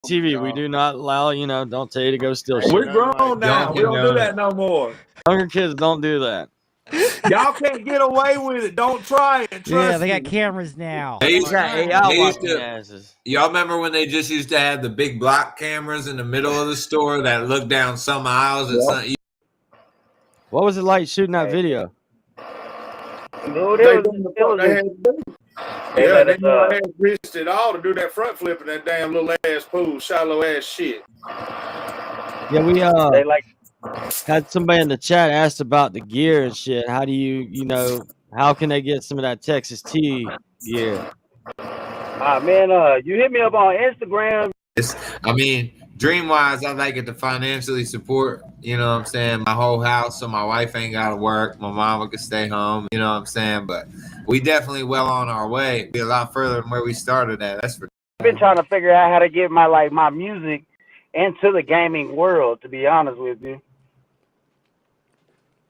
TV, we do not allow, don't tell you to go steal shit. We're grown now. We don't do that no more. Younger kids don't do that. Y'all can't get away with it. Don't try it. Trust they me. got cameras now. They got AI watching asses. Y'all remember when they just used to have the big block cameras in the middle of the store that looked down some aisles and something? What was it like shooting that video? Dude, they had risked it all to do that front flip in that damn little ass pool, shallow ass shit. Yeah, we had somebody in the chat asked about the gear and shit. How do how can they get some of that Texas T gear? Man, you hit me up on Instagram. Dream-wise, I like it to financially support, you know what I'm saying, my whole house so my wife ain't got to work, my mama can stay home, you know what I'm saying, but we definitely well on our way. Be a lot further than where we started at. That's for I've been trying to figure out how to get my music into the gaming world, to be honest with you.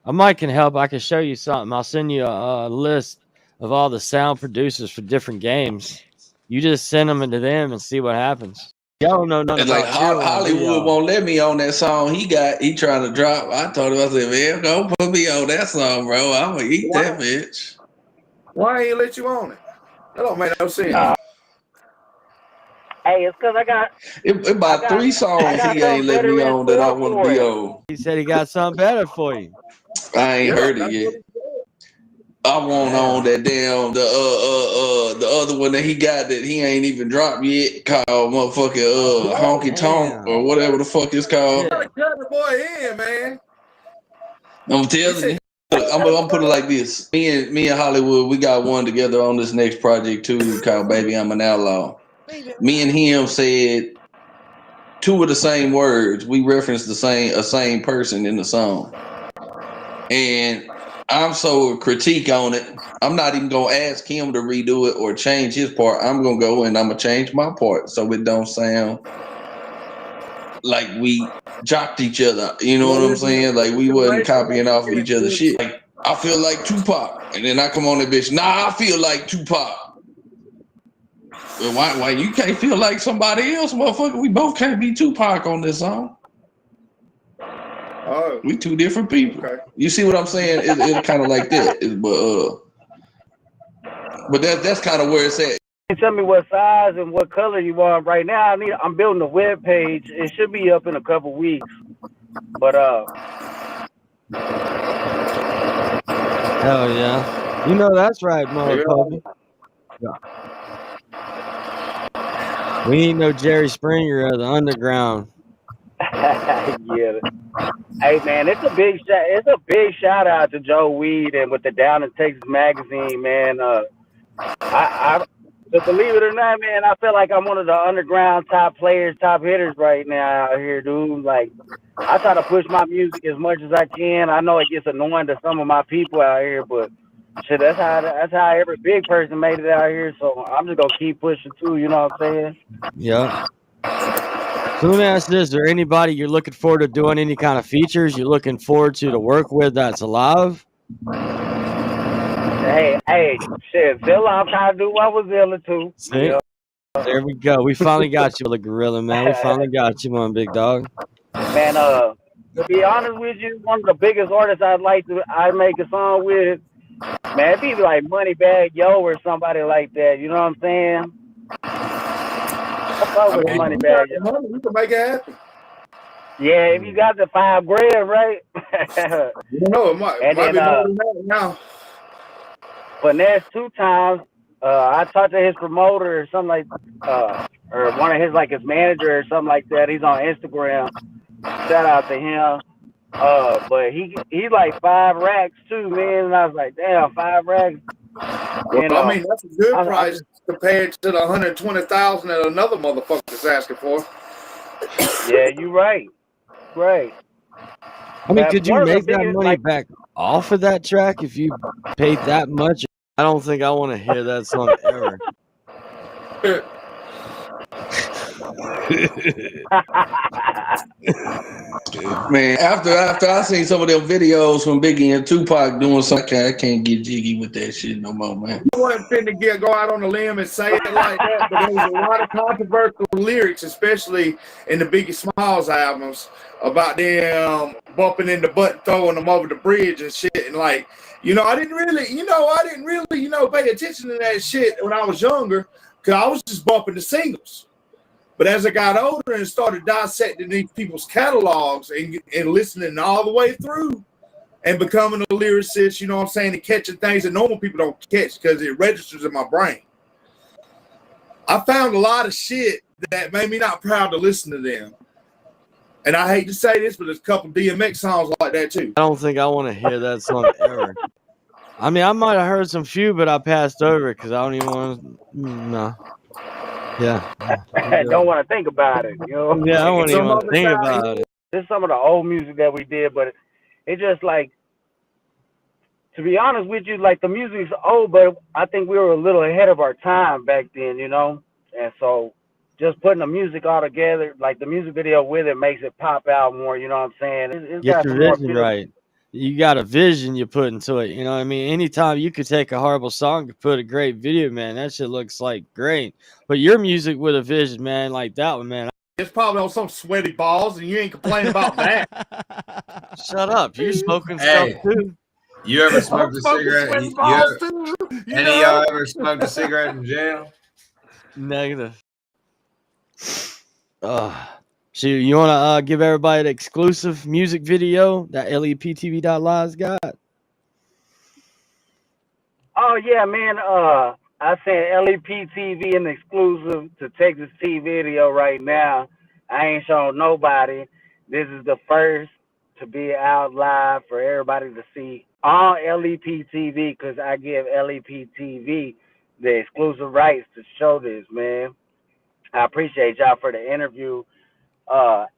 I might can help. I can show you something. I'll send you a list of all the sound producers for different games. You just send them into them and see what happens. Y'all don't know nothing like about Hollywood won't let me on that song. He trying to drop. I told him, I said, man, don't put me on that song, bro. I'm gonna eat that bitch. Why ain't he let you on it? That don't make no sense. Hey, it's because I got about 3 songs he ain't let me on that I want to be on. He said he got something better for you. I ain't heard it yet. I want on that damn the other one that he got that he ain't even dropped yet, called motherfucking Honky Tonk or whatever the fuck it's called. Cut the boy in, man. I'm telling you. I'm gonna put it like this. Me and Hollywood, we got one together on this next project too, called Baby I'm an Outlaw. Me and him said 2 of the same words. We referenced a same person in the song. And I'm so critique on it. I'm not even gonna ask him to redo it or change his part. I'm gonna go and I'm gonna change my part so it don't sound like we jocked each other. You know what I'm saying? Like we wasn't copying off of each other's shit. Like I feel like Tupac, and then I come on that bitch. Nah, I feel like Tupac. Well, why you can't feel like somebody else, motherfucker? We both can't be Tupac on this song. Oh, we 2 different people. Okay. You see what I'm saying? It's kind of like that. But that's kind of where it's at. You tell me what size and what color you want right now. I'm building a web page. It should be up in a couple weeks. But hell yeah. You know that's right, motherfucker. Yeah. We ain't no Jerry Springer of the underground. Yeah. Hey man, it's a big shout out to Joe Weed and with the Down in Texas magazine, man. But believe it or not, man, I feel like I'm one of the underground top players, top hitters right now out here, dude. Like I try to push my music as much as I can. I know it gets annoying to some of my people out here, but shit, that's how every big person made it out here. So I'm just gonna keep pushing too. You know what I'm saying? Yeah. So let me ask this: is there anybody you're looking forward to doing any kind of features? You're looking forward to work with that's alive? Hey, shit, Zilla, I'm trying to do what with Zilla too. See? You know? There we go. We finally got you, the gorilla, man. We finally got you, one big dog. Man, to be honest with you, one of the biggest artists I'd make a song with, man, it'd be like Moneybag Yo or somebody like that. You know what I'm saying? Moneybag Yo. You can make it happen. Yeah, if you got the $5,000, right? You know, it might be more than that now. Finesse 2 times. I talked to his promoter or something like, or one of his his manager or something like that. He's on Instagram. Shout out to him. But he's like 5 racks too, man. And I was like, damn, 5 racks. Well, I mean, that's a good price compared to the $120,000 that another motherfucker's asking for. Yeah, you right. Right. I mean, could you make that money back off of that track if you paid that much? I don't think I want to hear that song ever. Man, after I seen some of them videos from Biggie and Tupac doing something, I can't get jiggy with that shit no more, man. You wasn't finna go out on a limb and say it like that, but there was a lot of controversial lyrics, especially in the Biggie Smalls albums, about them bumping into butt, throwing them over the bridge and shit. And like, I didn't really, pay attention to that shit when I was younger, because I was just bumping the singles. But as I got older and started dissecting these people's catalogs and listening all the way through and becoming a lyricist, and catching things that normal people don't catch because it registers in my brain, I found a lot of shit that made me not proud to listen to them. And I hate to say this, but there's a couple DMX songs like that too. I don't think I want to hear that song ever. I mean, I might have heard some few, but I passed over it because I don't even want to. No. Yeah. I don't want to think about it. Yeah, I don't even want to think about it. This is some of the old music that we did, but it just like, to be honest with you, like the music's old, but I think we were a little ahead of our time back then, And so just putting the music all together, like the music video with it, makes it pop out more, you know what I'm saying? It's Get your vision right. You got a vision you put into it, you know what I mean? Anytime you could take a horrible song and put a great video, man, that shit looks like great. But your music with a vision, man, like that one, man. It's probably on some sweaty balls, and you ain't complaining about that. Shut up. You're smoking stuff too. You ever smoked a cigarette? Any of y'all ever smoked a cigarette in jail? Negative. So you want to give everybody the exclusive music video that Leptv.Live's got? Oh, yeah, man. I sent Leptv an exclusive to Texas T video right now. I ain't showing nobody. This is the first to be out live for everybody to see on Leptv, because I give Leptv the exclusive rights to show this, man. I appreciate y'all for the interview.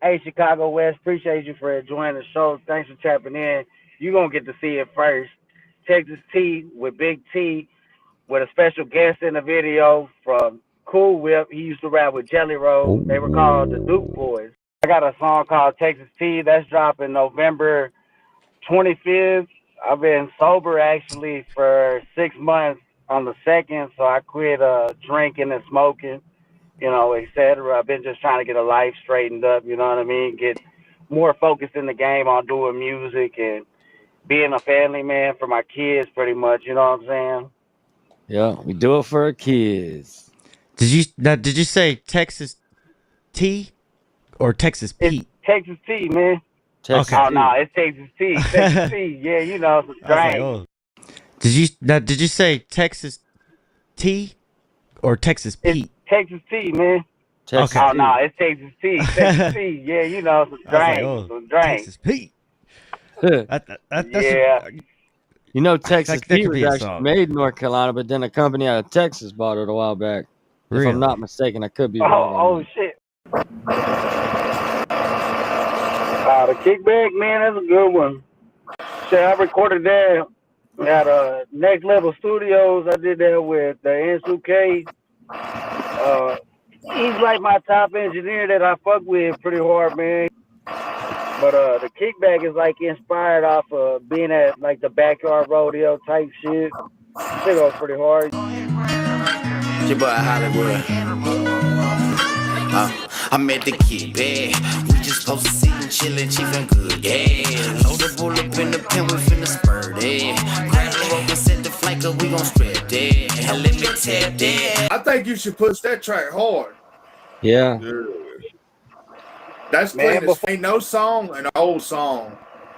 Hey, Chicago West, appreciate you for enjoying the show. Thanks for tapping in. You're going to get to see it first. Texas T with Big T, with a special guest in the video from Cool Whip. He used to rap with Jelly Roll. They were called the Duke Boys. I got a song called Texas T that's dropping November 25th. I've been sober actually for 6 months on the 2nd, so I quit drinking and smoking, etc. I've been just trying to get a life straightened up, you know what I mean? Get more focused in the game on doing music and being a family man for my kids, pretty much, you know what I'm saying? Yeah, we do it for our kids. Did you say Texas T or Texas Pete? It's Texas T, man. Texas T. No, it's Texas T. Texas T. Yeah, it's a strange. Did you say Texas T or Texas Pete? It's Texas T, man. Texas T. It's Texas T. Texas T. Yeah, it's a strange. Texas Pete. Texas T was actually made in North Carolina, but then a company out of Texas bought it a while back. Really? If I'm not mistaken, I could be wrong. Oh shit. The Kickback, man, that's a good one. Shit, I recorded that at Next Level Studios. I did that with N2K. He's like my top engineer that I fuck with pretty hard, man. But the Kickback is like inspired off of being at like the backyard rodeo type shit. It goes pretty hard. It's your boy Hollywood. I'm at the Kickback. We just supposed to sit and chillin', chiefin' good, yeah. Load the bull up in the pen, we finna spurt it. Grab the rope and set the flanker, we gon' spread that. And let me tap that. I think you should push that track hard. Yeah. That's clean. Ain't no song an old song.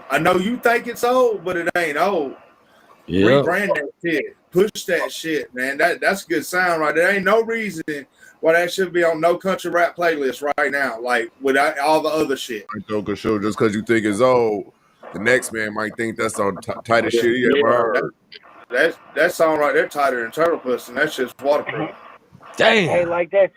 I know you think it's old, but it ain't old. Yeah. Rebrand that shit. Push that shit, man. That's a good sound right there. Ain't no reason why that should be on no country rap playlist right now, like without all the other shit. Joker show, just because you think it's old, the next man might think that's the tightest shit he ever heard. That song right there tighter than Turtle Puss, and that shit's waterproof. Damn. Hey, like that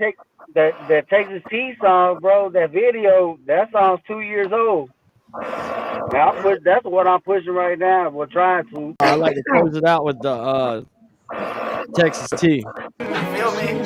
Texas T song, bro, that video, that song's 2 years old. Now that's what I'm pushing right now. We're trying to. I like to close it out with the Texas T. You feel me?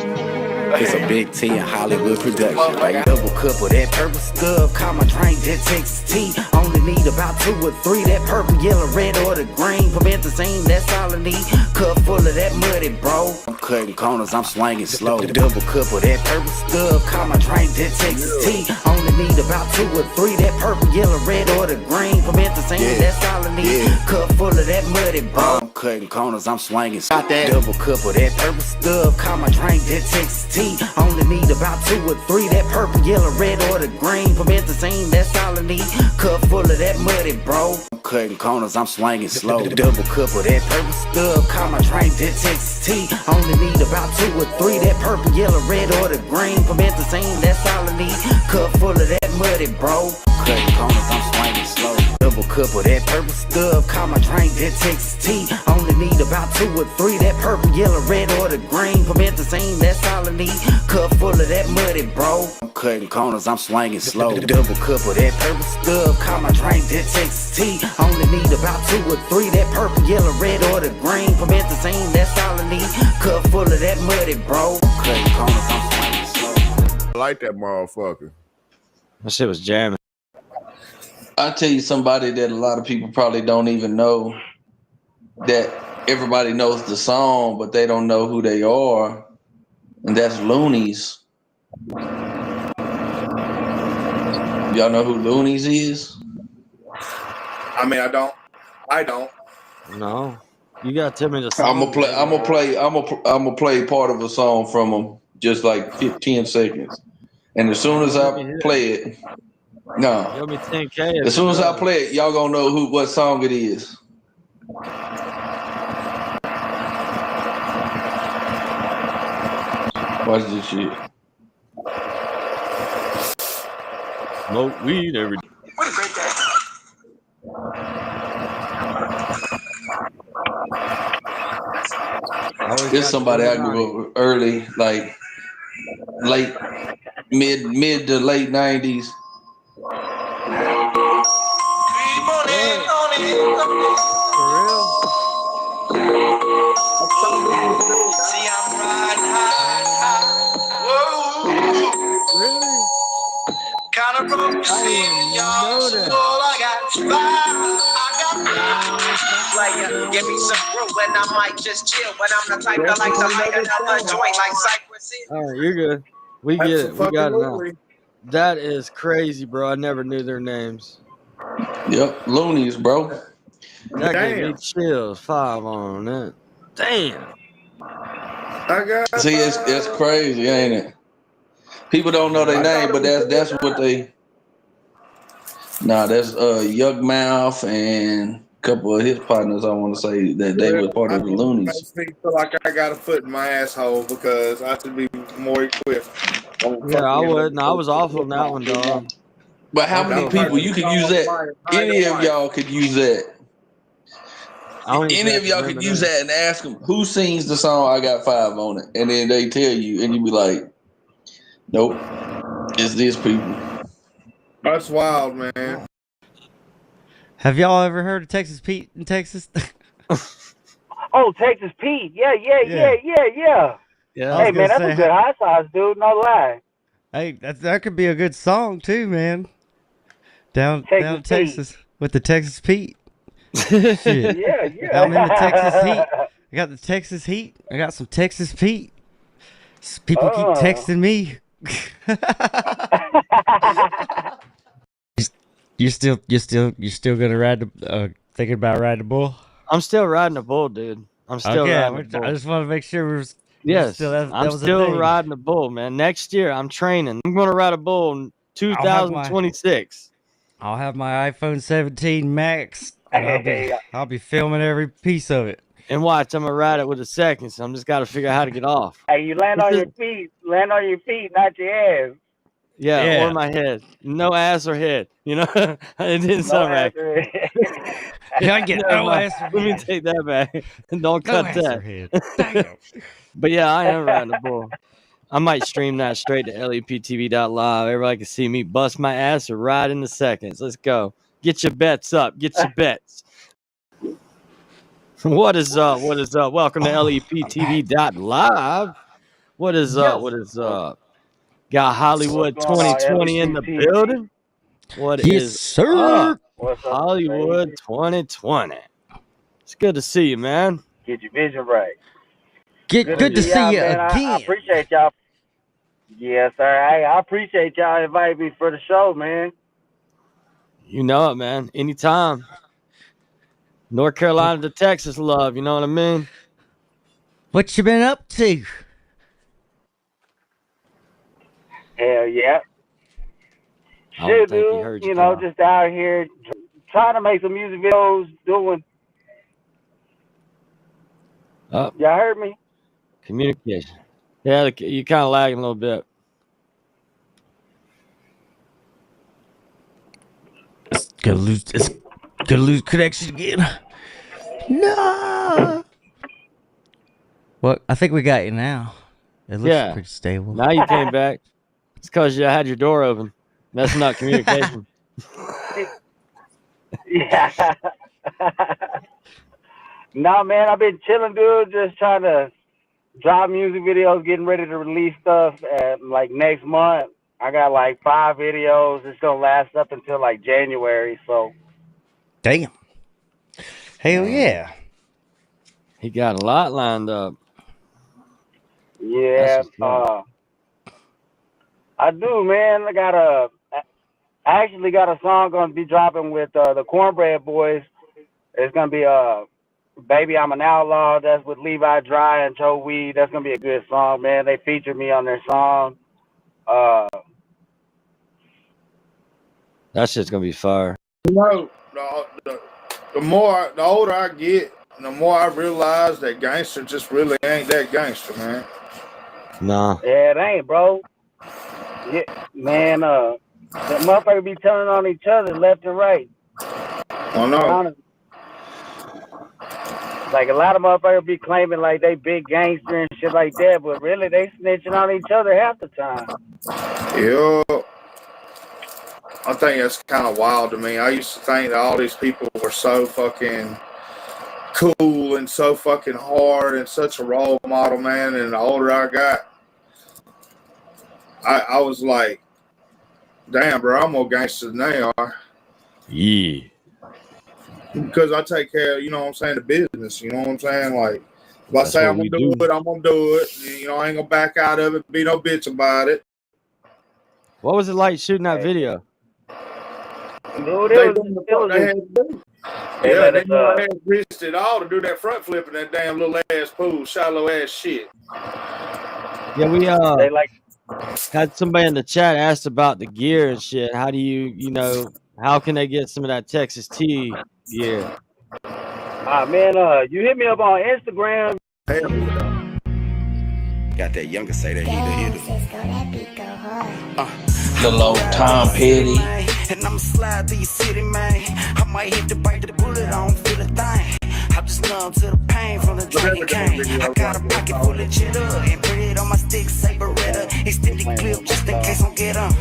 It's a big T in Hollywood production, baby. Double cup of that purple stuff, call my drink that Texas tea. Only need about 2 or 3, that purple, yellow, red, or the green. Prevent the scene, that's all I need. Cup full of that muddy, bro. I'm cutting corners, I'm swinging slow. The double cup of that purple stuff, call my drink that Texas tea. Only need about 2 or 3, that purple, yellow, red, or the green. Prevent the scene, that's all I need. Cup full of that muddy, bro. I'm cutting corners, I'm swinging. Got that double cup of that purple stuff, call my drink that Texas tea. Only need about 2 or 3, that purple, yellow, red, or the green. Prevent the scene, that's all I need. Cup full of that muddy, bro. I'm cutting corners, I'm swinging slow. The double cup of that purple stuff, call my drink that Texas tea. Only need about 2 or 3, that purple, yellow, red, or the green. Prevent the scene, that's all I need. Cup full of that muddy, bro. Cutting corners, I'm swinging slow. Double cup of that purple stuff, call my drink that Texas tea. Only need about 2 or 3, that purple, yellow, red, or the green. Prevent the scene, that's all I need. Cup full of that muddy, bro. I'm cutting corners, I'm swinging slow. Double cup of that purple stuff, call my drink that Texas tea. Only need about 2 or 3, that purple, yellow, red, or the green. Prevent the scene, that's all I need. Cup full of that muddy, bro. I'm cutting corners, I'm swinging slow. I like that motherfucker. That shit was jamming. I'll tell you somebody that a lot of people probably don't even know, that everybody knows the song, but they don't know who they are, and that's Loonies. Y'all know who Loonies is? I mean, I don't. No, you gotta tell me the song. I'm gonna play part of a song from them, just like 15 seconds, and as soon as I play it, no. Give me 10K. As soon as I play it, y'all gonna know what song it is. Watch this shit. Smoke weed every day. What a great day. It's somebody I grew up early, like mid to late 90s. See, I'm riding high. Whoa. Really? Kind of broke the scene, y'all. So all I got is fire. Player, give me some brew and I might just chill. But I'm the type that like to light another joint like Cypress Hill. All right, you're good. We get it. We got it now. That is crazy, bro. I never knew their names. Yep, Loonies, bro. That gave me chills. 5 on that. Damn. See, it's crazy, ain't it? People don't know their name, but that's what they. Nah, that's Yug Mouth and a couple of his partners. I want to say that they were part of the Loonies. I feel like I got a foot in my asshole because I should be more equipped. Yeah, I wouldn't. I was awful on that one, dog. But how many people you could use that? Any of y'all could use that. Any of y'all could use that and ask them who sings the song "I Got 5 on It," and then they tell you, and you be like, "Nope, it's these people." That's wild, man. Have y'all ever heard of Texas Pete in Texas? Oh, Texas Pete. Yeah. Yeah, Hey, man, that's a good hot sauce, dude. No lie. Hey, that could be a good song too, man. Down Texas with the Texas Pete. Shit. Yeah. I'm in the Texas heat. I got the Texas heat. I got some Texas Pete. People keep texting me. You still gonna ride the thinking about riding the bull? I'm still riding the bull, dude. I'm still riding the bull. I just want to make sure Yes, I'm still riding the bull, man. Next year, I'm training. I'm going to ride a bull in 2026. I'll have my iPhone 17 Max, and I'll be filming every piece of it. And watch, I'm going to ride it with a second, so I'm just got to figure out how to get off. Hey, you land on your feet, not your ass. Yeah, or my head. No ass or head. You know, it didn't sound right. I get no ass or head. Let me take that back. Don't cut that. Damn. But yeah, I am riding the bull. I might stream that straight to Leptv.Live. Everybody can see me bust my ass or ride in the seconds. Let's go. Get your bets up. Get your bets. What is up? What is up? Welcome to Leptv.Live. What is up? What is up? Got Hollywood What's going on, 2020 in the LBT? building. What Yes, is sir. up? What's up, Hollywood baby? 2020. It's good to see you, man. Get your vision right. Good to see y'all, you man. I again. appreciate y'all. Yes, sir. I appreciate y'all inviting me for the show, man. You know it, man. Anytime. North Carolina to Texas love, you know what I mean? What you been up to? Hell yeah. I don't Shit, think he dude. heard you, You know, Kyle. just out here trying to make some music videos, doing. Oh, Y'all heard me? communication. Yeah, you kind of lagging a little bit. It's gonna lose connection again. No. Well, I think we got you now. It looks Yeah. pretty stable. Now you came back. It's because you had your door open. That's not communication. Yeah. Nah, man, I've been chilling, dude. Just trying to drop music videos, getting ready to release stuff at like next month. I got like 5 videos. It's gonna last up until like January. So Damn. Hell yeah. He got a lot lined up. yeah, I do, man. I actually got a song gonna be dropping with the Cornbread Boys. It's gonna be Baby I'm an Outlaw. That's with Levi Dry and Joe Weed. That's gonna be a good song, man. They featured me on their song. That shit's gonna be fire. You know, the older I get, the more I realize that gangster just really ain't that gangster, man. Nah. Yeah, it ain't, bro. Yeah, man. The motherfuckers be turning on each other left and right. I know. Like a lot of motherfuckers be claiming like they big gangster and shit like that, but really they snitching on each other half the time. Yeah. I think that's kind of wild to me. I used to think that all these people were so fucking cool and so fucking hard and such a role model, man. And the older I got, I was like, damn, bro, I'm more gangster than they are. Yeah. Because I take care of, you know what I'm saying, the business. You know what I'm saying? Like, if I That's say what I'm we going to do do. it, I'm going to do it. You know, I ain't going to back out of it, be no bitch about it. What was it like shooting that video? Dude, They done the fuck they just, had to do. they Yeah, let they us, know I had risked it all to do that front flip in that damn little ass pool, shallow ass shit. Yeah, we they like, had somebody in the chat asked about the gear and shit. How do you know, how can they get some of that Texas T gear? man, you hit me up on Instagram. Hell yeah. Got that younger say that he Little old Tom Petty. And I'ma slide through your city, man. I might hit the bite the bullet, I don't feel a thing. I'm just numb to the pain from the drinking cane. I got a pocket full of cheddar and put it on my stick, say Beretta. Extended clip just in case I don't get on.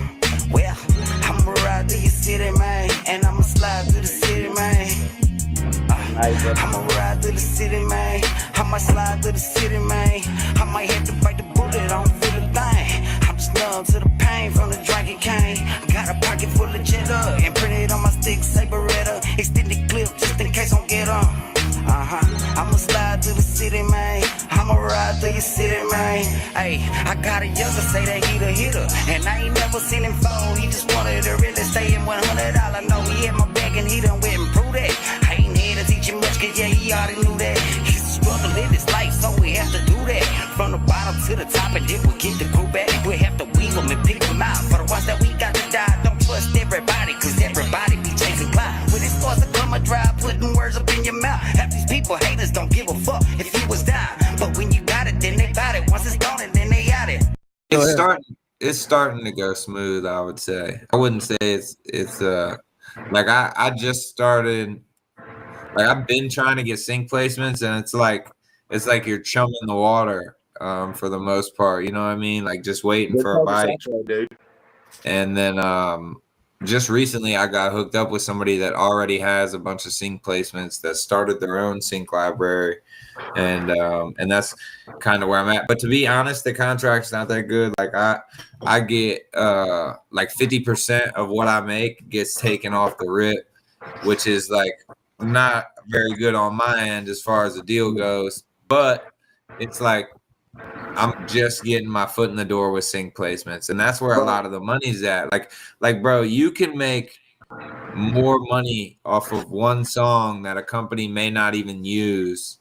Well, I'ma ride through your city, man. And I'ma slide through the city, man. I'ma ride through the city, man. I might slide through the city, man. I might have to bite the bullet, I don't feel a thing. I'm just numb to the pain from the drinking cane. I got a pocket full of cheddar and printed on my stick, say Beretta. Extended clip just in case I don't get on. I'ma slide through the city, man. I'ma ride through your city, man. Hey, I got a younger say that he the hitter. And I ain't never seen him fall. He just wanted to really stay in $100. No, he had my back and he done went and proved that. I ain't here to teach him much, cause yeah, he already knew that. He's struggling in his life, so we have to do that. From the bottom to the top, and then we get the crew back. We have to weave them and pick them out. For the ones that we got to die, don't trust everybody, cause everybody be chasing clout. When it starts to come a drive, putting words up in your mouth. Half these people haters don't give a fuck if you was down. But when you got it, then they got it. Once it's gone, and then they got it. It's starting to go smooth, I would say. I wouldn't say it's like I just started, like I've been trying to get sync placements, and it's like you're chumming the water for the most part, you know what I mean? Like just waiting for a bite. And then just recently I got hooked up with somebody that already has a bunch of sync placements that started their own sync library. and that's kind of where I'm at. But to be honest, the contract's not that good. Like I get like 50% of what I make gets taken off the rip, which is like not very good on my end as far as the deal goes. But it's like I'm just getting my foot in the door with sync placements, and that's where a lot of the money's at. Like bro, you can make more money off of one song that a company may not even use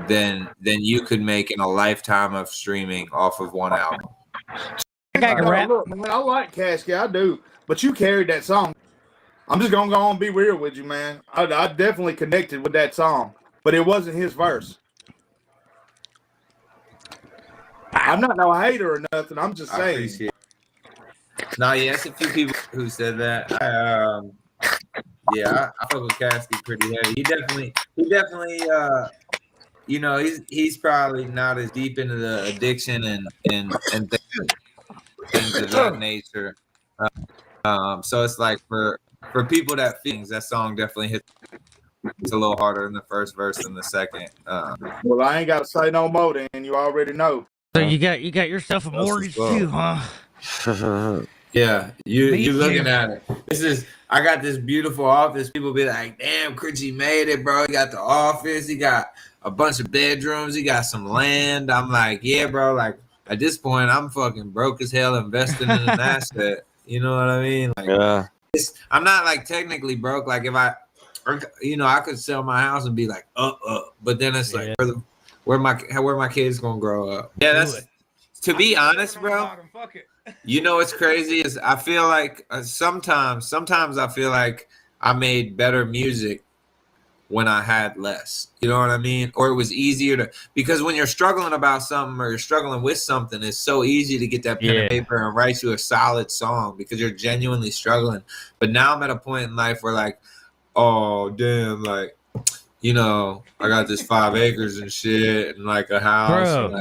than you could make in a lifetime of streaming off of one album. Look, man, I like Casket, I do, but you carried that song. I'm just gonna go on and be real with you, man. I definitely connected with that song, but it wasn't his verse. I'm not no hater or nothing. I'm just saying. Appreciate it. No, yeah, it's a few people who said that. Yeah, I fuck with Casket pretty heavy. He definitely, you know, he's probably not as deep into the addiction and things of that nature. So it's like for people that feelings, that song definitely hits a little harder in the first verse than the second. Well, I ain't gotta say no more. Then you already know. So you got yourself a mortgage too, huh? Yeah, you looking at it. I got this beautiful office. People be like, damn, Critchy made it, bro. He got the office. He got a bunch of bedrooms. He got some land. I'm like, yeah, bro. Like at this point, I'm fucking broke as hell investing in an asset. You know what I mean? Like, Yeah. I'm not like technically broke. Like if I could sell my house and be like, but then it's like, where my kids gonna grow up? Yeah, that's to be honest, bro. You know what's crazy is I feel like sometimes I feel like I made better music when I had less. You know what I mean? Or it was easier because when you're struggling about something or you're struggling with something, it's so easy to get that pen and paper and write you a solid song because you're genuinely struggling. But now I'm at a point in life where like, oh damn, like, you know, I got this 5 acres and shit and like a house. Bro,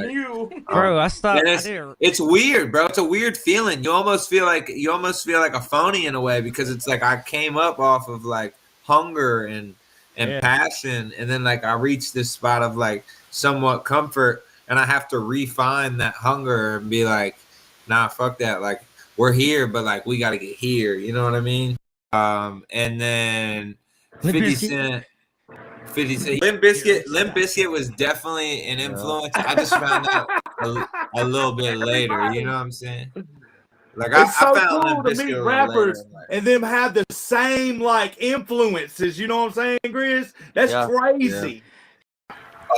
and bro, I stopped. It's weird, bro. It's a weird feeling. You almost feel like a phony in a way because it's like I came up off of like hunger and passion, and then like I reached this spot of like somewhat comfort, and I have to refine that hunger and be like, nah, fuck that. Like we're here, but like we got to get here. You know what I mean? And then 50 Cent. Limp Bizkit was definitely an influence. I just found out a little bit later. You know what I'm saying? Like It's so I found cool Limp to meet Bizkit rappers later, and them have the same like influences. You know what I'm saying, Grizz? That's crazy. Yeah.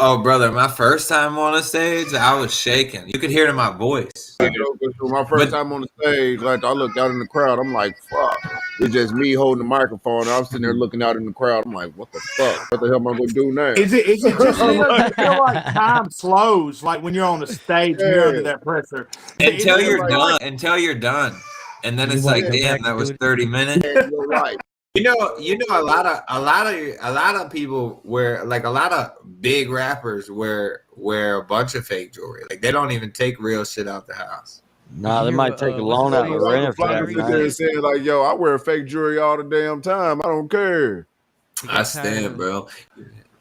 Oh, brother, my first time on a stage, I was shaking. You could hear it in my voice. My first time on the stage, like I looked out in the crowd, I'm like, fuck. It's just me holding the microphone. I'm sitting there looking out in the crowd. I'm like, what the fuck? What the hell am I going to do now? Is it just you feel like time slows, like when you're on the stage and you're under that pressure? Until you're done. And then it's like, damn, that was 30 minutes. You're right. You know, a lot of people wear, like a lot of big rappers wear a bunch of fake jewelry. Like they don't even take real shit out the house. Nah, they might take a loan out of rent for that. They're saying like, yo, I wear fake jewelry all the damn time. I don't care. I stand, bro.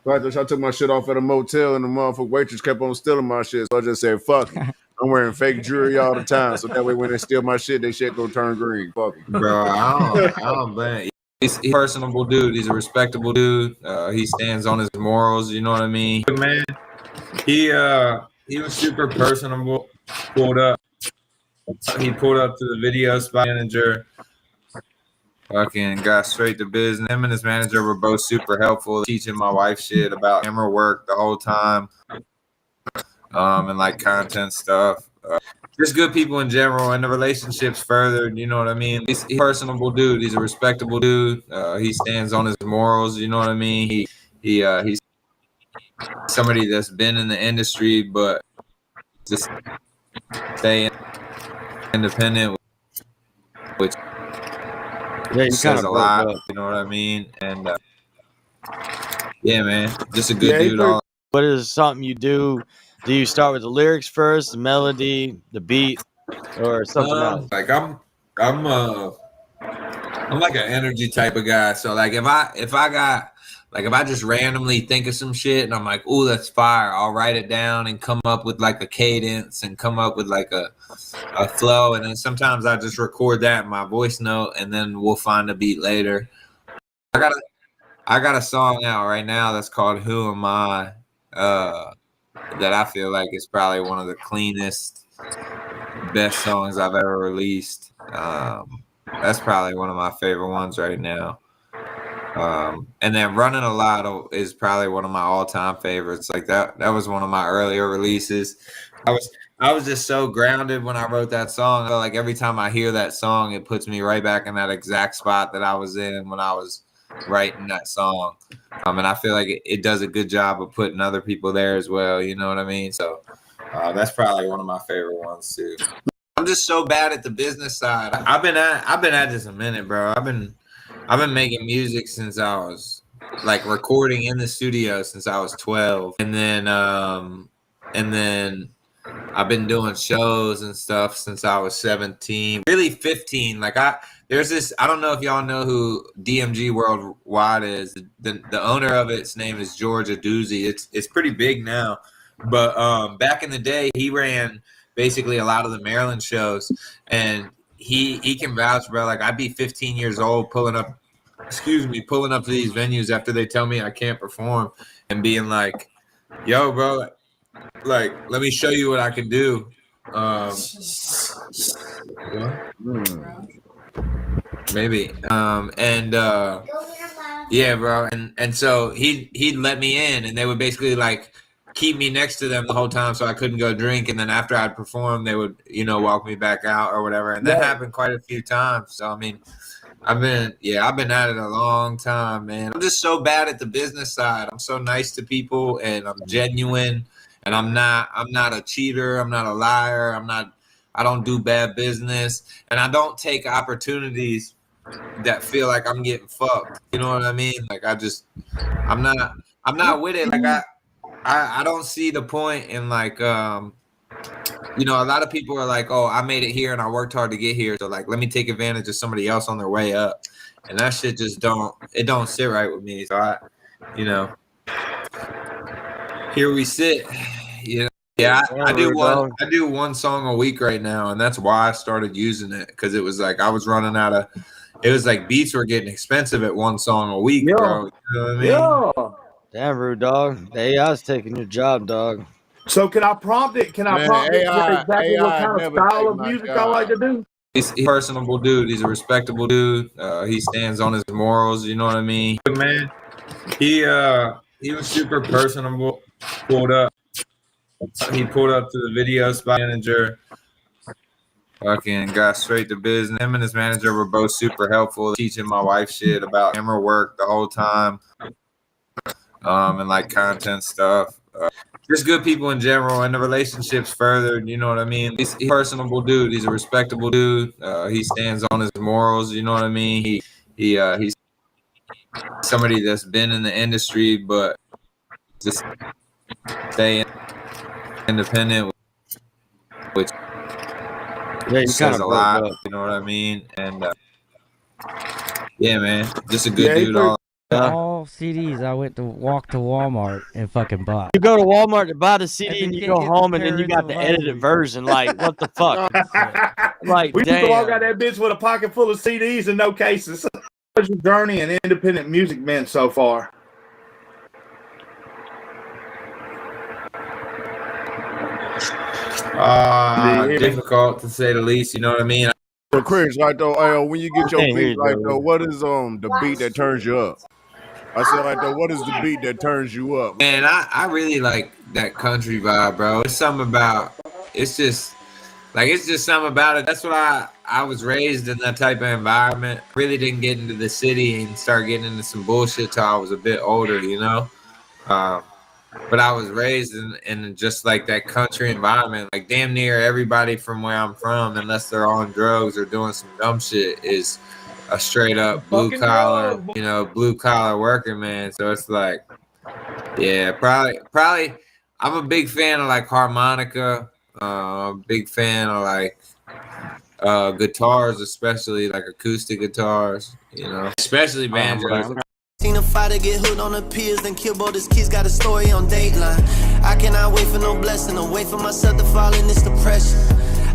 I took my shit off at a motel and the motherfucking waitress kept on stealing my shit. So I just said, fuck it. I'm wearing fake jewelry all the time. So that way when they steal my shit, they shit gonna turn green. Fuck it. Bro, I don't blame. He's a personable dude. He's a respectable dude. He stands on his morals. You know what I mean? Man, he was super personable. He pulled up to the video spot manager. Fucking got straight to business. Him and his manager were both super helpful, teaching my wife shit about camera work the whole time, and like content stuff. Just good people in general, and the relationships furthered. You know what I mean? He's a personable dude. He's a respectable dude. He stands on his morals. You know what I mean? He's somebody that's been in the industry, but just stay independent, which says a lot. You know what I mean? And yeah, man, just a good dude. What is something you do? Do you start with the lyrics first, the melody, the beat, or something else? Like I'm like an energy type of guy. So like if I got Like if I just randomly think of some shit and I'm like, "Ooh, that's fire," I'll write it down and come up with like a cadence and come up with like a flow, and then sometimes I just record that in my voice note, and then we'll find a beat later. I got a song out right now that's called "Who Am I," that I feel like is probably one of the cleanest, best songs I've ever released. That's probably one of my favorite ones right now. And then "Running a Lot" is probably one of my all-time favorites. Like that was one of my earlier releases. I was just so grounded when I wrote that song. I feel like every time I hear that song, it puts me right back in that exact spot that I was in when I was writing that song. And I feel like it does a good job of putting other people there as well. You know what I mean? So that's probably one of my favorite ones too. I'm just so bad at the business side. I've been at this a minute, bro. I've been making music since I was like recording in the studio since I was 12, and then I've been doing shows and stuff since I was 17, really 15. Like there's this, I don't know if y'all know who DMG Worldwide is. The owner of its name is George Aduzzi. It's pretty big now, but back in the day, he ran basically a lot of the Maryland shows, and he can vouch, bro. Like I'd be 15 years old pulling up to these venues after they tell me I can't perform and being like, "Yo, bro, like let me show you what I can do." Maybe. Yeah, bro. And so he'd let me in, and they would basically like keep me next to them the whole time so I couldn't go drink. And then after I'd perform, they would, walk me back out or whatever. And that happened quite a few times. So I mean, I've been at it a long time, man. I'm just so bad at the business side. I'm so nice to people and I'm genuine, and I'm not a cheater. I'm not a liar. I don't do bad business, and I don't take opportunities that feel like I'm getting fucked. You know what I mean? Like I'm not with it. Like I don't see the point in like, a lot of people are like, "Oh, I made it here and I worked hard to get here. So like, let me take advantage of somebody else on their way up." And that shit just don't sit right with me. So here we sit, Yeah, I do one song a week right now, and that's why I started using it, because it was like I was running out of. It was like beats were getting expensive at one song a week, bro. You know what I mean? Yeah. Damn, rude dog. The AI's taking your job, dog. So can I prompt it? Can I prompt it with exactly what kind of never style take of my music I job. like to do? He's a personable dude. He's a respectable dude. He stands on his morals. You know what I mean? But man, he was super personable. He pulled up to the video spot manager. Fucking got straight to business. Him and his manager were both super helpful, teaching my wife shit about camera work the whole time, and like content stuff. Just good people in general, and the relationships furthered. You know what I mean? He's a personable dude. He's a respectable dude. He stands on his morals. You know what I mean? He's somebody that's been in the industry, but just stay independent, which says a lot. You know what I mean? And yeah, man, just a good dude. All CDs, I went to walk to Walmart and fucking bought. You go to Walmart to buy the CD and you go home and then you got the edited version. Like, what the fuck? Like, we used damn. to walk out that bitch with a pocket full of CDs and no cases. What's your journey in independent music been so far? Difficult to say the least. You know what I mean? So Chris, like though, when you get your beat, like though, what is the beat that turns you up? I said, like though, what is the beat that turns you up? Man, I really like that country vibe, bro. It's something about it's just something about it. That's what I was raised in, that type of environment. Really didn't get into the city and start getting into some bullshit till I was a bit older, you know. But I was raised in just like that country environment. Like damn near everybody from where I'm from, unless they're on drugs or doing some dumb shit, is a straight up blue collar worker, man. So it's like, yeah, probably I'm a big fan of like harmonica, big fan of like guitars, especially like acoustic guitars, especially banjos. Seen a fighter get hooked on the pills, then kill both his kids, got a story on Dateline. I cannot wait for no blessing, or wait for myself to fall in this depression.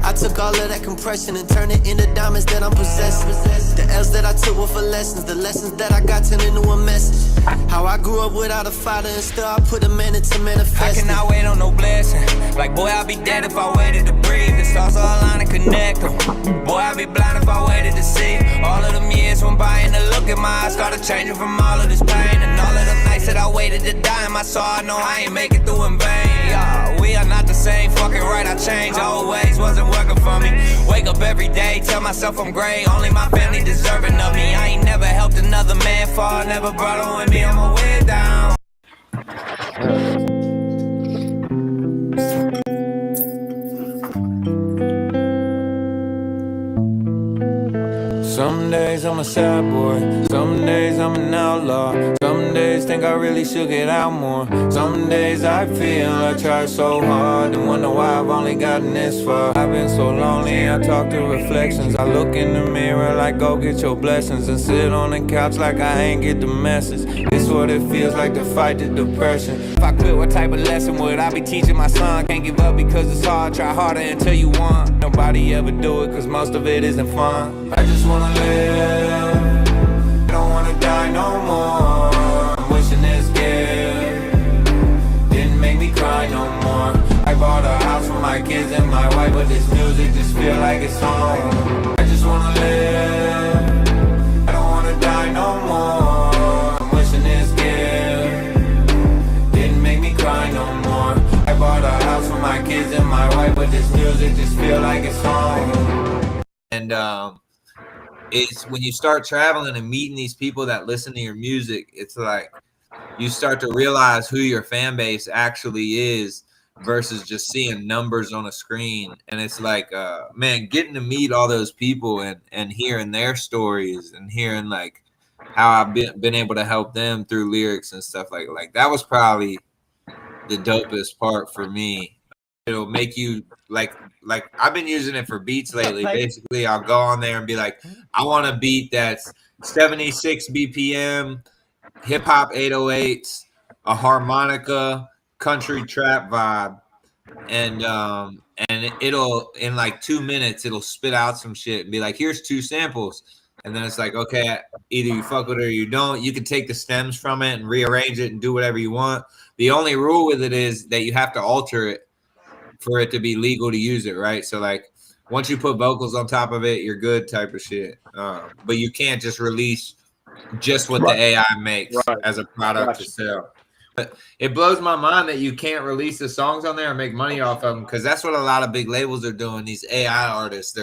I took all of that compression and turned it into diamonds that I'm possessing. The L's that I took were for lessons, the lessons that I got turned into a message. How I grew up without a father and still I put a man into manifesting. I cannot wait on no blessing. Like boy, I'll be dead if I waited to breathe. The stars all align and connect them. Boy, I'd be blind if I waited to see. All of them years went by and the look in my eyes started changing from all of this pain. And all of the nights that I waited to die in my soul, I know I ain't make it through in vain. Yeah, we are not the same, fucking right, I changed. Always wasn't working for me. Wake up every day, tell myself I'm great. Only my family deserving of me. I ain't never helped another man fall, never brought her with me on my way down. Some days I'm a sad boy, some days I'm an outlaw. Some days think I really should get out more. Some days I feel I tried so hard and wonder why I've only gotten this far. I've been so lonely, I talk to reflections. I look in the mirror like go get your blessings, and sit on the couch like I ain't get the message. This what it feels like to fight the depression. If I quit, what type of lesson would I be teaching my son? Can't give up because it's hard, try harder until you want. Nobody ever do it cause most of it isn't fun. I just wanna live, I don't wanna die no more. I'm wishing this gift didn't make me cry no more. I bought a house for my kids and my wife, but this music just feel like it's home. I just wanna live, I don't wanna die no more. I'm wishing this gift didn't make me cry no more. I bought a house for my kids and my wife, but this music just feel like it's home. And it's when you start traveling and meeting these people that listen to your music, it's like you start to realize who your fan base actually is versus just seeing numbers on a screen. And it's like, man, getting to meet all those people and hearing their stories and hearing like how I've been able to help them through lyrics and stuff like that was probably the dopest part for me. It'll make you like I've been using it for beats lately. Basically, I'll go on there and be like, I want a beat that's 76 BPM, hip hop 808s, a harmonica, country trap vibe, and it'll in like 2 minutes it'll spit out some shit and be like, here's 2 samples. And then it's like, okay, either you fuck with it or you don't. You can take the stems from it and rearrange it and do whatever you want. The only rule with it is that you have to alter it for it to be legal to use it, right? So like once you put vocals on top of it, you're good type of shit. But you can't just release just what the AI makes as a product to sell. But it blows my mind that you can't release the songs on there and make money off of them, because that's what a lot of big labels are doing. These AI artists,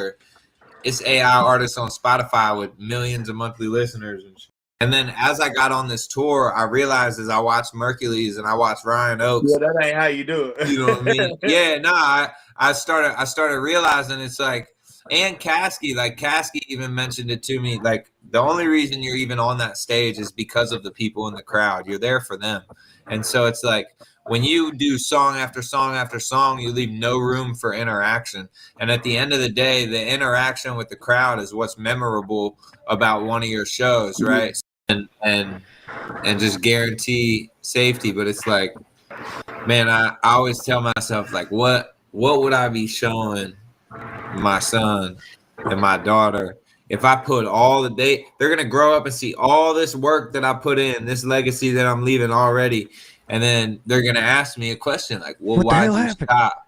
it's AI artists on Spotify with millions of monthly listeners and shit. And then as I got on this tour, I realized as I watched Mercules and I watched Ryan Oakes. Yeah, that ain't how you do it. You know what I mean? Yeah, no, I started realizing it's like, and Caskey even mentioned it to me. Like the only reason you're even on that stage is because of the people in the crowd. You're there for them. And so it's like when you do song after song after song, you leave no room for interaction. And at the end of the day, the interaction with the crowd is what's memorable about one of your shows, right? And just guarantee safety. But it's like, man, I always tell myself, like, what would I be showing my son and my daughter if I put all they're gonna grow up and see all this work that I put in, this legacy that I'm leaving already, and then they're gonna ask me a question like, well, why'd you stop?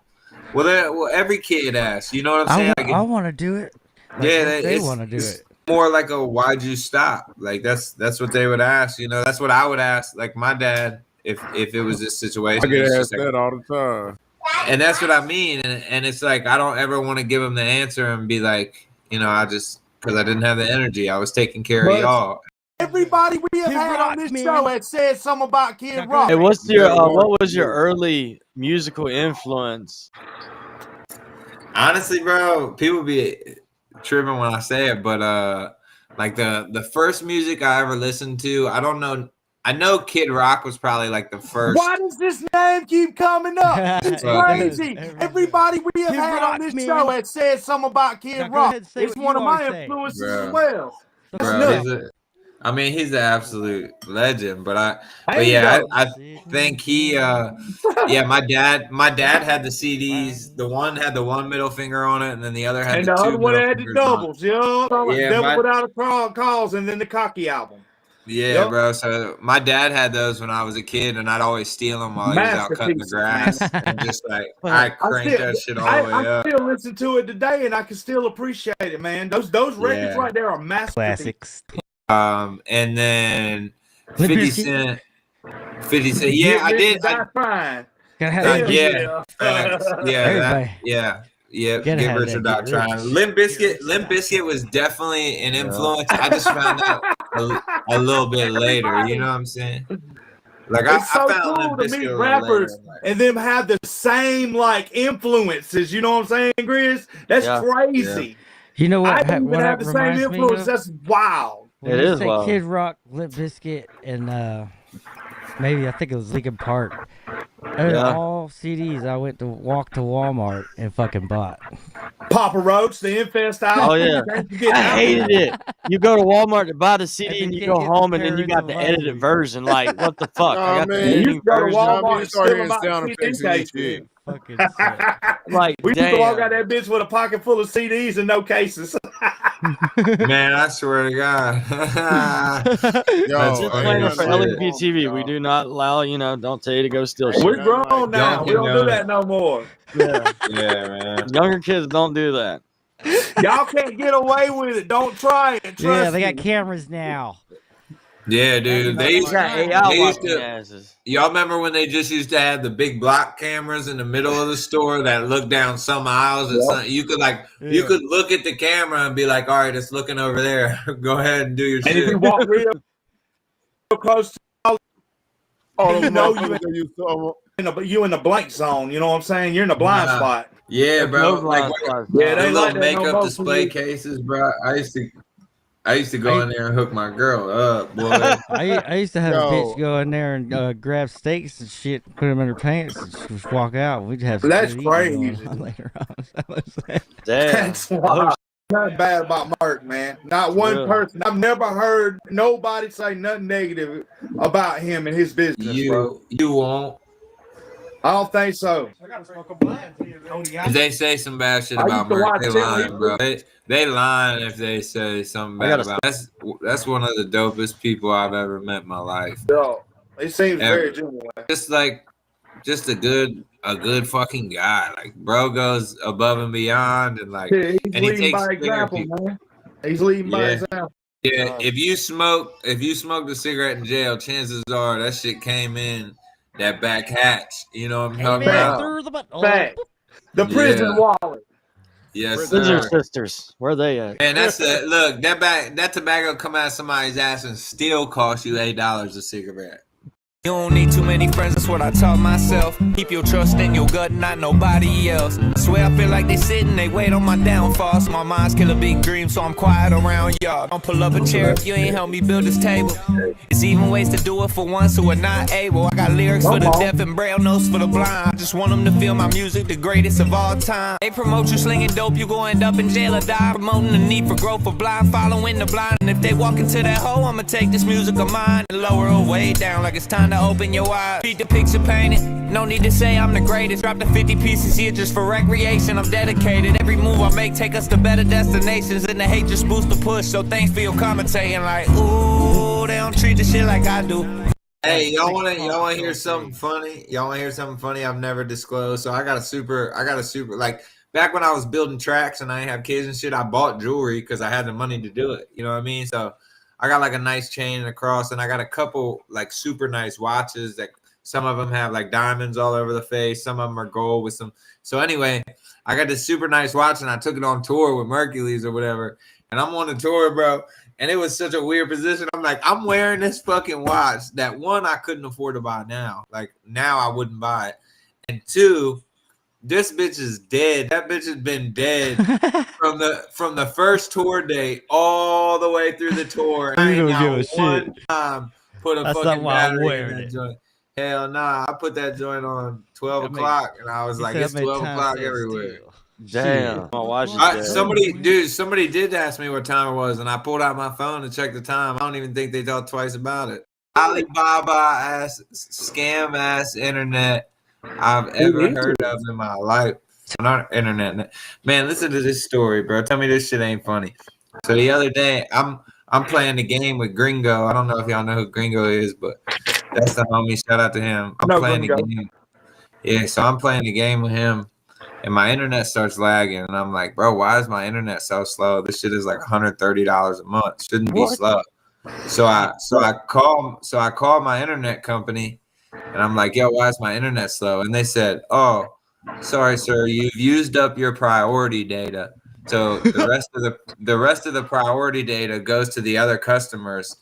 Well, every kid asks, you know what I'm saying? I want to do it. Like, yeah, they want to do it. More like a why'd you stop? Like that's what they would ask. You know, that's what I would ask. Like my dad, if it was this situation, I get asked like, that all the time. And that's what I mean. And it's like I don't ever want to give them the answer and be like, you know, I just because I didn't have the energy. I was taking care of y'all. Everybody we have had on this show had said something about Kid Rock. Hey, what was your early musical influence? Honestly, bro, people be tripping when I say it, but like the first music I ever listened to, I don't know. I know Kid Rock was probably like the first. Why does this name keep coming up? It's crazy. Everybody we have had on this show had said something about Kid Rock. It's one of my influences as well. Bro, I mean, he's an absolute legend, but There you yeah, go. I think he, yeah, my dad had the CDs. The one had the one middle finger on it, and then the other had And the the two other one middle had the fingers on it. doubles, you know, like Yeah, Devil Without a Cause, and then the Cocky album. Yeah, Yep. bro. So my dad had those when I was a kid, and I'd always steal them while he was out cutting the Masterpieces, grass, and just like I cranked that shit all the way I up. still listen to it today, and I can still appreciate it, man. Those records right there are masterpieces. Classics. And then Limp 50 Bizkit. Cent. 50 Cent. Yeah, I did. Die Fine. Gotta have Hell Yeah, facts. Yeah, everybody. yeah. Gotta Get have rich or that die Get trying. Rich. Limp Bizkit was definitely an influence. I just found out a little bit later. You know what I'm saying? Like It's so I found cool Limp to Bizkit meet a little rappers later. and them have the same like influences. You know what I'm saying, Grizz? That's crazy. You know what? I didn't even what have the same reminds me influence. of? That's wild. When you say Kid Rock, Limp Bizkit, and maybe I think it was Linkin Park. All CDs I went to walk to Walmart and fucking bought. Papa Roach, the Infest album. Oh yeah, I hated it. You go to Walmart to buy the CD and you go home and then you got the edited version. Like, what the fuck? I got the editing version. Walmart still about CDs shit. Like, we used to walk out damn. that bitch with a pocket full of CDs and no cases. Man, I swear to God. Disclaimer for LEPTV. We do not allow, don't tell you to go steal shit. We're grown now. We don't do that no more. Yeah, man. Younger kids don't do that. Y'all can't get away with it. Don't try it. Yeah, they got cameras now. Yeah, dude. They used to. asses. Y'all remember when they just used to have the big block cameras in the middle of the store that looked down some aisles? And you could you could look at the camera and be like, "All right, it's looking over there. Go ahead and do your shit." And if you walk real close to you in the blank zone. You know what I'm saying? You're in the blind spot. Yeah, bro. Yeah, they little like makeup display cases, bro. I used to go in there and hook my girl up, boy. I used to have a bitch go in there and grab steaks and shit, put them in her pants, and just walk out. We'd have. That's crazy. Later on. That's wild. Nothing bad about Mark, man. Not one person. I've never heard nobody say nothing negative about him and his business, bro. You won't. I don't think so. If they say some bad shit about Mark, they lying, bro. They lying if they say something bad about. That's one of the dopest people I've ever met in my life. Yo, it seems very genuine. Just a good fucking guy. Like, bro goes above and beyond, and like, he's and he leading takes by example, man. He's leading by example. Yeah, if you smoked a cigarette in jail, chances are that shit came in that back hatch. You know what I'm talking about? Fact. The prison wallet. Yes, Scissor Sisters. Where are they at? And that's it. Look, that tobacco come out of somebody's ass and still cost you $8 a cigarette. You don't need too many friends, that's what I taught myself. Keep your trust in your gut, not nobody else. I swear I feel like they sitting, they wait on my downfall. So my mind's kill a big dream, so I'm quiet around y'all. Don't pull up a chair if you ain't help me build this table. It's even ways to do it for ones who are not able. I got lyrics for the deaf and braille notes for the blind. I just want them to feel my music, the greatest of all time. They promote you slinging dope, you gon' end up in jail or die. Promoting the need for growth for blind, following the blind. And if they walk into that hole, I'ma take this music of mine and lower her way down like it's time to open your eyes. Beat the picture painted. No need to say I'm the greatest. Drop the 50 pieces here just for recreation. I'm dedicated. Every move I make take us to better destinations. And the hate just boost the push. So thanks for your commentating. Like, ooh, they don't treat the shit like I do. Hey, y'all wanna hear something funny? Y'all wanna hear something funny I've never disclosed? So I got a super like back when I was building tracks and I didn't have kids and shit, I bought jewelry because I had the money to do it. You know what I mean? So I got like a nice chain and a cross, and I got a couple like super nice watches that some of them have like diamonds all over the face. Some of them are gold with some. So anyway, I got this super nice watch and I took it on tour with Mercules or whatever. And I'm on the tour, bro. And it was such a weird position. I'm like, I'm wearing this fucking watch that one, I couldn't afford to buy now. Like now I wouldn't buy it. And two, this bitch is dead. That bitch has been dead from the first tour date all the way through the tour. I ain't got one time put a fucking battery in that joint. Hell nah. I put that joint on 12 o'clock and I was like, it's 12 o'clock everywhere. Damn. My watch is dead. Somebody did ask me what time it was, and I pulled out my phone to check the time. I don't even think they thought twice about it. Alibaba ass scam ass internet I've ever heard of in my life. Not internet. Man, listen to this story, bro. Tell me this shit ain't funny. So the other day, I'm playing the game with Gringo. I don't know if y'all know who Gringo is, but that's the homie. Shout out to him. I'm playing the game. Yeah, so I'm playing the game with him, and my internet starts lagging, and I'm like, bro, why is my internet so slow? This shit is like $130 a month. Shouldn't be slow. So I call my internet company, and I'm like, yo, why is my internet slow? And they said, oh, sorry, sir, you've used up your priority data. So the rest of the priority data goes to the other customers.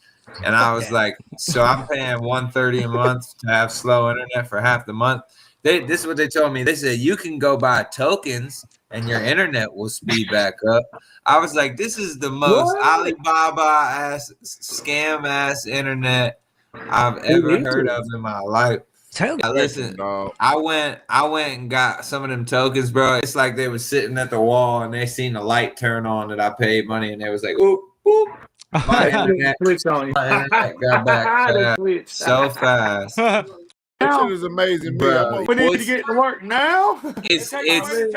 And I was like, so I'm paying $130 a month to have slow internet for half the month. This is what they told me. They said you can go buy tokens and your internet will speed back up. I was like, this is the most Alibaba ass scam ass internet I've ever heard of in my life. Listen, I went and got some of them tokens, bro. It's like they was sitting at the wall and they seen the light turn on that I paid money, and they was like, "Oop, oop." My internet got back so fast. That shit is amazing, bro. We need to get to work now. It's just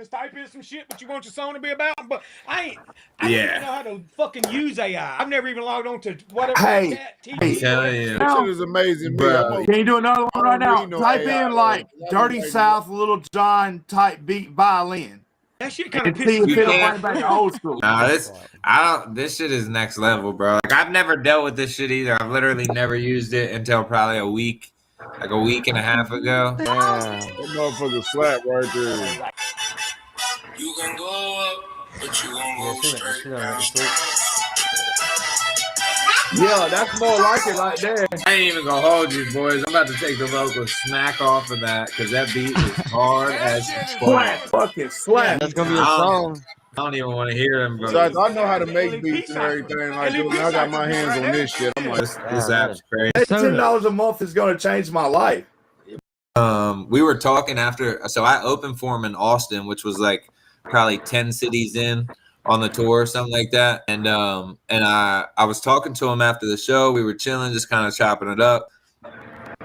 type in some shit what you want your song to be about. But I don't even know how to fucking use AI. I've never even logged on to whatever. Hey, that shit is amazing, bro. Can you do another one right now? Type in like Dirty South, Little John type beat violin. That shit kind of pisses me off. Back to old school. This shit is next level, bro. Like I've never dealt with this shit either. I've literally never used it until probably a week and a half ago. That motherfucker slap right there. You can go up, but you won't go straight down. Yeah, that's more like it right there. I ain't even gonna hold you, boys. I'm about to take the vocal smack off of that because that beat is hard as slap. Fucking slap. That's gonna be a song. I don't even want to hear them, bro. Besides, I know how to make beats and everything. Like, dude, I got my hands on this shit. I'm like, this app's crazy. $10 a month is gonna change my life. We were talking after, so I opened for him in Austin, which was like probably 10 cities in on the tour or something like that. And I was talking to him after the show. We were chilling, just kind of chopping it up.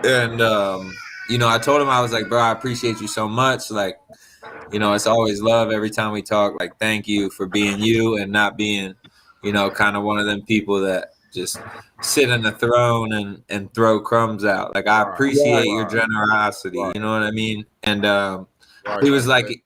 And I told him, I was like, bro, I appreciate you so much. Like, it's always love every time we talk. Like, thank you for being you and not being, kind of one of them people that just sit on the throne and throw crumbs out. Like, I appreciate your generosity. You know what I mean? And he was like,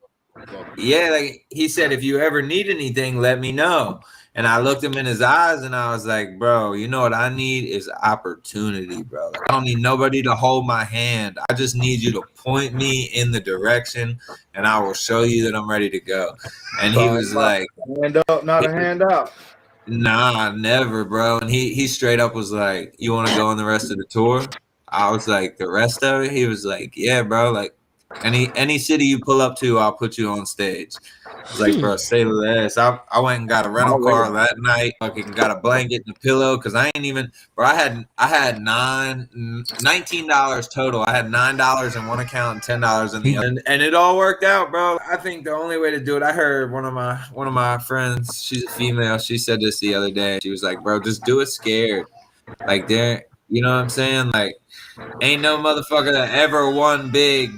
yeah, like he said, if you ever need anything, let me know. And I looked him in his eyes and I was like, bro, you know what I need is opportunity, bro. Like, I don't need nobody to hold my hand. I just need you to point me in the direction and I will show you that I'm ready to go. And he was like, hand up, not a hand out. Nah, never, bro. And he straight up was like, you want to go on the rest of the tour? I was like, the rest of it? He was like, yeah, bro. Like, any city you pull up to, I'll put you on stage. I was like, bro, say less. I went and got a rental car that night. Fucking got a blanket and a pillow because I ain't even, bro. I had $19 total. I had $9 in one account and $10 in the other, and it all worked out, bro. I think the only way to do it. I heard one of my friends. She's a female. She said this the other day. She was like, bro, just do it scared. Like there, you know what I'm saying? Like, ain't no motherfucker that ever won big.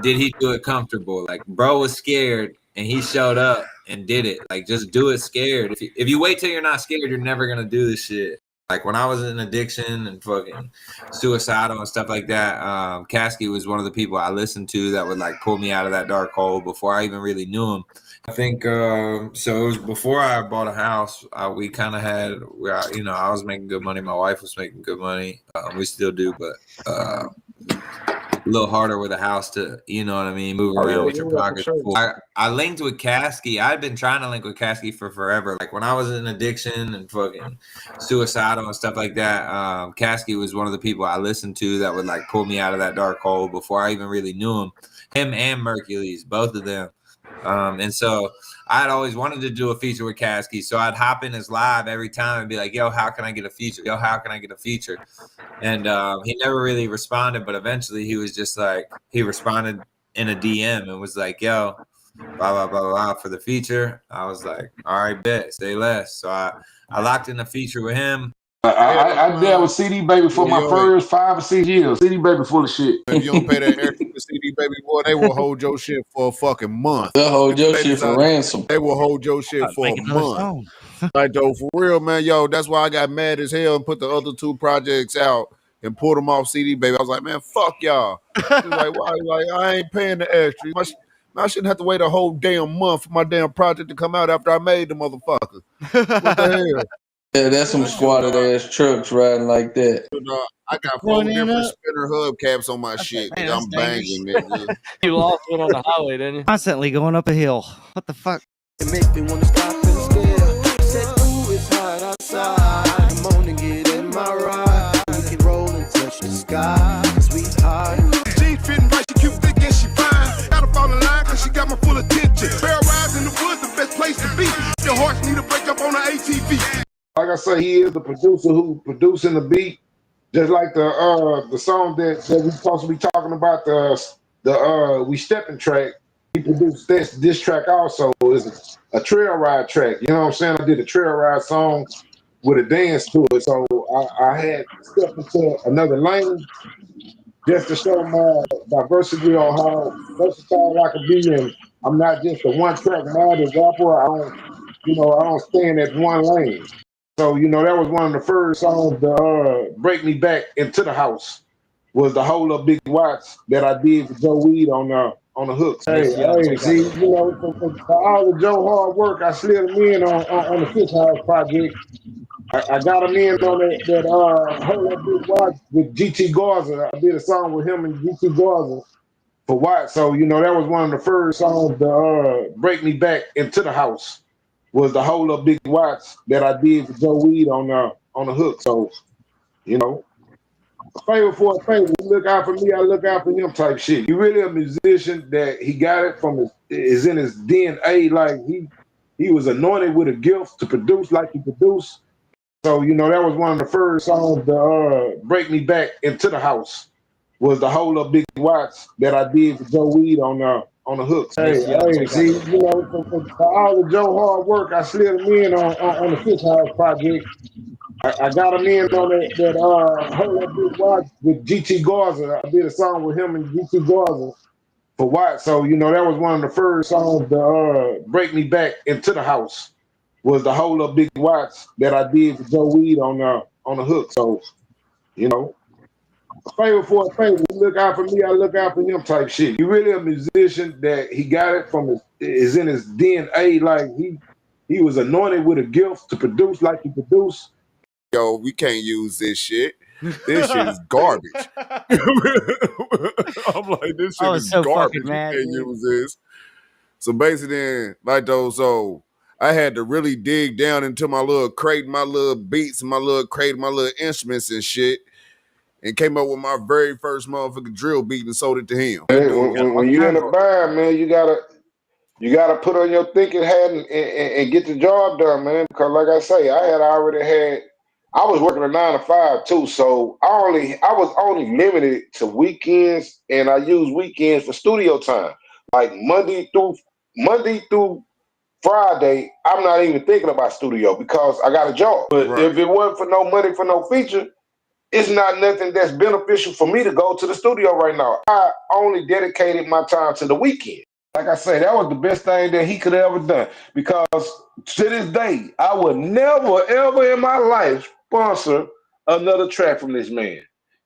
Did he do it comfortable? Like, bro was scared and he showed up and did it. Like, just do it scared. If you wait till you're not scared, you're never gonna do this shit. Like when I was in addiction and fucking suicidal and stuff like that, Caskey was one of the people I listened to that would like pull me out of that dark hole before I even really knew him. I think so. It was before I bought a house. We kind of had, I was making good money. My wife was making good money. We still do, but a little harder with a house to, you know what I mean, move around with your pockets full. I linked with Caskey. I'd been trying to link with Caskey for forever. Like when I was in addiction and fucking suicidal and stuff like that, Caskey was one of the people I listened to that would like pull me out of that dark hole before I even really knew him. Him and Mercules, both of them. And so I'd always wanted to do a feature with Caskey. So I'd hop in his live every time and be like, yo, how can I get a feature? Yo, how can I get a feature? And he never really responded, but eventually he was just like, he responded in a DM and was like, "Yo, blah blah blah blah for the feature." I was like, "All right, bet, say less." So I locked in a feature with him. I dealt with CD Baby for my first 5 or 6 years. CD Baby full of shit. If you don't pay that extra to CD Baby, boy, they will hold your shit for a fucking month. They'll hold your shit for ransom. They will hold your shit for a month. Like, though, for real, man, yo, that's why I got mad as hell and put the other 2 projects out and pulled them off CD Baby. I was like, man, fuck y'all. He was like, why? Like, I ain't paying the extra. I shouldn't have to wait a whole damn month for my damn project to come out after I made the motherfucker. What the hell? Yeah, that's some squatted ass trucks riding like that. I got 4 different spinner hubcaps on my shit because I'm banging, nigga. You lost one on the highway, didn't you? Constantly going up a hill. What the fuck? It make me wanna stop and stare. Said, ooh, it's hot outside. Come on and get in my ride. We can roll and touch the sky. Cause we high. Jeans fitting right, she cute, thick, and she fine. Gotta fall in line cause she got my full attention. Barrel rides in the woods, the best place to be. Your horse need a break up on the ATV. Like I say, he is the producer who producing the beat. Just like the song that we supposed to be talking about, the We Stepping track. He produced this track also. It's a trail ride track. You know what I'm saying? I did a trail ride song with a dance to it. So I had to step into another lane just to show my diversity on how versatile I could be. And I'm not just a one track mad rapper. I don't stay in that one lane. So, that was one of the first songs to break me back into the house was the Hold Up Big Watts that I did for Joe Weed on the hook. Hey, see, for all the Joe hard work, I slid him in on the Fish House project. I got him in on that Hold Up Big Watts with GT Garza. I did a song with him and GT Garza for Watts. So, that was one of the first songs to break me back into the house. Was the Hold Up Big Watts that I did for Joe Weed on the hook. So, a favor for a favor. You look out for me, I look out for him type shit. You really a musician that he got it from is in his DNA. Like he was anointed with a gift to produce like he produced. So, that was one of the first songs to break me back into the house. Was the Hold Up Big Watts that I did for Joe Weed on the hook. Hey, see, for all the Joe hard work, I slid him in on the Fish House project. I got him in on that Hold Up Big Watts with GT Garza. I did a song with him and GT Garza for Watts. So, that was one of the first songs to break me back into the house. Was the Hold Up Big Watts that I did for Joe Weed on the hook. So, a favor for a favor. You look out for me, I look out for him type shit. You really a musician that he got it from is in his DNA. Like he was anointed with a gift to produce like he produced. Yo, we can't use this shit. This shit is garbage. I'm like, this shit is so garbage. fucking mad, We can't dude. use this. So basically, so I had to really dig down into my little crate, my little beats, and my little crate, my little instruments and shit. And came up with my very first motherfucking drill beat and sold it to him. Hey, when you in a band, man, you gotta put on your thinking hat and get the job done, man. Because like I say, I was working a 9 to 5 too, so I was only limited to weekends, and I use weekends for studio time. Like Monday through Friday, I'm not even thinking about studio because I got a job. But if it wasn't for no money for no feature, it's not nothing that's beneficial for me to go to the studio right now. I only dedicated my time to the weekend. Like I say, that was the best thing that he could have ever done. Because to this day, I would never, ever in my life sponsor another track from this man.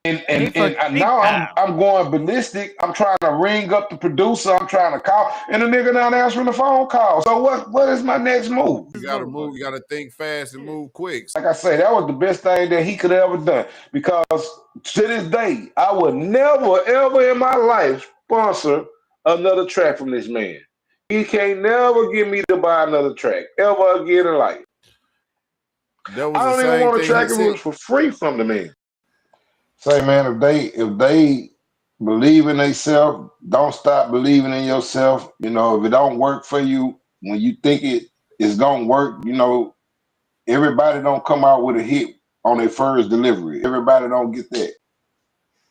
And now I'm going ballistic. I'm trying to ring up the producer. I'm trying to call, and the nigga not answering the phone call. So what is my next move? You gotta move. You gotta think fast and move quick. Like I say, that was the best thing that he could have ever done. Because to this day, I would never, ever in my life sponsor another track from this man. He can't never get me to buy another track ever again in life. I don't even want a track that was for free from the man. Say, man, if they believe in themselves, don't stop believing in yourself. If it don't work for you when you think it is gonna work, everybody don't come out with a hit on their first delivery. Everybody don't get that.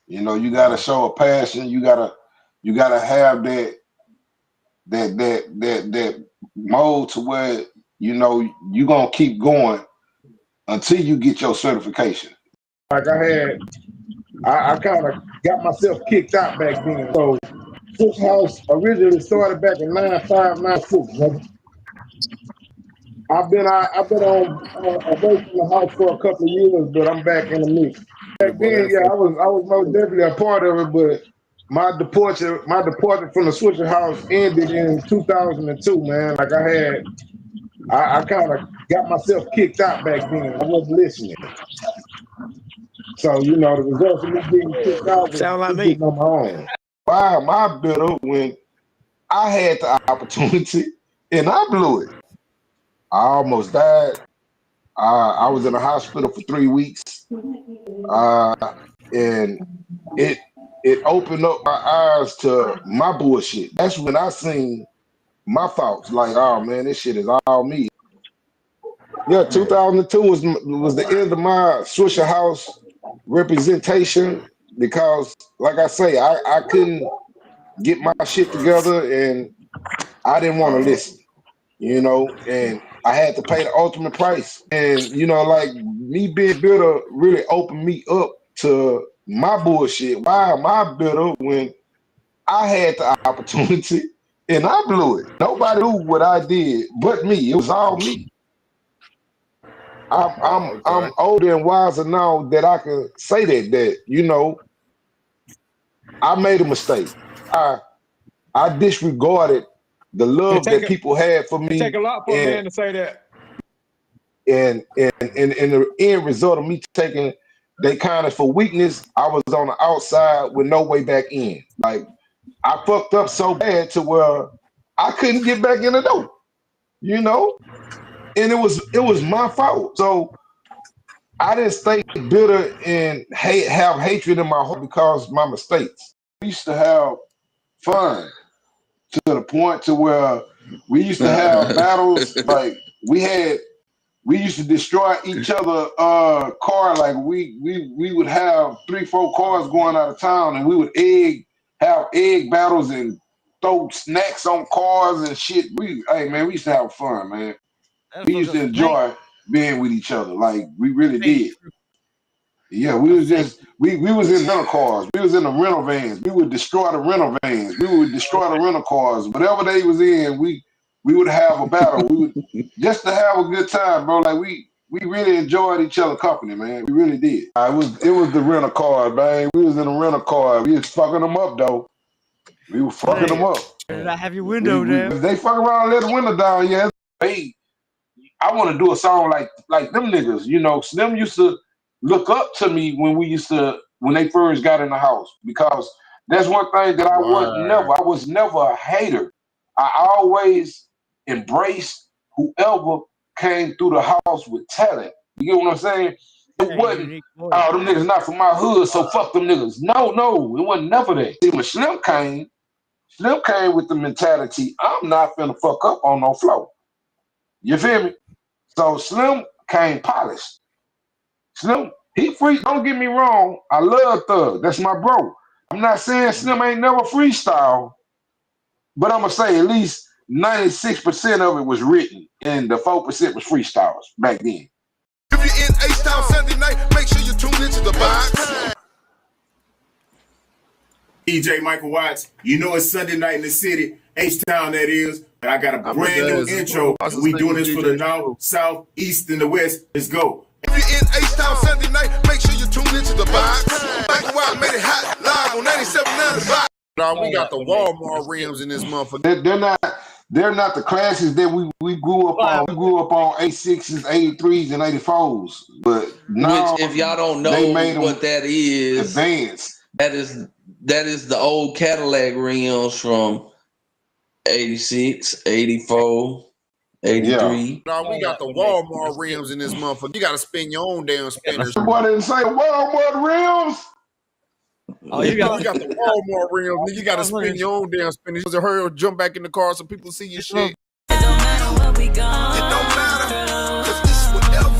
You gotta show a passion. You gotta You gotta have that mode to where you know you gonna keep going until you get your certification. Like I kind of got myself kicked out back then. So Switch House originally started back in 95, 96. I've been on away from the house for a couple of years, but I'm back in the mix. Back then, yeah, I was most definitely a part of it, but my departure from the Switcher House ended in 2002, man. Like I kind of got myself kicked out back then. I wasn't listening. So, you know, the results of me being kicked out was Sound like me. getting on my own. Why am I bitter when I had the opportunity and I blew it? I almost died. I was in the hospital for 3 weeks. And it opened up my eyes to my bullshit. That's when I seen my thoughts. Like, oh man, this shit is all me. Yeah, 2002 was the end of my Swisher House representation because, like I say, I couldn't get my shit together and I didn't want to listen, you know, and I had to pay the ultimate price. And, you know, like me being bitter really opened me up to my bullshit. Why am I bitter when I had the opportunity and I blew it? Nobody knew what I did but me. It was all me. I'm older and wiser now that I can say that you know I made a mistake. I disregarded the love that people had for me. It take a lot for a man to say that. And the end result of me taking they kindness for weakness, I was on the outside with no way back in. Like I fucked up so bad to where I couldn't get back in the door, you know? And it was my fault. So I didn't stay bitter and have hatred in my heart because of my mistakes. We used to have fun to the point to where we used to have battles. Like we used to destroy each other car. Like we would have 3-4 cars going out of town and we would have egg battles and throw snacks on cars and shit. Hey man, we used to have fun, man. We used to enjoy being with each other. Like we really did. Yeah, we was in rental cars. We was in the rental vans. We would destroy the rental vans. We would destroy the rental cars. Whatever they was in, we would have a battle. We would just to have a good time, bro. Like we really enjoyed each other's company, man. We really did. It was the rental car, man. We was in the rental car. We was fucking them up though. We were fucking them up. Did I have your window down? If they fuck around and let the window down, yeah. Hey, I want to do a song like them niggas, you know. Slim used to look up to me when they first got in the house because that's one thing that I was never a hater. I always embraced whoever came through the house with talent. You get what I'm saying? It wasn't, oh, them niggas not from my hood, so fuck them niggas. No, it wasn't never that. See, when Slim came with the mentality, I'm not finna fuck up on no floor. You feel me? So Slim came polished. Slim, he free. Don't get me wrong. I love Thug. That's my bro. I'm not saying Slim ain't never freestyle, but I'm gonna say at least 96% of it was written, and the 4% was freestyles back then. If you're in H-Town Sunday night, make sure you tune into the box. DJ Michael Watts, you know it's Sunday night in the city, H-Town that is. But I got a brand new intro. And we doing this for the North, South, East, and the West. Let's go. If you're in H-Town Sunday night, make sure you tune into the box. Michael Watts made it hot live on 97.9 The Box. No, we got the Walmart rims in this motherfucker. They're not the classes that we grew up on. We grew up on 86s, 83s, and 84s. But now, which, if y'all don't know what that is, advanced. That is the old Cadillac rims from 86, 84, 83. Yeah. No, we got the Walmart rims in this motherfucker. You got to spin your own damn spinners. Boy didn't say Walmart rims. Oh, you got the Walmart rims. You got to spin your own damn spinners. Hurry or jump back in the car so people see your shit. It don't matter where we go. It don't matter, cause this is whatever.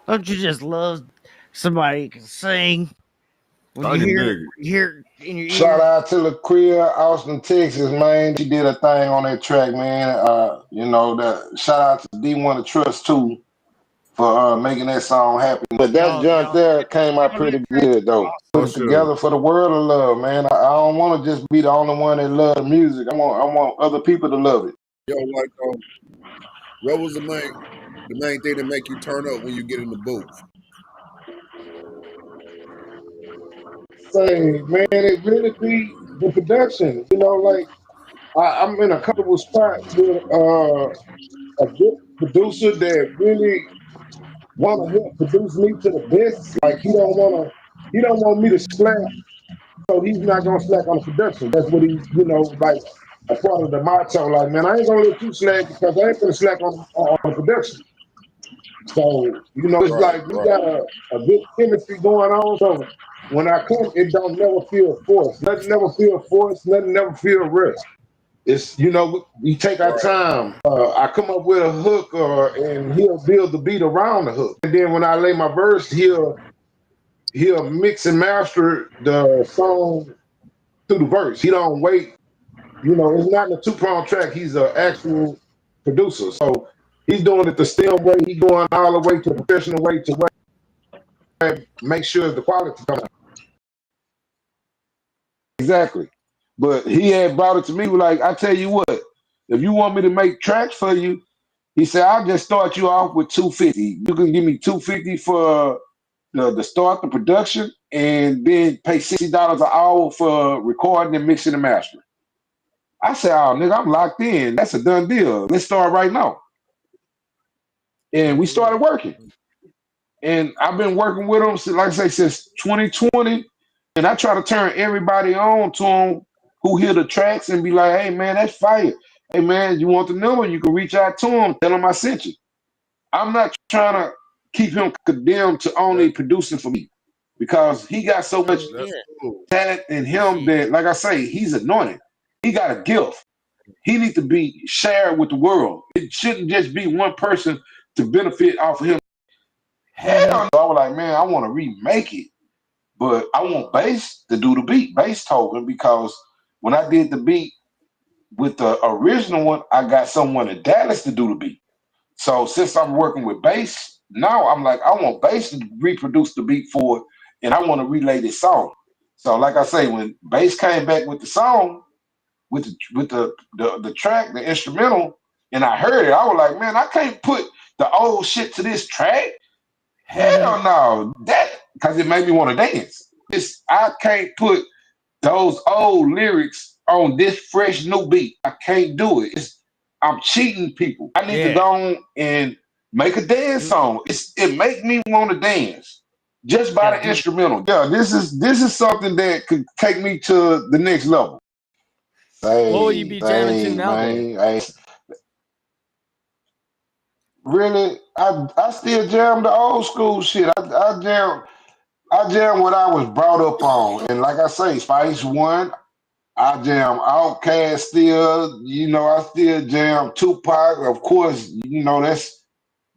Don't you just love somebody who can sing? When you hear in your Shout ear. out to LaQuia, Austin, Texas, man. She did a thing on that track, man. Shout out to D1 Trust too for making that song happen. But that junk there came out pretty good though. Put it together for the world to love, man. I don't want to just be the only one that love the music. I want other people to love it. Yo, like, what was the main thing that make you turn up when you get in the booth? Say, man, it really be the production. You know, like I'm in a comfortable spot with a good producer that really want to help produce me to the best. Like he don't want me to slack, so he's not gonna slack on the production. That's what he's, like a part of the motto. Like, man, I ain't gonna let you slack because I ain't gonna slack on the production. So, it's like we got a good chemistry going on. So when I come, it don't never feel forced. Nothing never feel forced. Nothing never feel rushed. It's, we take our time. I come up with a hook and he'll build the beat around the hook. And then when I lay my verse, he'll mix and master the song to the verse. He don't wait. It's not in a two-prong track. He's an actual producer. So he's doing it the STEM way. He's going all the way to the professional way to make sure the quality comes out. Exactly. But he had brought it to me like, I tell you what, if you want me to make tracks for you, he said, I'll just start you off with $250. You can give me $250 for the start, the production, and then pay $60 an hour for recording and mixing and mastering. I said, oh, nigga, I'm locked in. That's a done deal. Let's start right now. And we started working. And I've been working with him, like I say, since 2020. And I try to turn everybody on to him who hear the tracks and be like, hey, man, that's fire. Hey, man, you want the number? You can reach out to him. Tell him I sent you. I'm not trying to keep him condemned to only producing for me because he got so much talent in him that, like I say, he's anointed. He got a gift. He needs to be shared with the world. It shouldn't just be one person to benefit off of him. Hell no. I was like, man, I want to remake it. But I want Bass to do the beat, Bass Token, because when I did the beat with the original one, I got someone in Dallas to do the beat. So since I'm working with Bass, now I'm like, I want Bass to reproduce the beat for it, and I want to relay this song. So like I say, when Bass came back with the song, with the track, the instrumental, and I heard it, I was like, man, I can't put the old shit to this track. Hell no, because it made me want to dance. I can't put those old lyrics on this fresh new beat. I can't do it. I'm cheating people. I need to go on and make a dance song. It make me want to dance just by the instrumental. Yeah, this is something that could take me to the next level. What will you be jamming to nowadays? Really, I still jam the old school shit. I jam what I was brought up on, and like I say, Spice One. I jam Outkast still. I still jam Tupac. Of course,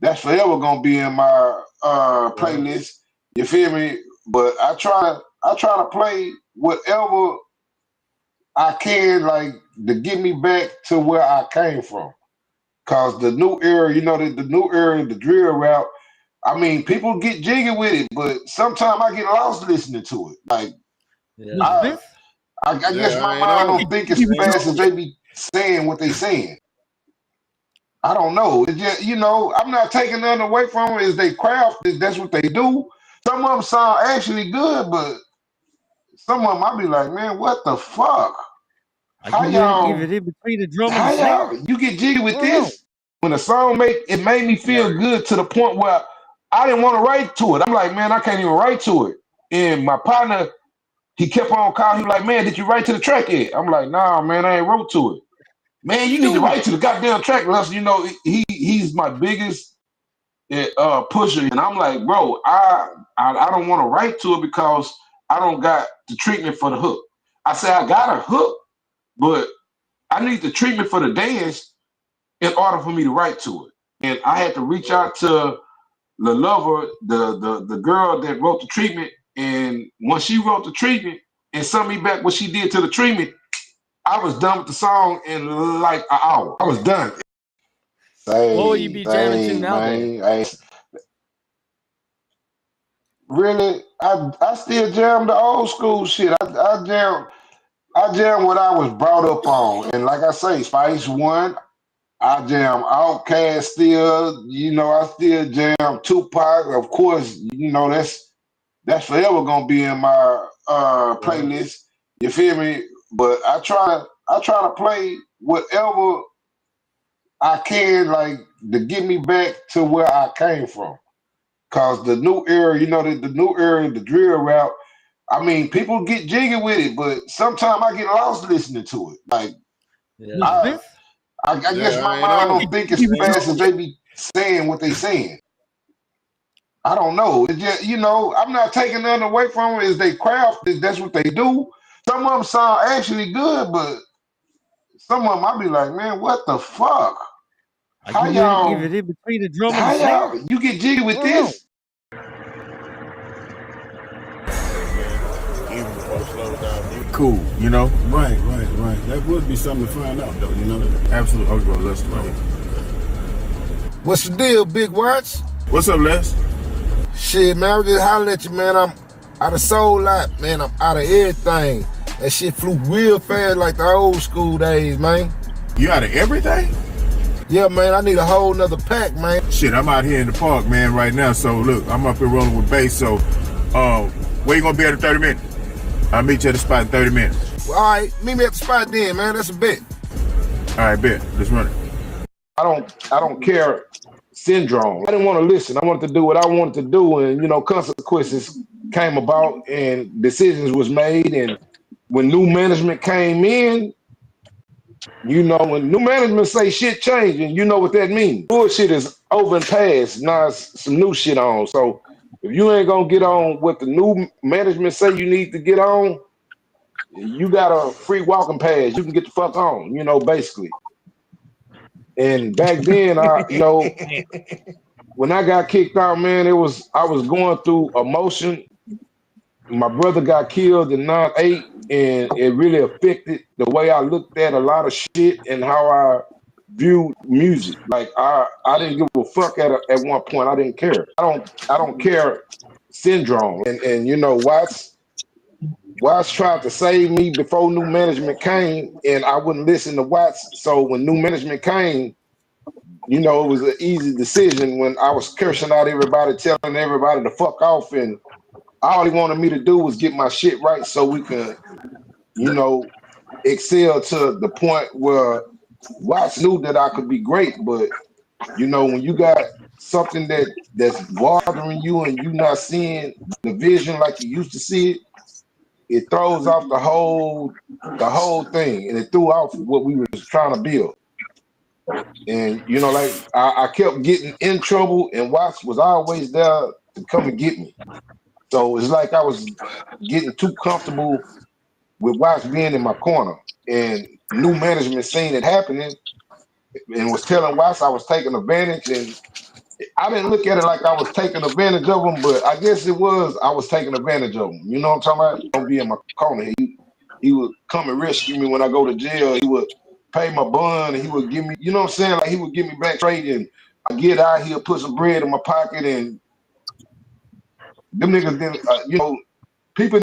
that's forever gonna be in my playlist. You feel me? But I try to play whatever I can, like, to get me back to where I came from. Cause the new era, the new era, the drill rap. I mean, people get jiggy with it, but sometimes I get lost listening to it. Like, I guess my mind don't think as fast as they be saying what they saying. I don't know. It's just, I'm not taking nothing away from it. Is they craft? That's what they do. Some of them sound actually good, but some of them I be like, man, what the fuck? How y'all? Even in between the drum How and the y'all? snare? You get jiggy with this? When a song made me feel good to the point where I didn't want to write to it. I'm like, man, I can't even write to it. And my partner, he kept on calling. He was like, man, did you write to the track yet? I'm like, nah, man, I ain't wrote to it. Man, you need to write to the goddamn track. He's my biggest pusher. And I'm like, bro, I don't want to write to it because I don't got the treatment for the hook. I said, I got a hook, but I need the treatment for the dance in order for me to write to it. And I had to reach out to the lover, the girl that wrote the treatment, and when she wrote the treatment and sent me back what she did to the treatment, I was done with the song in like an hour. I was done. What will you be jamming to nowadays? Really, I still jam the old school shit. I jam what I was brought up on, and like I say, Spice One. I jam Outkast still. You know, I still jam Tupac. Of course, you know that's forever gonna be in my playlist. You feel me? But I try to play whatever I can, like, to get me back to where I came from. Cause the new era, you know, the new era, the drill rap. I mean, people get jiggy with it, but sometimes I get lost listening to it. Like, I guess my mind don't think as fast as they be saying what they saying. I don't know. It just, you know, I'm not taking nothing away from it. Is they craft? That's what they do. Some of them sound actually good, but some of them I be like, man, what the fuck? How y'all? Give it in between the drum and How the snare. y'all? You get jiggy with this? Cool, you know? Right. That would be something to find out, though, you know? Absolutely. Okay, well, let's try it. What's the deal, Big Watts? What's up, Les? Shit, man, I'm just hollering at you, man. I'm out of soul lot, man. I'm out of everything. That shit flew real fast like the old school days, man. You out of everything? Yeah, man, I need a whole nother pack, man. Shit, I'm out here in the park, man, right now. So, look, I'm up here rolling with bass. So, where you gonna be at in 30 minutes? I'll meet you at the spot in 30 minutes. Well, all right, meet me at the spot then, man. That's a bet. All right, bet. Let's run it. I don't care syndrome. I didn't want to listen. I wanted to do what I wanted to do, and, you know, consequences came about and decisions was made. And when new management came in, you know, when new management say shit changing, you know what that means. Bullshit is over and past. Now it's some new shit on. So if you ain't gonna get on what the new management say you need to get on, you got a free walking pass. You can get the fuck on, you know, basically. And back then, you know, when I got kicked out, man, I was going through emotion. My brother got killed in 9/8, and it really affected the way I looked at a lot of shit and how I viewed music. Like, I didn't give a fuck at one point. I didn't care. I don't care syndrome. And you know, Watts tried to save me before new management came, and I wouldn't listen to Watts. So when new management came, you know, it was an easy decision when I was cursing out everybody, telling everybody to fuck off, and all he wanted me to do was get my shit right so we could, you know, excel to the point where Watts knew that I could be great. But, you know, when you got something that's bothering you and you not seeing the vision like you used to see it, it throws off the whole thing, and it threw off what we was trying to build. And, you know, like, I kept getting in trouble, and Watts was always there to come and get me. So it's like I was getting too comfortable with Watts being in my corner, and new management seen it happening and was telling Watts I was taking advantage. And I didn't look at it like I was taking advantage of him, but I guess it was, I was taking advantage of him. You know what I'm talking about? Don't be in my corner. He would come and rescue me when I go to jail. He would pay my bond, and he would give me, you know what I'm saying? Like, he would give me back straight, and I get out here, put some bread in my pocket, and them niggas didn't, you know, people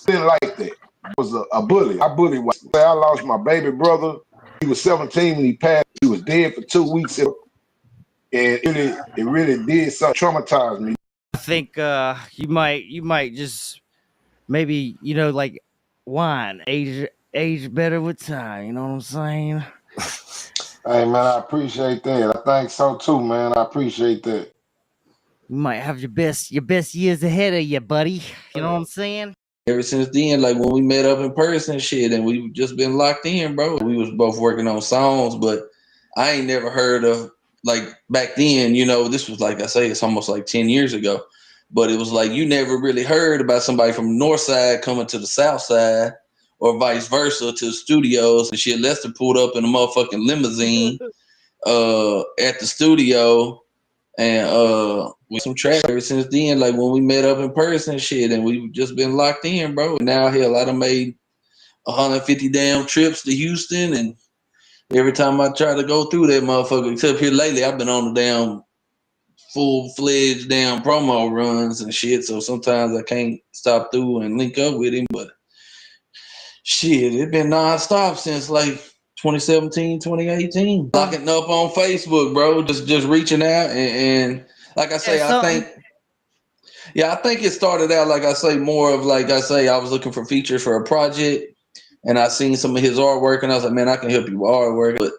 didn't like that. I was a bully. I bullied. I lost my baby brother. He was 17 when he passed. He was dead for 2 weeks. And it really did something, traumatized me. I think you might just maybe, you know, like wine, age better with time. You know what I'm saying? Hey, man, I appreciate that. I think so too, man. I appreciate that. You might have your best years ahead of you, buddy. You know what I'm saying? Ever since then, like when we met up in person, shit, and we've just been locked in, bro. We was both working on songs, but I ain't never heard of, like, back then, you know, this was, like I say, it's almost like 10 years ago, but it was like you never really heard about somebody from the north side coming to the south side, or vice versa, to the studios and shit. Lester pulled up in a motherfucking limousine at the studio, and with some tracks ever since then. Like when we met up in person, shit, and we've just been locked in, bro. Now hell, I done made 150 damn trips to Houston, and every time I try to go through that motherfucker, except here lately, I've been on the damn full-fledged damn promo runs and shit. So sometimes I can't stop through and link up with him, but shit, it been non-stop since like 2017, 2018. Locking up on Facebook, bro. Just reaching out and like I say, I think it started out like I say, more of like I say, I was looking for features for a project and I seen some of his artwork and I was like, man, I can help you with artwork. But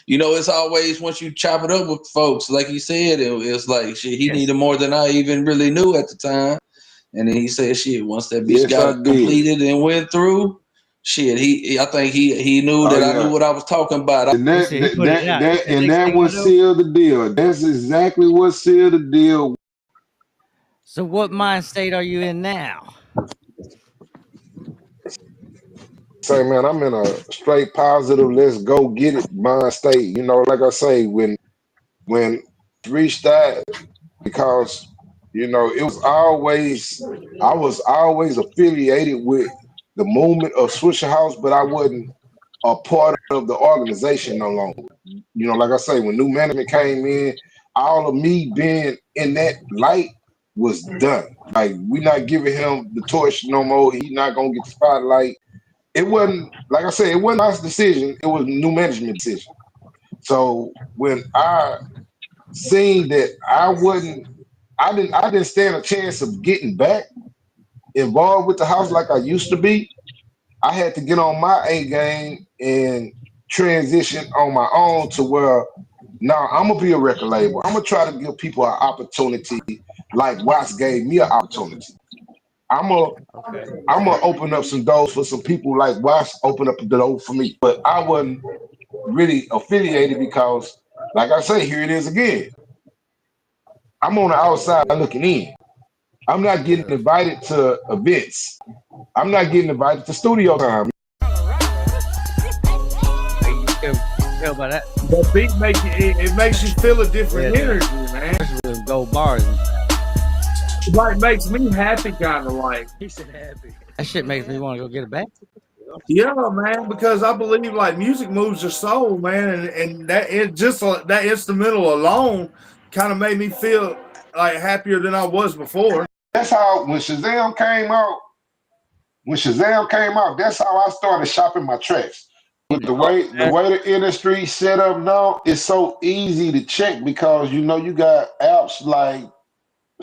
you know, it's always once you chop it up with folks, like you said, it's like shit, he needed more than I even really knew at the time. And then he said, shit, once that bitch got completed and went through, shit, I think he knew that I knew what I was talking about. And that what sealed the deal. That's exactly what sealed the deal. So what mind state are you in now? Say, man, I'm in a straight positive, let's go get it mind state. You know, like I say, when reached that, because you know, I was always affiliated with the movement of Swisher House, but I wasn't a part of the organization no longer. You know, like I say, when new management came in, all of me being in that light was done. Like, we not giving him the torch no more. He not gonna get the spotlight. It wasn't, like I said, it wasn't our decision. It was new management decision. So when I seen that I didn't stand a chance of getting back involved with the house like I used to be, I had to get on my A game and transition on my own to where now I'm gonna be a record label. I'm gonna try to give people an opportunity like Watts gave me an opportunity. I'm gonna open up some doors for some people like Watts open up the door for me. But I wasn't really affiliated because, like I say, here it is again. I'm on the outside looking in. I'm not getting invited to events. I'm not getting invited to studio time. Feel about that? The beat makes you feel a different energy, man. Especially gold bars. It like makes me happy, kind of like. He said happy. That shit makes me want to go get it back. Yeah, man, because I believe like music moves your soul, man, and that it just that instrumental alone kind of made me feel like happier than I was before. That's how when Shazam came out, that's how I started shopping my tracks. But the way the industry set up now, it's so easy to check because you know you got apps like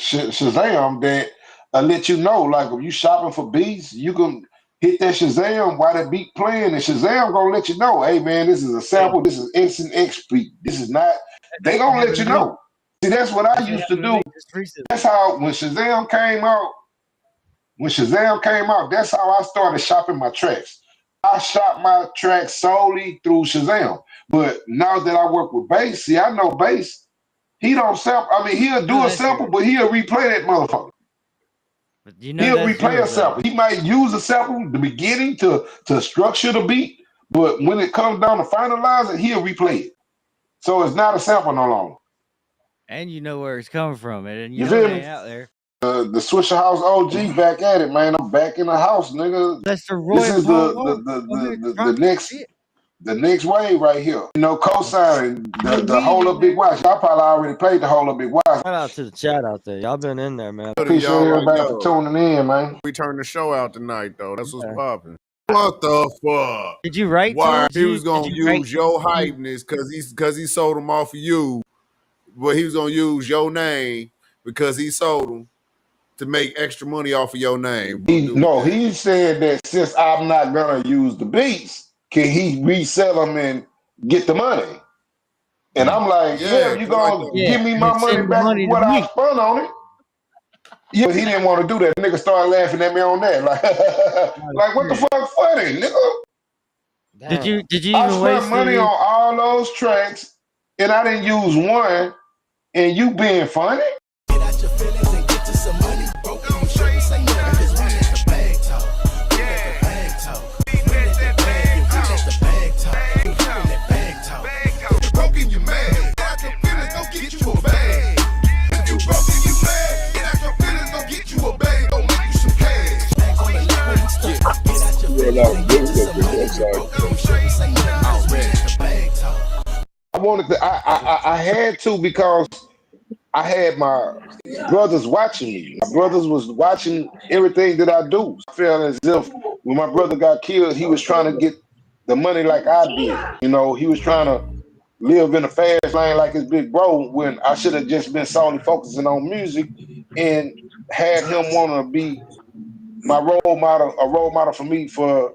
Shazam that let you know, like if you shopping for beats, you can hit that Shazam while the beat playing, and Shazam gonna let you know, hey man, this is a sample, this is instant X beat, this is not. They gonna let you know. See, that's what I used to do. That's how when Shazam came out, that's how I started shopping my tracks. I shop my tracks solely through Shazam. But now that I work with Bass, see, I know Bass, he don't sample. I mean, he'll do a sample, but he'll replay that motherfucker. But you know he'll replay a sample. He might use a sample the beginning to structure the beat, but when it comes down to finalize it, he'll replay it. So it's not a sample no longer. And you know where it's coming from, and you know it ain't out there. The Swisher House OG back at it, man. I'm back in the house, nigga. That's the Roy. This is the next wave right here. You know, co-signing the whole of Big Watch. Y'all probably already played the whole of Big Watch. Shout out to the chat out there. Y'all been in there, man. Appreciate everybody for tuning in, man. We turned the show out tonight, though. That's what's popping. What the fuck? Did you write? Why he was gonna use your hypeness because he sold them off of you, but he was gonna use your name because he sold them to make extra money off of your name. He said that since I'm not gonna use the beats, can he resell them and get the money? And I'm like, you gonna give me my money back what I spent on it? Yeah, but he didn't want to do that. The nigga started laughing at me on that. Like what the fuck funny, nigga? Did you I even spent money on all those tracks and I didn't use one, and you being funny? Get out your feelings and get to some money. Broke you shouldn't say nothing, cause we let the bag talk. We let the bag talk. We let the bag talk. We let the bag talk. We let the bag talk. Broke and you mad. wanted to. I had to because I had my brothers watching me. My brothers was watching everything that I do. I felt as if when my brother got killed, he was trying to get the money like I did. You know, he was trying to live in a fast lane like his big bro when I should have just been solely focusing on music and had him want to be my role model, a role model for me for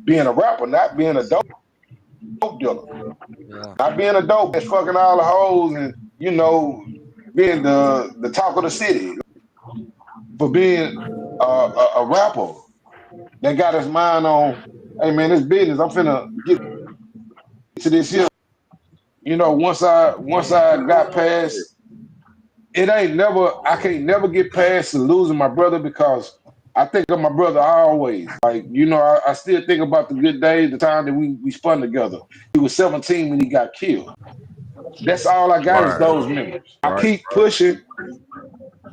being a rapper, not being a dope dealer. Yeah. Not being a dope that's fucking all the hoes and, you know, being the talk of the city. For being a rapper that got his mind on, hey man, this business, I'm finna get to this here. You know, once I got past, I can't never get past losing my brother because I think of my brother always. Like, you know, I still think about the good days, the time that we spun together. He was 17 when he got killed. That's all I got is those memories. I keep pushing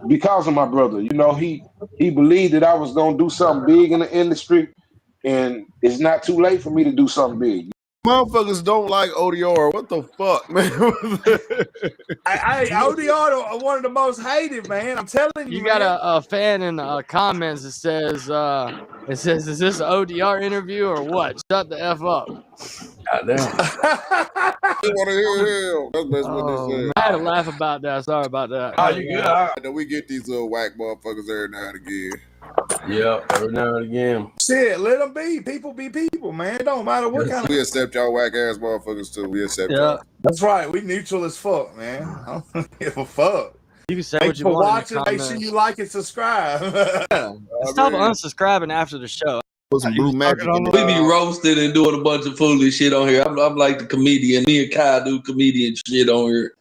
because of my brother. You know, he believed that I was gonna do something big in the industry, and it's not too late for me to do something big. Motherfuckers don't like ODR. What the fuck, man? ODR are one of the most hated, man. I'm telling you, You got a fan in the comments that says, "Is this an ODR interview or what? Shut the f up." Goddamn. They want to hear him. That's basically what they said. I had to laugh about that. Sorry about that. Oh, you good? All right. We get these little whack motherfuckers every now and again. Yeah, every now and again. Shit, let them be. People be people, man. It don't matter what kind of. We accept y'all whack ass motherfuckers too. We accept y'all. That's right. We neutral as fuck, man. I don't give a fuck. You can say Thanks what you for want. watching. Make sure you like and subscribe. Stop unsubscribing after the show. Put some blue magic in We be roasting and doing a bunch of foolish shit on here. I'm like the comedian. Me and Kai do comedian shit on here.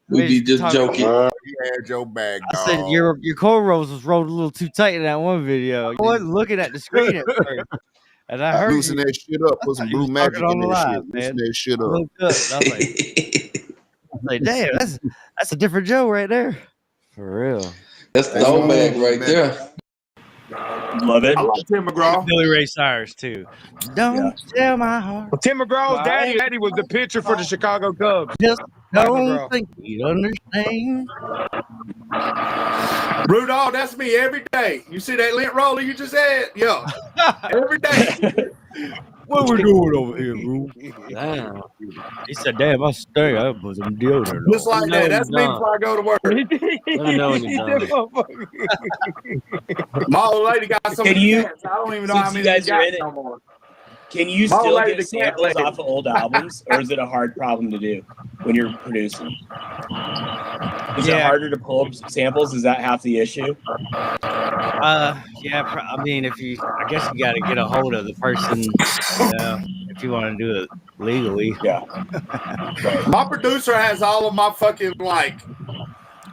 We be just joking. You had your bag, I said your cornrows was rolled a little too tight in that one video. I wasn't looking at the screen at first. And I heard loosen that shit up. Put some blue magic in that shit. Loosen that shit up. I was like, damn, that's a different Joe right there. For real. That's the old bag right there. Love it. I like Tim McGraw. Billy Ray Cyrus too. Don't tell my heart. Well, Tim McGraw's daddy was the pitcher for the Chicago Cubs. Just don't think you'd understand. Rudolph, that's me every day. You see that lint roller you just had? Yeah. Every day. What we doing over here, bro? Damn. He said, damn, I stay. I put some deodorant Just like that. That's me before I go to work. Let me know when you're done. My old lady got some Can you? cats. I don't even know Since how many you guys got are in it, no more. can you My still lady, get the cat samples lady. off of old albums, or is it a hard problem to do when you're producing? Is it harder to pull up samples? Is that half the issue? Yeah. I mean, I guess you got to get a hold of the person if you want to do it legally. Yeah. My producer has all of my fucking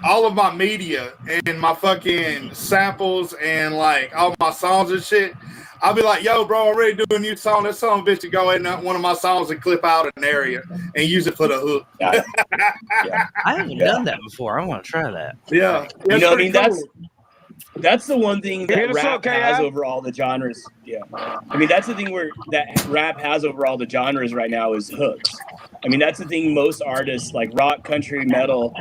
all of my media and my fucking samples and like all my songs and shit. I'll be like, yo, bro, I'm ready to do a new song. That song, bitch, to go in one of my songs and clip out an area and use it for the hook. Yeah. I haven't done that before. I want to try that. Yeah. You know what I mean? That's the one thing that Hit us rap up, KI. has over all the genres. Yeah. I mean, that's the thing that rap has over all the genres right now is hooks. I mean, that's the thing most artists like rock, country, metal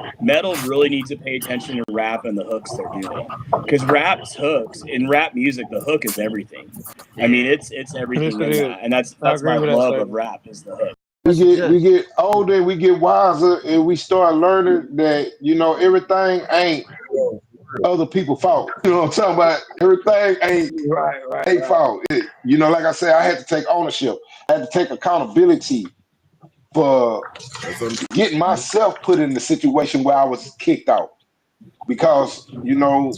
really needs to pay attention to rap and the hooks they're doing. Because rap's hooks, in rap music, the hook is everything. I mean, it's everything in that. And that's my love of rap is the hook. We get older, we get wiser, and we start learning that, you know, everything ain't other people's fault. You know what I'm talking about? Everything ain't fault. You know, like I said, I had to take ownership. I had to take accountability for getting myself put in the situation where I was kicked out. Because, you know,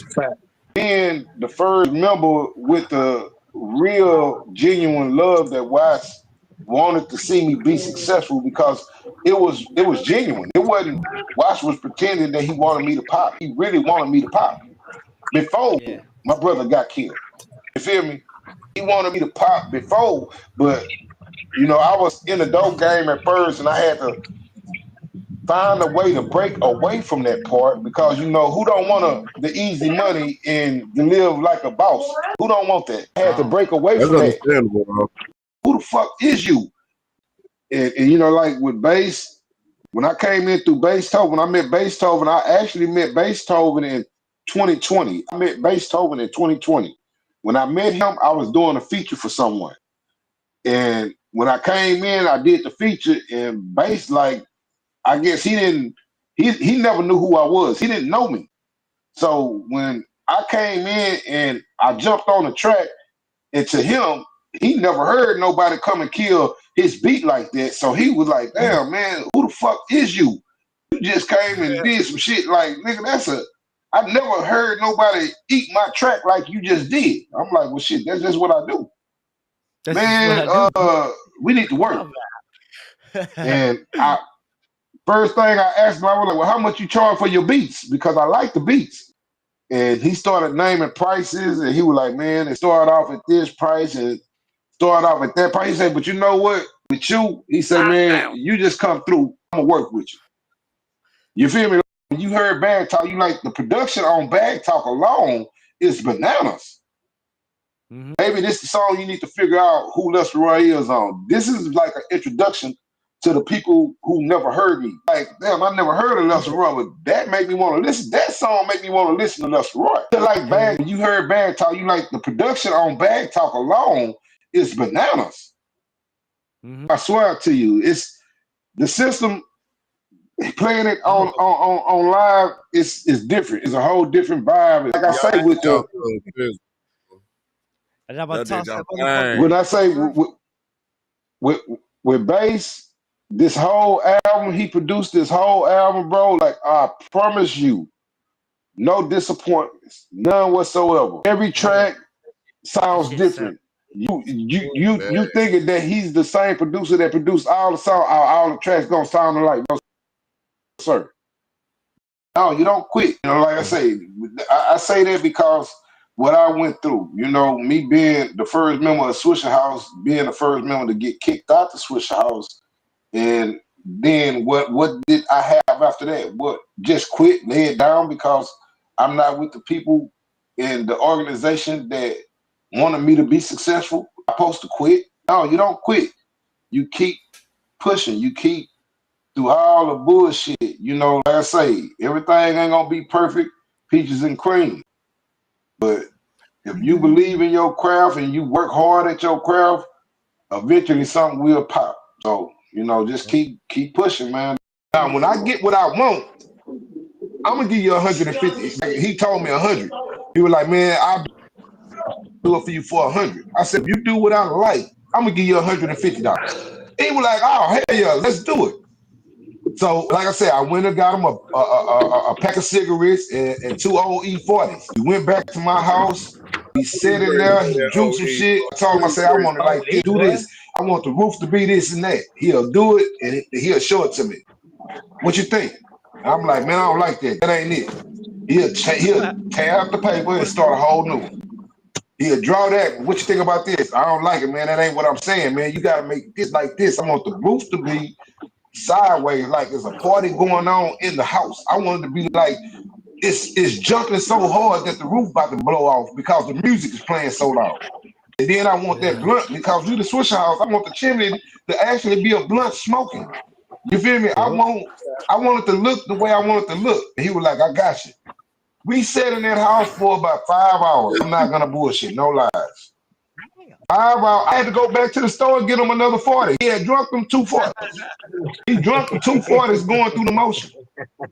being the first member with the real genuine love that Watts wanted to see me be successful, because it was genuine. It wasn't Watts was pretending that he wanted me to pop. He really wanted me to pop before my brother got killed. You feel me? He wanted me to pop before, but you know, I was in the dope game at first, and I had to find a way to break away from that part, because you know, who don't want the easy money and to live like a boss? Who don't want that? I had to break away from that. Who the fuck is you? And you know, like with bass, When I came in through Beethoven, I met Beethoven. I actually met Beethoven in 2020. I met Beethoven in 2020. When I met him, I was doing a feature for someone. And when I came in, I did the feature, and Bass, like, I guess he never knew who I was. He didn't know me. So when I came in and I jumped on the track, and to him, he never heard nobody come and kill his beat like that. So he was like, damn, man, who the fuck is you? You just came and did some shit like, nigga, I never heard nobody eat my track like you just did. I'm like, well, shit, that's just what I do. Man, we need to work. And first thing I asked him, I was like, well, how much you charge for your beats? Because I like the beats. And he started naming prices, and he was like, man, it started off at this price and started off at that price. He said, but you know what? With you, he said, man, you just come through. I'm going to work with you. You feel me? When you heard Bag Talk, you like the production on Bag Talk alone is bananas. Maybe this is the song you need to figure out who Leptv.Live is on. This is like an introduction to the people who never heard me. Like, damn, I never heard of Leptv.Live, but that made me want to listen. That song made me want to listen to Leptv.Live. Like Bag, when you heard Bag Talk, you like the production on Bag Talk alone is bananas. I swear to you, it's the system. Playing it on live is different. It's a whole different vibe. Like I say with the when I say with Bass, this whole album, he produced this whole album, bro. Like I promise you, no disappointments, none whatsoever. Every track sounds different. You thinking that he's the same producer that produced all the song, all the tracks gonna sound alike? No, sir. No, you don't quit. You know, like I say, I say that because what I went through, you know, me being the first member of Swisher House, being the first member to get kicked out the Swisher House, and then what did I have after that? What, just quit, lay it down because I'm not with the people in the organization that wanted me to be successful? I'm supposed to quit? No, you don't quit. You keep pushing. You keep through all the bullshit. You know, like I say, everything ain't gonna be perfect, peaches and cream. But if you believe in your craft and you work hard at your craft, eventually something will pop. So, you know, just keep pushing, man. Now, when I get what I want, I'm gonna give you 150. Like, he told me 100. He was like, man, I'll do it for you for 100. I said, if you do what I like, I'm gonna give you $150. He was like, oh, hell yeah, let's do it. So, like I said, I went and got him a pack of cigarettes and 2 old E40s. He went back to my house. He sat in there. He drew some shit. I told him, I said, I want to like this, do this. I want the roof to be this and that. He'll do it, and he'll show it to me. What you think? I'm like, man, I don't like that. That ain't it. He'll tear up the paper and start a whole new one. He'll draw that. What you think about this? I don't like it, man. That ain't what I'm saying, man. You got to make this like this. I want the roof to be sideways, like there's a party going on in the house. I want it to be like it's jumping so hard that the roof about to blow off because the music is playing so loud. And then I want that blunt because we the Swisher House. I want the chimney to actually be a blunt smoking. You feel me? I want it to look the way I want it to look. And he was like, I got you. We sat in that house for about 5 hours. I'm not gonna bullshit, no lies. 5 hours. I had to go back to the store and get him another 40. He had drunk them 2 40s. He drunk the 2 40s going through the motion.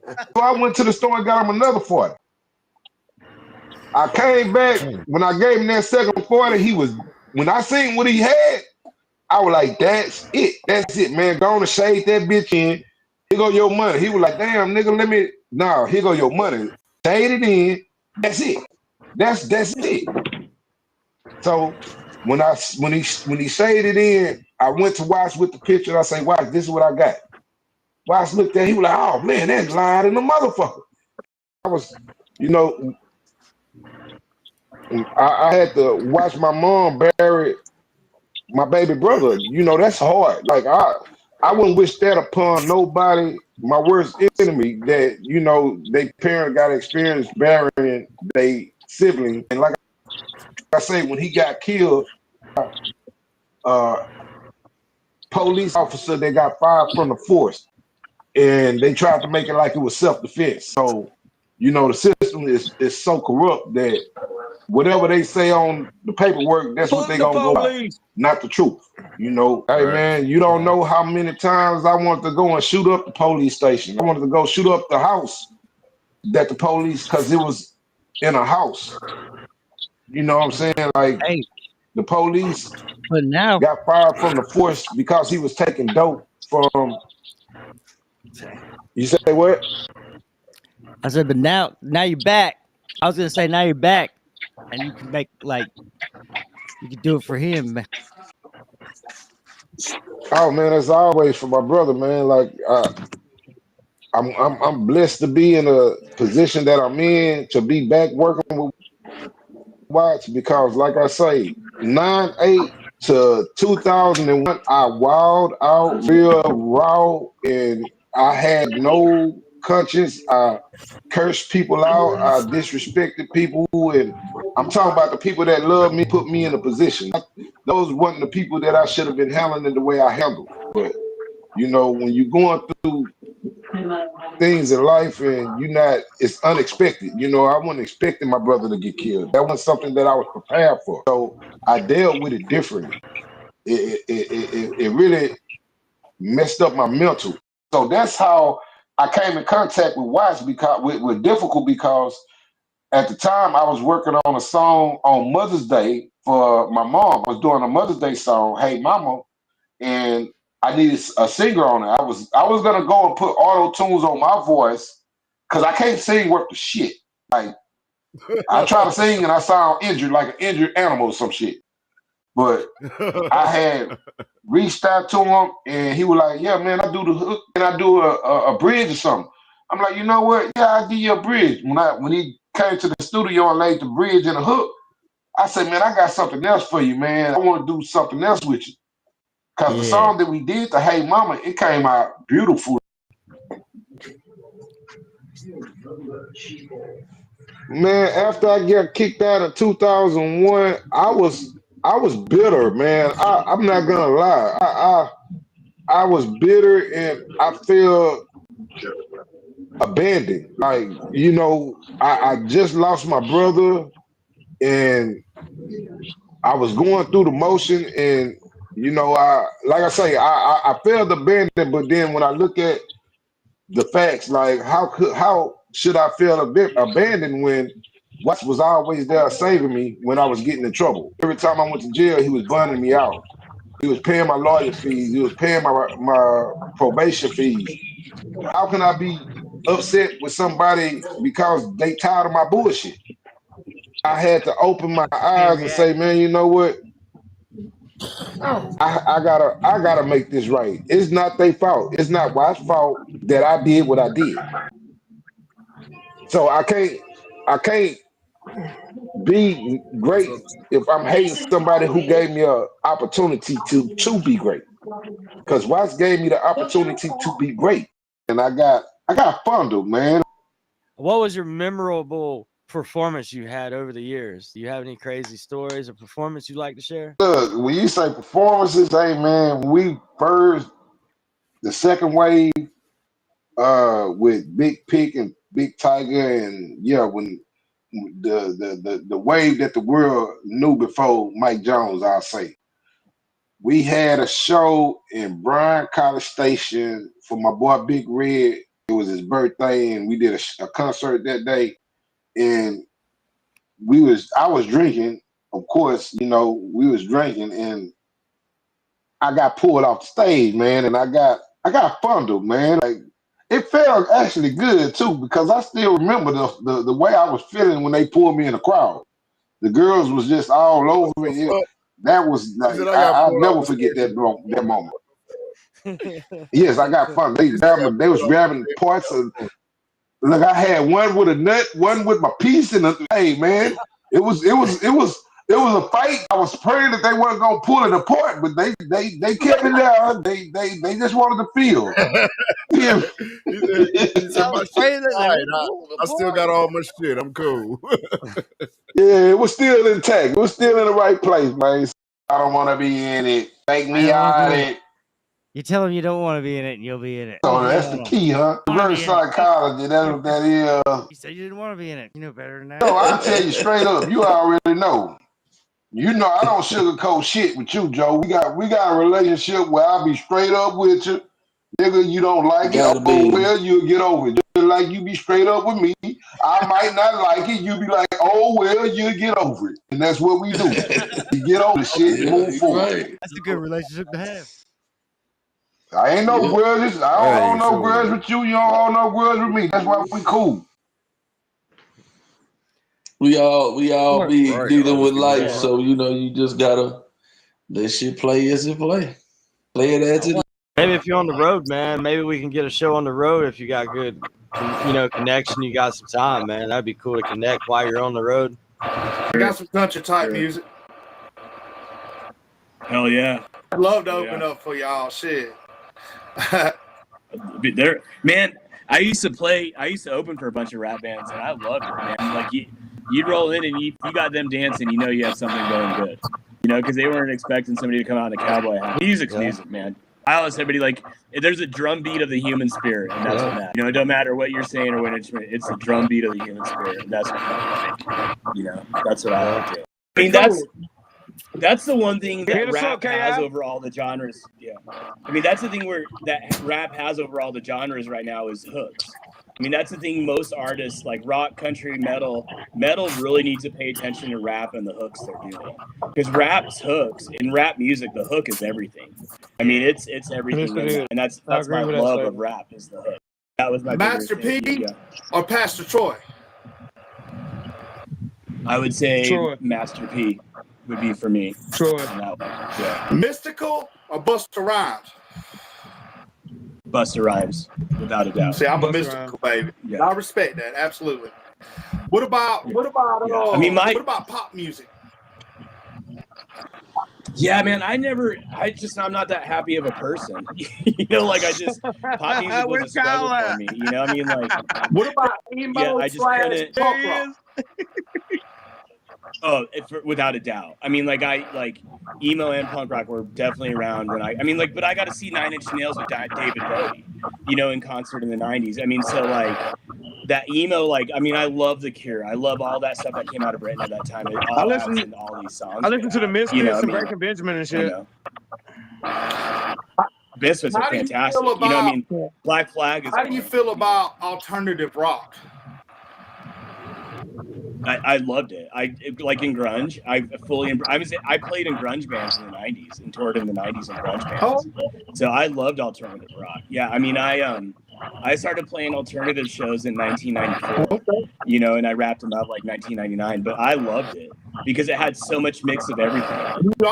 So I went to the store and got him another 40. I came back when I gave him that second 40. When I seen what he had, I was like, that's it, man. Go on and shade that bitch in. Here go your money. He was like, damn, nigga, here go your money. Shade it in. That's it. That's it. So when he shaded in, I went to Watts with the picture. And I say, Watts, this is what I got. Watts looked at it, he was like, oh man, that's lying in the motherfucker. I was, you know, I had to watch my mom bury my baby brother. You know, that's hard. Like I wouldn't wish that upon nobody, my worst enemy, that, you know, they parent got experience burying their sibling. And like I say, when he got killed, police officer that got fired from the force. and they tried to make it like it was self-defense. So, you know, the system is so corrupt that whatever they say on the paperwork, that's what they gonna go by, not the truth. You know, hey man, you don't know how many times I wanted to go and shoot up the police station. I wanted to go shoot up the house that the police, because it was in a house. You know what I'm saying? Like, the police but now got fired from the force because he was taking dope from. You say what? I said, but now you're back. I was gonna say now you're back, and you can make like you can do it for him. Oh man, as always for my brother, man. Like I'm blessed to be in a position that I'm in, to be back working with Watts, because like I say, 98 to 2001, I wilded out real raw, and I had no conscience. I cursed people out. I disrespected people, and I'm talking about the people that love me, put me in a position. Those wasn't the people that I should have been handling the way I handled. But you know, when you're going through things in life and it's unexpected. You know, I wasn't expecting my brother to get killed. That wasn't something that I was prepared for. So I dealt with it differently. It really messed up my mental. So that's how I came in contact with Watts, because with Difficult, because at the time I was working on a song on Mother's Day for my mom. I was doing a Mother's Day song, Hey Mama, and I needed a singer on it. I was gonna go and put auto tunes on my voice, because I can't sing worth the shit. Like, I try to sing and I sound injured, like an injured animal or some shit. But I had reached out to him, and he was like, "Yeah, man, I do the hook and I do a bridge or something." I'm like, "You know what? Yeah, I'll give you a bridge." When he came to the studio and laid the bridge and the hook, I said, "Man, I got something else for you, man. I want to do something else with you." Because the song that we did, the Hey Mama, it came out beautiful. Man, after I got kicked out in 2001, I was bitter, man. I'm not gonna lie. I was bitter, and I felt abandoned. Like, you know, I just lost my brother, and I was going through the motion, and you know, I felt abandoned. But then when I look at the facts, like how should I feel abandoned when Watts was always there saving me when I was getting in trouble? Every time I went to jail, he was bonding me out. He was paying my lawyer fees. He was paying my probation fees. How can I be upset with somebody because they tired of my bullshit? I had to open my eyes and say, man, you know what? I gotta make this right. It's not their fault. It's not Watts' fault that I did what I did. So I can't be great if I'm hating somebody who gave me an opportunity to be great. Because Watts gave me the opportunity to be great, and I got fondled, man. What was your memorable performance you had over the years? Do you have any crazy stories or performance you'd like to share? Look, when you say performances, hey man, we first the second wave with Big Pick and Big Tiger, and yeah, when the wave that the world knew before Mike Jones, I'll say. We had a show in Bryan College Station for my boy Big Red. It was his birthday, and we did a concert that day. And I was drinking, of course, you know, we was drinking, and I got pulled off the stage, man, and I got fondled, man. Like, it felt actually good too, because I still remember the way I was feeling when they pulled me in the crowd. The girls was just all over it. That was like, I'll never forget that moment. Yes, I got fun. They was grabbing parts of. Look, I had one with a nut, one with my piece, and hey, man, it was a fight. I was praying that they weren't gonna pull it apart, but they kept it there. They just wanted to feel. Yeah. He said, my shit died. I still got all my shit. I'm cool. Yeah, it was still intact. It was still in the right place, man. I don't want to be in it. Take me out of it. You tell them you don't want to be in it, and you'll be in it. So that's the key, huh? Reverse psychology. That's what that is. You said you didn't want to be in it. You know better than that. No, I tell you straight up. You already know. You know I don't sugarcoat shit with you, Joe. We got a relationship where I'll be straight up with you. Nigga, you don't like it. Oh, well, you'll get over it. Just like you be straight up with me. I might not like it. You be like, oh, well, you'll get over it. And that's what we do. We get over shit and move forward. That's a good relationship to have. I ain't no grudges. I don't hold no grudge with you. You don't hold no grudge with me. That's why we cool. We all be dealing with life, so you know you just gotta let shit play as it play. Play it as it is. Maybe if you're on the road, man, maybe we can get a show on the road if you got good, connection. You got some time, man. That'd be cool to connect while you're on the road. I got some country type music. Hell yeah. I'd love to open up for y'all. Shit. There, man. I used to open for a bunch of rap bands, and I loved it, man. Like you'd roll in and you got them dancing, you know you have something going good. You know, because they weren't expecting somebody to come out in a cowboy hat. Music's music, man. I always say, like, there's a drum beat of the human spirit, and that's what that. You know, it don't matter what you're saying or what instrument, it's the drum beat of the human spirit, and that's what I like. You know, that's what I like to. I mean, that's the one thing that rap has over all the genres. Yeah. I mean, that's the thing that rap has over all the genres right now is hooks. I mean, that's the thing most artists like rock, country, metal really needs to pay attention to rap and the hooks they're doing. Because rap's hooks, in rap music, the hook is everything. I mean, it's everything. And that's my love of rap is the hook. That was my Master P or Pastor Troy? I would say Troy. Master P would be for me. Troy. Yeah. Mystical or Busta Rhymes? Busta Rhymes, without a doubt. See, I'm a mystical baby. Yeah. I respect that, absolutely. What about what about pop music? Yeah, man, I'm not that happy of a person. You know, like pop music was a struggle for me. You know, I mean, like, what about emo / punk rock? Oh, without a doubt. I mean, like emo and punk rock were definitely around when but I got to see 9 Inch Nails with David Bowie, you know, in concert in the 90s. I mean, so like that emo, I love The Cure. I love all that stuff that came out of Britain at that time. I listened to all these songs. I listened to the Misfits and Breaking Benjamin and shit. You know. Misfits are fantastic. You know what I mean? Black Flag is. How do you feel about alternative rock? I loved it. Like in grunge. I played in grunge bands in the 90s and toured in the 90s in grunge bands. So I loved alternative rock. Yeah, I mean I started playing alternative shows in 1994. You know, and I wrapped them up like 1999. But I loved it because it had so much mix of everything. You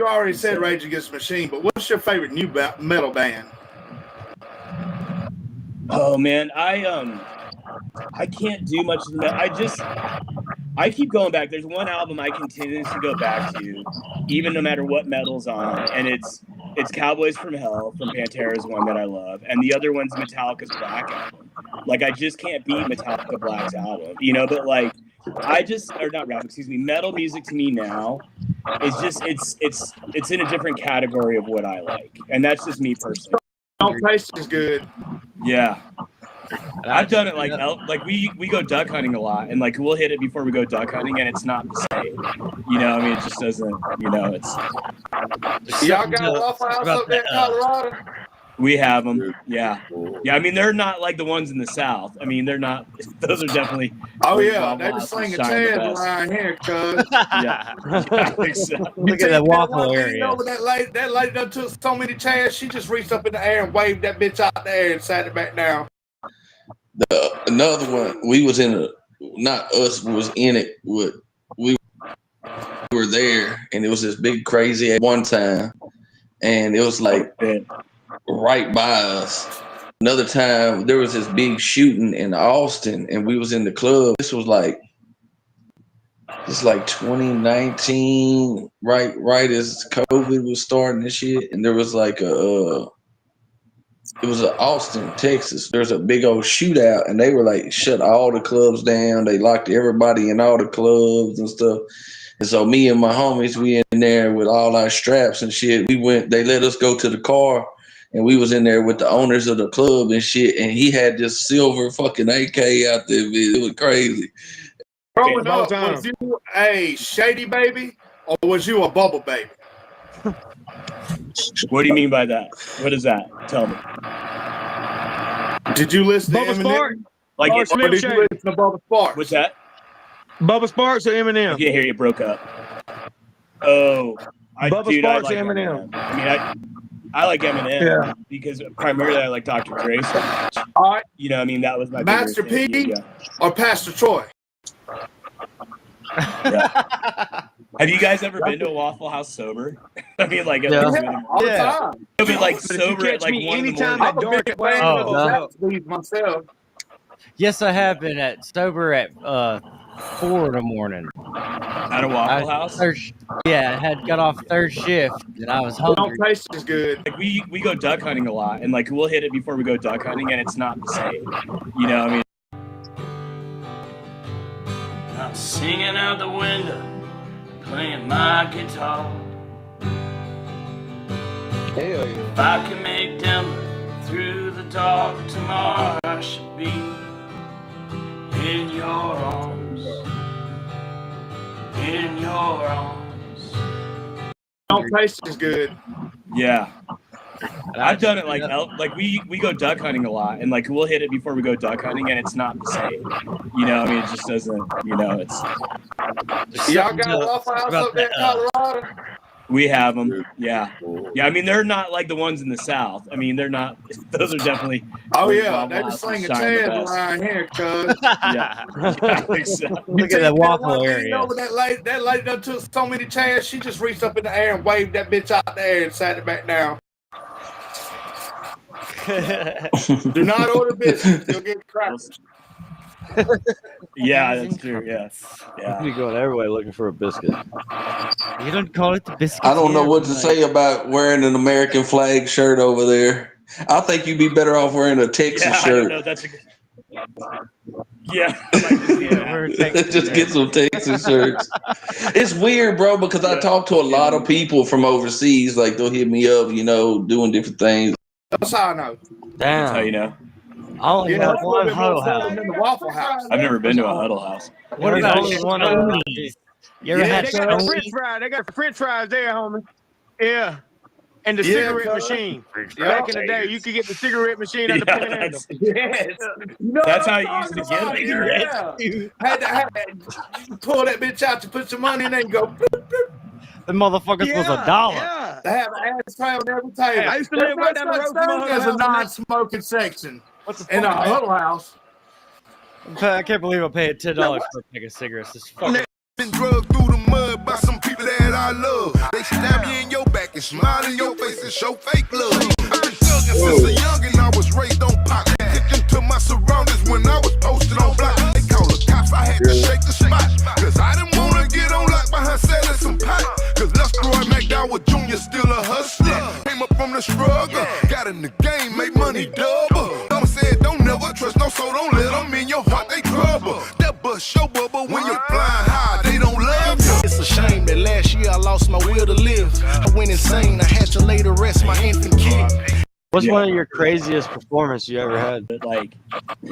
already said Rage Against the Machine, but what's your favorite new metal band? Oh man, I can't do much of that. I keep going back. There's one album I continuously go back to, even no matter what metal's on, and it's Cowboys from Hell from Pantera is one that I love, and the other one's Metallica's Black album. Like I just can't beat Metallica Black's album, you know. But like metal music to me now is just it's in a different category of what I like, and that's just me personally. Taste is good. Yeah. I've done it like we go duck hunting a lot, and like we'll hit it before we go duck hunting, and it's not the same. You know, I mean, it just doesn't. You know, it's. Y'all got Waffle House up there in Colorado? We have them. Yeah. I mean, they're not like the ones in the South. I mean, they're not. Those are definitely. Oh yeah, they're just slinging chairs around here, cuz. Yeah. Look at that waffle area. You know, that lady done took so many chairs, she just reached up in the air and waved that bitch out there and sat it back down. Another one, we was in not us was in it. We were there, and it was this big crazy at one time, and it was like right by us. Another time, there was this big shooting in Austin, and we was in the club. This was like 2019, right as COVID was starting and shit, and there was like it was in Austin, Texas. There's a big old shootout, and they were like shut all the clubs down. They locked everybody in all the clubs and stuff. And so me and my homies, we in there with all our straps and shit. They let us go to the car, and we was in there with the owners of the club and shit. And he had this silver fucking AK out there. It was crazy. Growing up, was you a shady baby or was you a bubble baby? What do you mean by that? What is that? Tell me. Did you listen to Bubba Eminem? Sparks? Like, Or or Slim did you Shady? listen to Bubba Sparks? What's that? Bubba Sparks or I Eminem? can't hear you. Broke up. Oh, Bubba Sparks like or Eminem? I mean, I like Eminem because primarily I like Dr. Dre so much. All right. You know, I mean, that was my Master favorite P thing. or Pastor Troy? Yeah. Have you guys ever been to a Waffle House sober? I mean, like, all the time. I mean, like But if you sober catch at like me 1 in the anytime morning. at I'm a big fan of Zaxby's myself. Yes, I have been sober at 4 in the morning. At a Waffle House? I had got off third shift and I was It don't hungry. taste as good. Like we go duck hunting a lot, and like we'll hit it before we go duck hunting, and it's not the same. You know, I mean. I'm singing out the window, playing my guitar. Hell yeah. If I can make Denver through the dark tomorrow, I should be in your arms. In your arms. Don't taste as good. Yeah. I've done it like we go duck hunting a lot, and like we'll hit it before we go duck hunting, and it's not the same. You know, I mean, it just doesn't. You know, it's. Y'all got a Waffle House up there in Colorado? We have them. Yeah. Yeah. I mean, they're not like the ones in the South. I mean, they're not. Those are definitely. Oh yeah, Waffle they be Houses slinging shine the chairs best. around here, cuz. Yeah. Exactly. Look at that waffle You area. know, that lady done took so many chairs, she just reached up in the air and waved that bitch out there and sat it back down. Do not order biscuits. You'll get crackers. Yeah, that's true. Yeah. Yeah. You're going everywhere looking for a biscuit. You don't call it the biscuit. I don't know what to say about wearing an American flag shirt over there. I think you'd be better off wearing a Texas shirt. No, that's a good. Yeah. Just get some Texas shirts. It's weird, bro, because I talk to a lot of people from overseas. Like they'll hit me up, you know, doing different things. That's how I know. Damn. That's how you know. I only have one huddle house. In the Waffle House. I've never been to a huddle house. What about only one of them? You ever had They got Stoney? French fries. They got French fries there, homie. Yeah. And the Yeah, cigarette cuz. machine. Yeah. Back in the day, you could get the cigarette machine at the Yeah, Panhandle. Yes. You know That's what how I'm you used to talking get about, them. yeah. Had to pull that bitch out to put some money in there and go. The motherfuckers was $1. Yeah. They have an ashtray on every table. Hey, I used to live right down the road from my There's a house. non-smoking section What's the in a huddle house. I can't believe I paid $10 for a pack of cigarettes. This fucking Been drugged through the mud by some people that I love. They stab you in your back and smile in your face and show fake love. I've been thugging since a youngin', I was raised on pop. Kitchen to my surroundings when I was posted on block. They call the cops, I had to shake the spot. Cause I didn't wanna get on lock behind selling some pot. Cause Leroy McDowell Jr. still a hustler. Came up from the struggle, got in the game, made money double. Mama said don't never trust no soul, don't let them in your heart, they trouble. That bust your bubble when you're flying high, they don't love you. It's a shame that last year I lost my will to live. I went insane, I had to lay to rest my infant kid. What's one of your craziest performances you ever had? But like,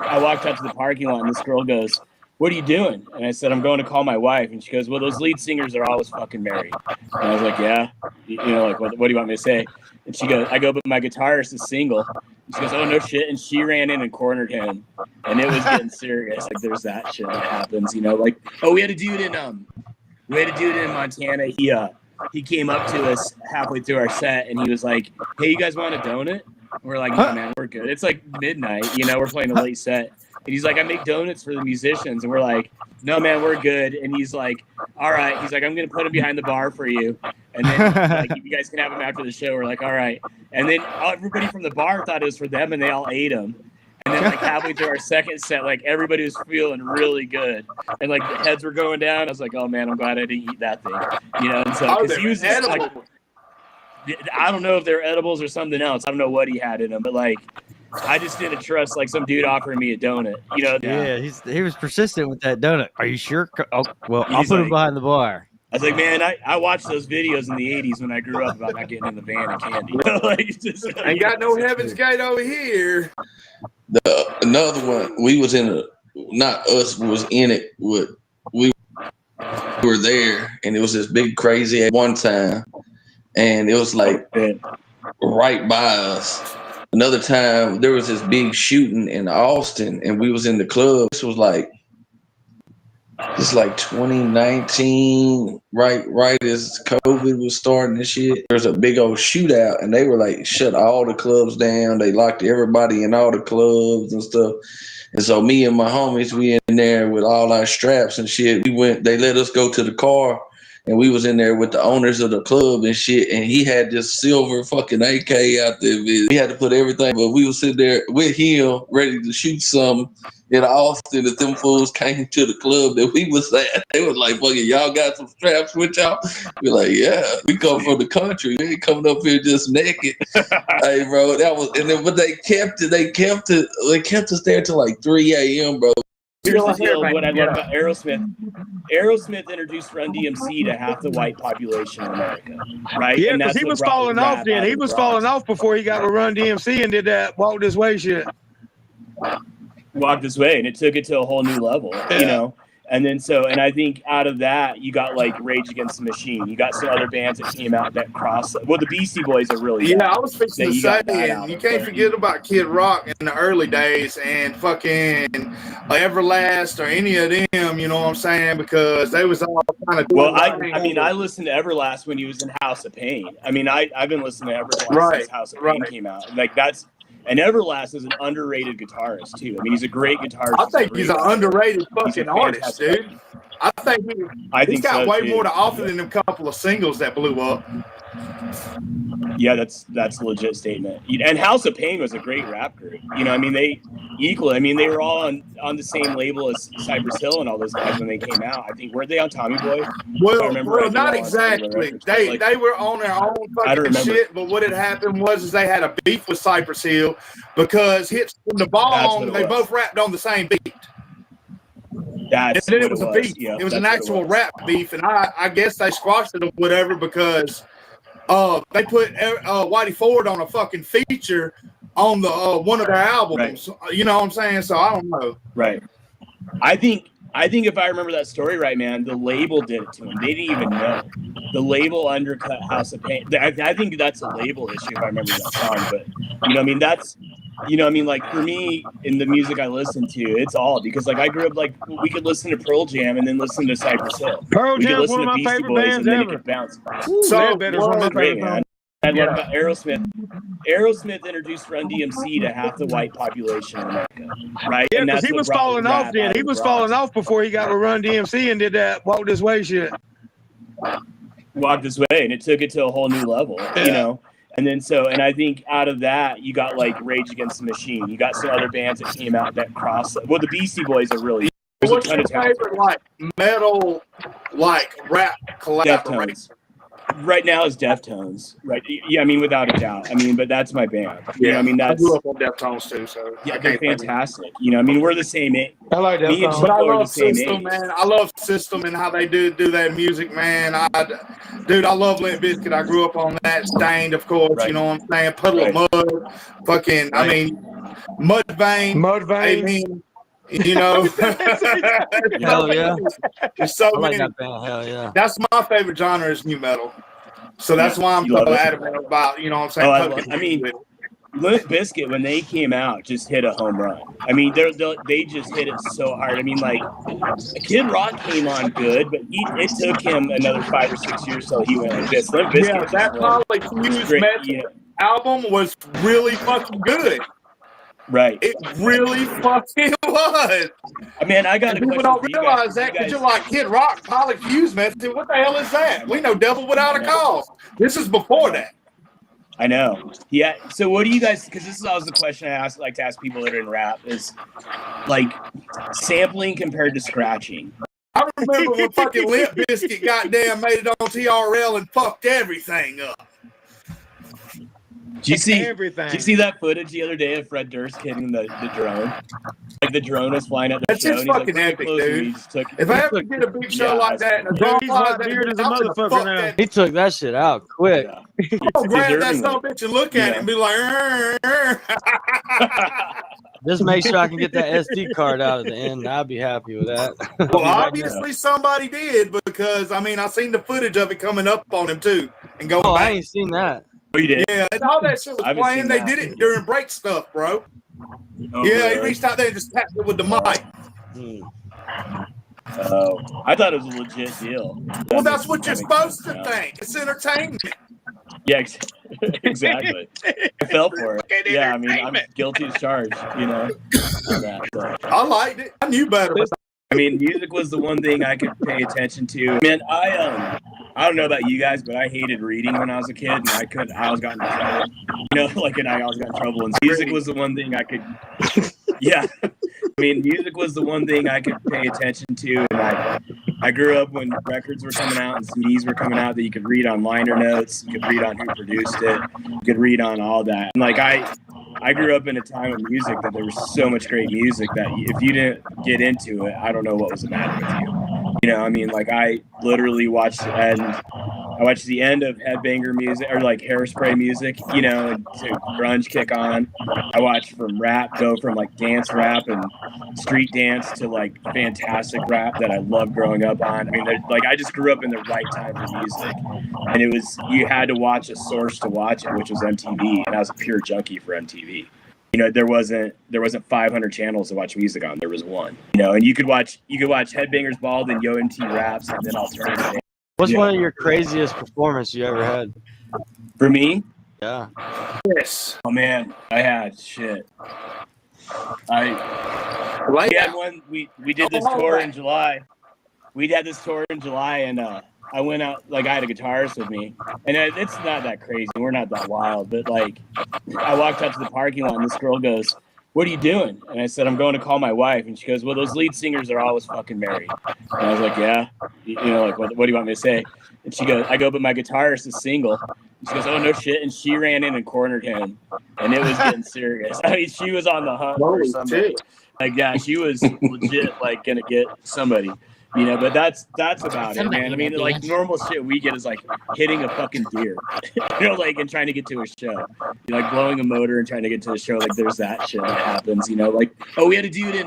I walked out to the parking lot, and this girl goes, "What are you doing?" And I said, "I'm going to call my wife." And she goes, "Well, those lead singers are always fucking married." And I was like, "Yeah, you know, like, what do you want me to say?" And she goes, "I go, but my guitarist is single." And she goes, "Oh no shit!" And she ran in and cornered him, and it was getting serious. Like, there's that shit that happens, you know. Like, we had a dude in Montana. He came up to us halfway through our set, and he was like, "Hey, you guys want a donut?" And we're like, "No, man, we're good. It's like midnight, you know. We're playing a late set." And he's like, "I make donuts for the musicians," and we're like, "No, man, we're good." And he's like, "All right." He's like, "I'm gonna put him behind the bar for you, and then like you guys can have him after the show." We're like, "All right." And then everybody from the bar thought it was for them, and they all ate him. And then like halfway through our second set, like everybody was feeling really good, and like the heads were going down. I was like, "Oh man, I'm glad I didn't eat that thing," you know. And so because he was just like, I don't know if they're edibles or something else. I don't know what he had in them, but like, I just didn't trust like some dude offering me a donut, you know. Yeah, he was persistent with that donut. Are you sure? Oh, well, I'll He's put like- him behind the bar. I was like, man, I watched those videos in the 80s when I grew up about not getting in the van and candy. Like, just, ain't got no Heaven's Gate over here. Another one, we was in not us was in it with, we were there, and it was this big crazy at one time, and it was like right by us. Another time there was this big shooting in Austin, and we was in the club. This was like 2019, right as COVID was starting and shit. There's a big old shootout, and they were like shut all the clubs down. They locked everybody in all the clubs and stuff. And so me and my homies, we in there with all our straps and shit. They let us go to the car, and we was in there with the owners of the club and shit. And he had this silver fucking AK out there. We had to put everything, but we was sitting there with him ready to shoot something in Austin. That them fools came to the club that we was at. They was like, "Fucking, y'all got some straps with y'all?" We're like, "Yeah, we come from the country. We ain't coming up here just naked." Hey, bro, that was, and then but they kept us there till like 3 a.m., bro. Here's the deal. What I love about Aerosmith. Aerosmith introduced Run DMC to half the white population in America, right? Yeah, and because he was falling off then. He was falling off before he got with Run DMC and did that Walk This Way shit. Walk This Way, and it took it to a whole new level, you know? And then and I think out of that, you got like Rage Against the Machine. You got some other bands that came out that crossed. Well, the Beastie Boys are really I was fixing to say, and you can't forget about Kid Rock in the early days and fucking Everlast or any of them. You know what I'm saying? Because they was all kind of. Well, I mean, I listened to Everlast when he was in House of Pain. I mean, I've been listening to Everlast since House of Pain came out. Like that's. And Everlast is an underrated guitarist too. I mean, he's a great guitarist. I think he's an underrated fucking artist, dude. I think he's got way more to offer than them couple of singles that blew up. Yeah, that's a legit statement. And House of Pain was a great rap group. You know, I mean, they were all on the same label as Cypress Hill and all those guys when they came out. I think, weren't they on Tommy Boy? Well, not exactly. They were on their own fucking shit, but what had happened was they had a beef with Cypress Hill because Hits from the Bong, they both rapped on the same beat. And then it was a beef. Yeah, it was an actual rap beef, and I guess they squashed it or whatever because they put Whitey Ford on a fucking feature on the one of their albums. Right. You know what I'm saying? So I don't know. Right. I think if I remember that story right, man, the label did it to him. They didn't even know. The label undercut House of Pain. I think that's a label issue if I remember that song. But you know, I mean, that's. You know, I mean, like for me in the music I listen to, it's all because like I grew up like we could listen to Pearl Jam and then listen to Cypress Hill. Pearl Jam is one of my favorite bands ever. So better one of my favorite bands. I love about Aerosmith. Aerosmith introduced Run DMC to half the white population in America, right? Yeah, because he was falling off then. He was falling off before he got with Run DMC and did that Walk This Way shit. Walk This Way, and it took it to a whole new level, you know? And then and I think out of that, you got like Rage Against the Machine. You got some other bands that came out that crossed. Well, the Beastie Boys are really. What's your favorite like metal, like rap collaboration? Right now is Deftones. Right? Yeah, I mean without a doubt. I mean, but that's my band. Yeah, you know, I mean that's. I grew up on Deftones too, so yeah, they're fantastic. You know, I mean we're the same age. I like Deftones, but I love System, man. I love System and how they do that music, man. I love Limp Bizkit. I grew up on that. Stained, of course. Right. You know what I'm saying? Puddle of Mud, fucking. Right. I mean, Mudvayne. I mean, you know. Hell yeah. There's so many. That band. Hell yeah. That's my favorite genre is new metal. So that's why I'm so adamant about, you know what I'm saying? I mean, Limp Bizkit, when they came out, just hit a home run. I mean, they just hit it so hard. I mean, like, Kid Rock came on good, but it took him another 5 or 6 years till he went like this. Limp Bizkit. Yeah, that probably Fuse Metal album was really fucking good. Right. It really fucking was. I mean, I got people don't realize that because you're like Kid Rock, Polyfuse Method. What the hell is that? We know Devil Without a Cause. This is before that. I know. Yeah. So what do you guys? Because this is always the question I like to ask people that are in rap is like sampling compared to scratching. I remember when fucking Limp Bizkit goddamn made it on TRL and fucked everything up. Did you see? everything. Did you see that footage the other day of Fred Durst hitting the drone? Like the drone was flying at the That's show, just and he's like, fucking "Bring it epic, closer." dude. He just took. If I ever get a big show like that and a Dude, drone he's flies white that beard bitch, as a I'm gonna motherfucker fuck now. that. He took that shit out quick. I'm gonna grab that son of a bitch and look at it Yeah. and be like, Just make sure I can get that SD card out at the end. I'll be happy with that. I'll well, be right obviously somebody did because I mean I seen the footage of it coming up on him too and going Oh, back. I ain't seen that. Oh, you did? Yeah, and all that shit was I haven't playing. seen They that. did it during break stuff, bro. Oh, Yeah, he really? reached out there and just tapped it with the mic. Oh, I thought it was a legit deal. Well, that's what you're That makes supposed sense to now. think. It's entertainment. Yeah, exactly. I fell for it. Yeah, I mean, I'm guilty as charged, you know. On that, so. I liked it. I knew better. I mean, music was the one thing I could pay attention to. Man, I don't know about you guys, but I hated reading when I was a kid, and I always got in trouble. You know, like, and I always got in trouble. And music was the one thing I could. Yeah, I mean, music was the one thing I could pay attention to, and I grew up when records were coming out and CDs were coming out that you could read on liner notes, you could read on who produced it, you could read on all that. And like I grew up in a time of music that there was so much great music that if you didn't get into it, I don't know what was the matter with you. You know, I mean, like I literally watched the end of Headbanger music or like Hairspray music, you know, and to grunge kick on. I watched from rap go from like dance rap and street dance to like fantastic rap that I loved growing up on. I mean, like I just grew up in the right time for music, and it was you had to watch a source to watch it, which was MTV, and I was a pure junkie for MTV. You know, there wasn't 500 channels to watch music on. There was one. You know, and you could watch Headbangers Bald and Yo MTV Raps and then alternative. What's one of your craziest performances you ever had? For me? Yeah. Yes. Oh man, I had shit. We had one. We did this tour in July. We had this tour in July, and I went out. Like I had a guitarist with me, and it's not that crazy. We're not that wild, but like I walked out to the parking lot, and this girl goes, "What are you doing?" And I said, "I'm going to call my wife." And she goes, "Well, those lead singers are always fucking married." And I was like, "Yeah, you know, like what do you want me to say?" And she goes, "I go, but my guitarist is single." And she goes, "Oh no shit!" And she ran in and cornered him, and it was getting serious. I mean, she was on the hunt for somebody. Like, yeah, she was legit, like gonna get somebody. You know, but that's about it, man. I mean, like normal shit we get is like hitting a fucking deer, you know, like and trying to get to a show, you know, like blowing a motor and trying to get to a show. Like there's that shit that happens, you know. Like we had a dude in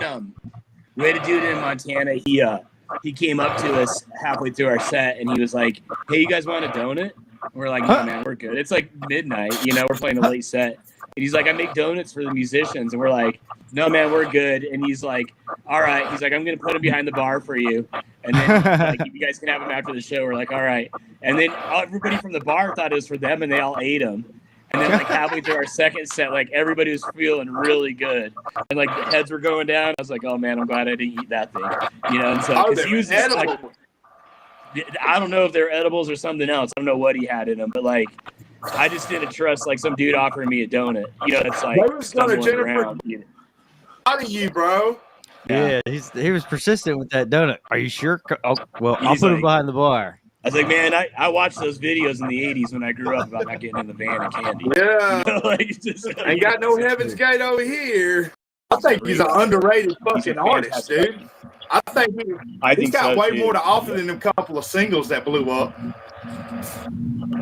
Montana. He came up to us halfway through our set and he was like, "Hey, you guys want a donut?" And we're like, "No, man, we're good." It's like midnight, you know. We're playing a late set. And he's like, "I make donuts for the musicians," and we're like, "No, man, we're good." And he's like, "All right." He's like, "I'm gonna put him behind the bar for you, and then like you guys can have him after the show." We're like, "All right." And then everybody from the bar thought it was for them, and they all ate them. And then like halfway through our second set, like everybody was feeling really good, and like the heads were going down. I was like, "Oh man, I'm glad I didn't eat that thing," you know. And so because he was just like, I don't know if they're edibles or something else. I don't know what he had in them, but like. I just didn't trust like some dude offering me a donut. You know, it's like stumbling around. Out of you, bro. Yeah, he was persistent with that donut. Are you sure? Oh, well, I'll put him behind the bar. I was like, man, I watched those videos in the 80s when I grew up about not getting in the van and candy. Yeah. You know, like, just, ain't got no Heaven's Gate over here. I think he's an underrated fucking artist, dude. I think he's got so, way dude. more to offer than a couple of singles that blew up.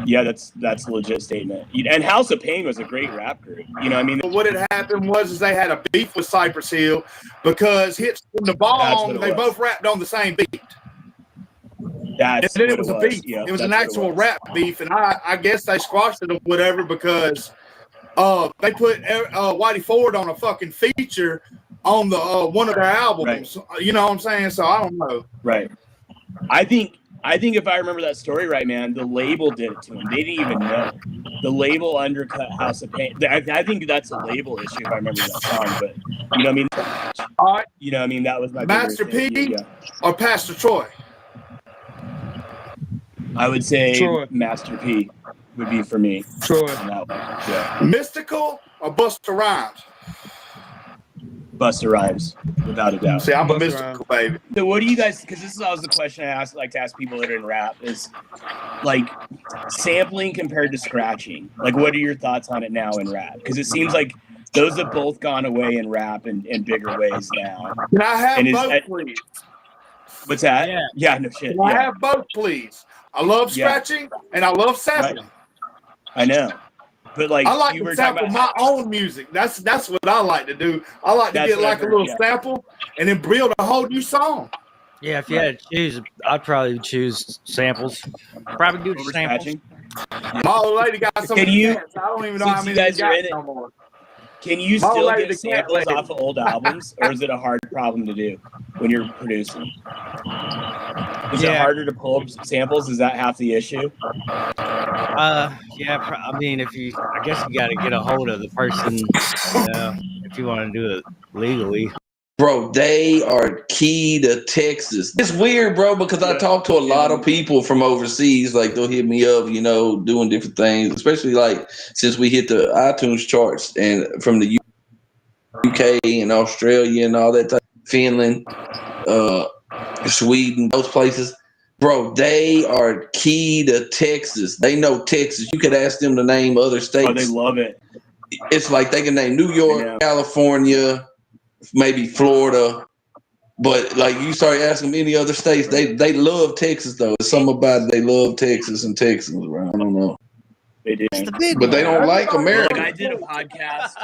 Yeah, that's a legit statement. And House of Pain was a great rap group. You know, I mean, what had happened was they had a beef with Cypress Hill because Hits from the Bong, they both rapped on the same beat. And then it was a beef. Yeah, it was an actual rap beef, and I guess they squashed it or whatever because they put Whitey Ford on a fucking feature on the one of their albums. Right. You know what I'm saying? So I don't know. Right. I think if I remember that story right, man, the label did it to him. They didn't even know. The label undercut House of Pain. I think that's a label issue if I remember that song. But you know what I mean? All right. You know what I mean? That was my Master P or Pastor Troy? I would say Troy. Master P would be for me. Troy. Yeah. Mystical or Busta Rhymes? Busta Rhymes, without a doubt. See, I'm a mystical baby. So what do you guys? Because this is always the question I like to ask people that are in rap is like sampling compared to scratching. Like, what are your thoughts on it now in rap? Because it seems like those have both gone away in rap in bigger ways now. Can I have both, please? What's that? Yeah, no shit. Can I have both, please? I love scratching and I love sampling. Right. I know. But like, I like to sample my own music. That's what I like to do. I like to get like a little sample and then build a whole new song. Yeah, if you had to choose, I'd probably choose samples. Probably do the samples. My old lady got some of the cats. I don't even know how many guys got are in it no more. Can you My still lady, get samples off of old albums, or is it a hard problem to do when you're producing? Is it harder to pull up samples? Is that half the issue? Yeah. I mean, I guess you got to get a hold of the person if you want to do it legally. Bro, they are key to Texas. It's weird, bro, because I talk to a lot of people from overseas. Like, they'll hit me up, doing different things, especially like since we hit the iTunes charts and from the UK and Australia and all that type, Finland, Sweden, those places. Bro, they are key to Texas. They know Texas. You could ask them to name other states. Oh, they love it. It's like they can name New York, California, maybe Florida, but like you start asking them any other states, they love Texas though. There's something about it, they love Texas and Texans, bro. I don't know. They do, but they don't like America. Like I did a podcast,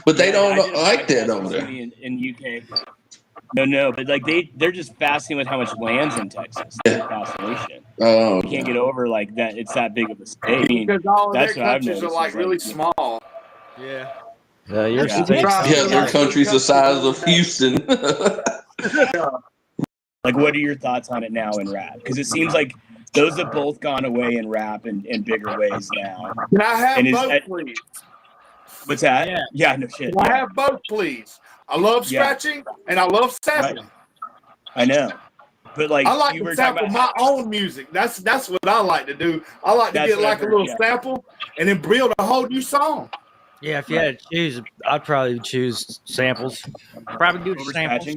but they don't like that over there in UK. No, but like they're just fascinated with how much land's in Texas. Fascination. Oh, you can't get over like that. It's that big of a state. I mean, Because all of that's their what I've countries noticed. are like really small. Yeah. their country's the size of Houston. Like, what are your thoughts on it now in rap? Because it seems like those have both gone away in rap in bigger ways now. Can I have both, please? What's that? Yeah, no shit. Can I have both, please? I love scratching and I love sampling. I know. But like, I like to sample my own music. That's what I like to do. I like to get like a little sample and then build a whole new song. Yeah, if you had to choose, I'd probably choose samples. Probably do the samples.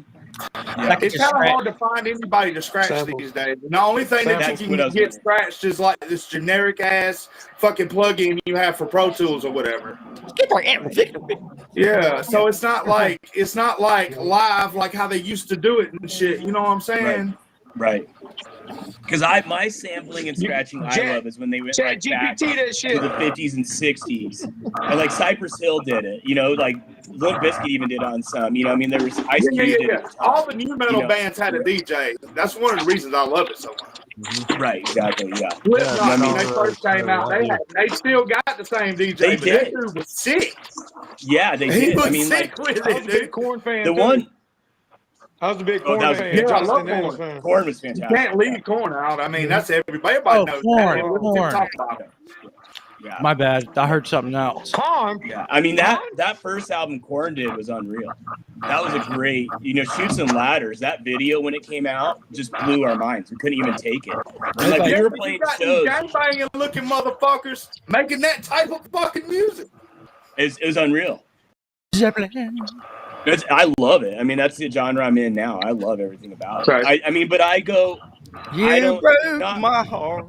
It's kind of hard to find anybody to scratch these days. And the only thing that you can get scratched is like this generic ass fucking plugin you have for Pro Tools or whatever. Yeah, so it's not like live like how they used to do it and shit. You know what I'm saying? Right. Because my sampling and scratching I love is when they went like back to that shit. the 50s and 60s, and like Cypress Hill did it. Like Limp Bizkit even did on some. I mean, there was Ice Cube did it. All the new metal bands had a DJ. That's one of the reasons I love it so much. Right, exactly, yeah. Slipknot, when they first came out, they still got the same DJ. They but did. That dude was sick. Yeah, they He did. was I mean, sick like, with it, dude. Corn fan. The one. I was a big Oh, Corn that was fan. good. Yeah, I love Justin Daniels Corn. fan. Corn was You fantastic. can't leave Corn out. I mean, that's everybody knows. Corn. Talk about it. Yeah. My bad. I heard something else. Corn. Yeah, I mean that first album Korn did was unreal. That was a great, Chutes and Ladders. That video when it came out just blew our minds. We couldn't even take it. And, like, we were playing shows. Gangbanging looking motherfuckers making that type of fucking music. It was unreal. I love it. I mean, that's the genre I'm in now. I love everything about it. Right. I mean, but I don't broke my heart.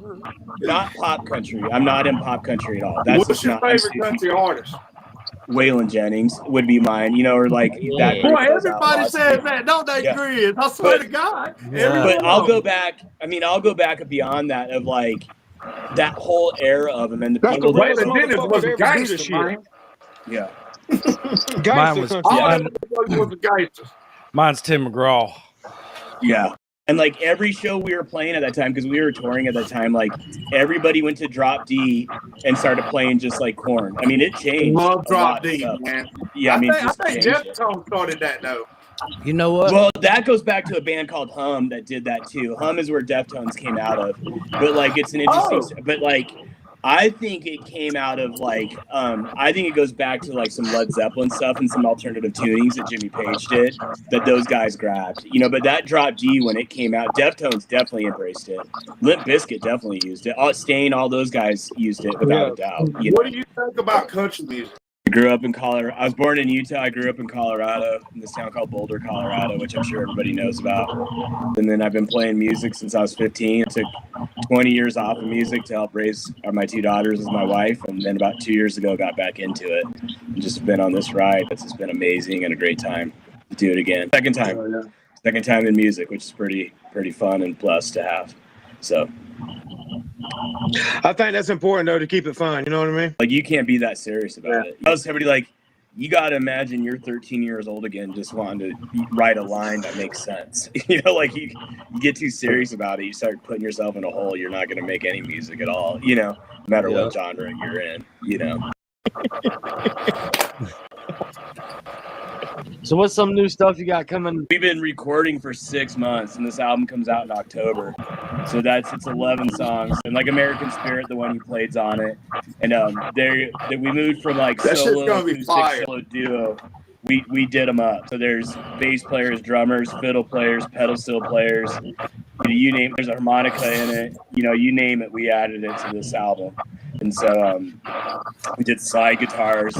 Not pop country. I'm not in pop country at all. That's What's your favorite country artist? Waylon Jennings would be mine, or like that. Boy, everybody says that, don't they, Chris? I swear to God. But I'll go back. I'll go back beyond that of like that whole era of him and the people. Waylon Jennings was a gangster, man. Yeah. Mine's Tim McGraw. Yeah. And like every show we were playing at that time, because we were touring at that time, like everybody went to Drop D and started playing just like Korn. I mean, it changed. Love Drop D, man. Yeah, I think Deftones started that though. You know what? Well, that goes back to a band called Hum that did that too. Hum is where Deftones came out of. But like it's an interesting but like I think it came out of like I think it goes back to like some Led Zeppelin stuff and some alternative tunings that Jimmy Page did that those guys grabbed. But that Drop D when it came out, Deftones definitely embraced it. Limp Bizkit definitely used it. Stain, all those guys used it without a doubt. What do you think about country music? I grew up in Colorado. I was born in Utah. I grew up in Colorado, in this town called Boulder, Colorado, which I'm sure everybody knows about. And then I've been playing music since I was 15. I took 20 years off of music to help raise my 2 daughters with my wife. And then about 2 years ago, got back into it and just been on this ride. It's just been amazing and a great time to do it again. Second time in music, which is pretty fun and blessed to have. So I think that's important though, to keep it fun. You know what I mean? like you can't be that serious about it. Everybody like you got to imagine you're 13 years old again, just wanting to write a line that makes sense. You know, like you get too serious about it, you start putting yourself in a hole. You're not going to make any music at all. You know, no matter what genre you're in. You know. So what's some new stuff you got coming? We've been recording for 6 months, and this album comes out in October. So it's 11 songs, and like American Spirit, the one you played's on it. And we moved from like That shit's solo gonna be to fire. solo duo. We did them up. So there's bass players, drummers, fiddle players, pedal steel players. You name. There's a harmonica in it. You know, you name it. We added it to this album, and so we did slide guitars.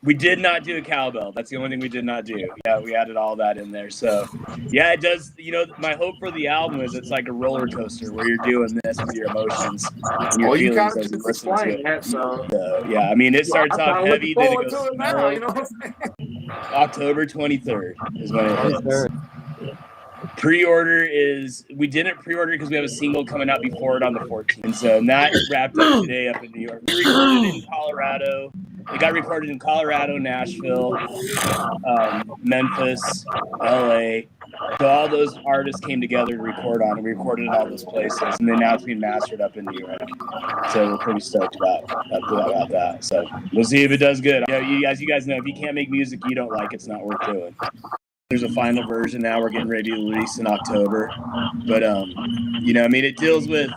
We did not do a cowbell. That's the only thing we did not do. Yeah, we added all that in there. So, yeah, it does. You know, my hope for the album is it's like a roller coaster where you're doing this with your emotions and your feelings as you listen to it. So, yeah, I mean, it starts off heavy, then it goes slow. You know what I'm saying? October 23rd is when it is. Pre-order is, we didn't pre-order because we have a single coming out before it on the 14th. And so that wrapped up today up in New York. We recorded it in Colorado. It got recorded in Colorado, Nashville, Memphis, LA. So all those artists came together to record on it. We recorded in all those places. And then now it's being mastered up in New York. So we're pretty stoked about that. So we'll see if it does good. You know, as you guys know, if you can't make music you don't like, it's not worth doing. There's a final version now we're getting ready to release in October. But, you know, I mean, it deals with,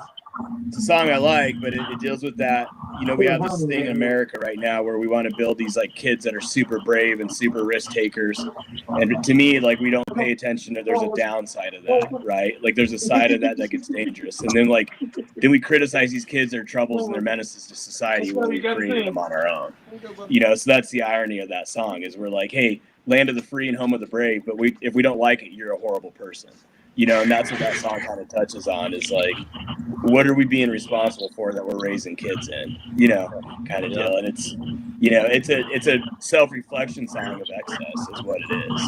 it's a song I like, but it deals with that. You know, we have this thing in America right now where we want to build these like kids that are super brave and super risk takers. And to me, like, we don't pay attention that there's a downside of that, right? Like there's a side of that gets dangerous. And then we criticize these kids, their troubles and their menaces to society when we created them on our own. You know, so that's the irony of that song is we're like, hey, land of the free and home of the brave, but if we don't like it, you're a horrible person. You know, and that's what that song kind of touches on is like, what are we being responsible for that we're raising kids in, you know, kind of deal. And it's, you know, it's a self-reflection song of excess is what it is.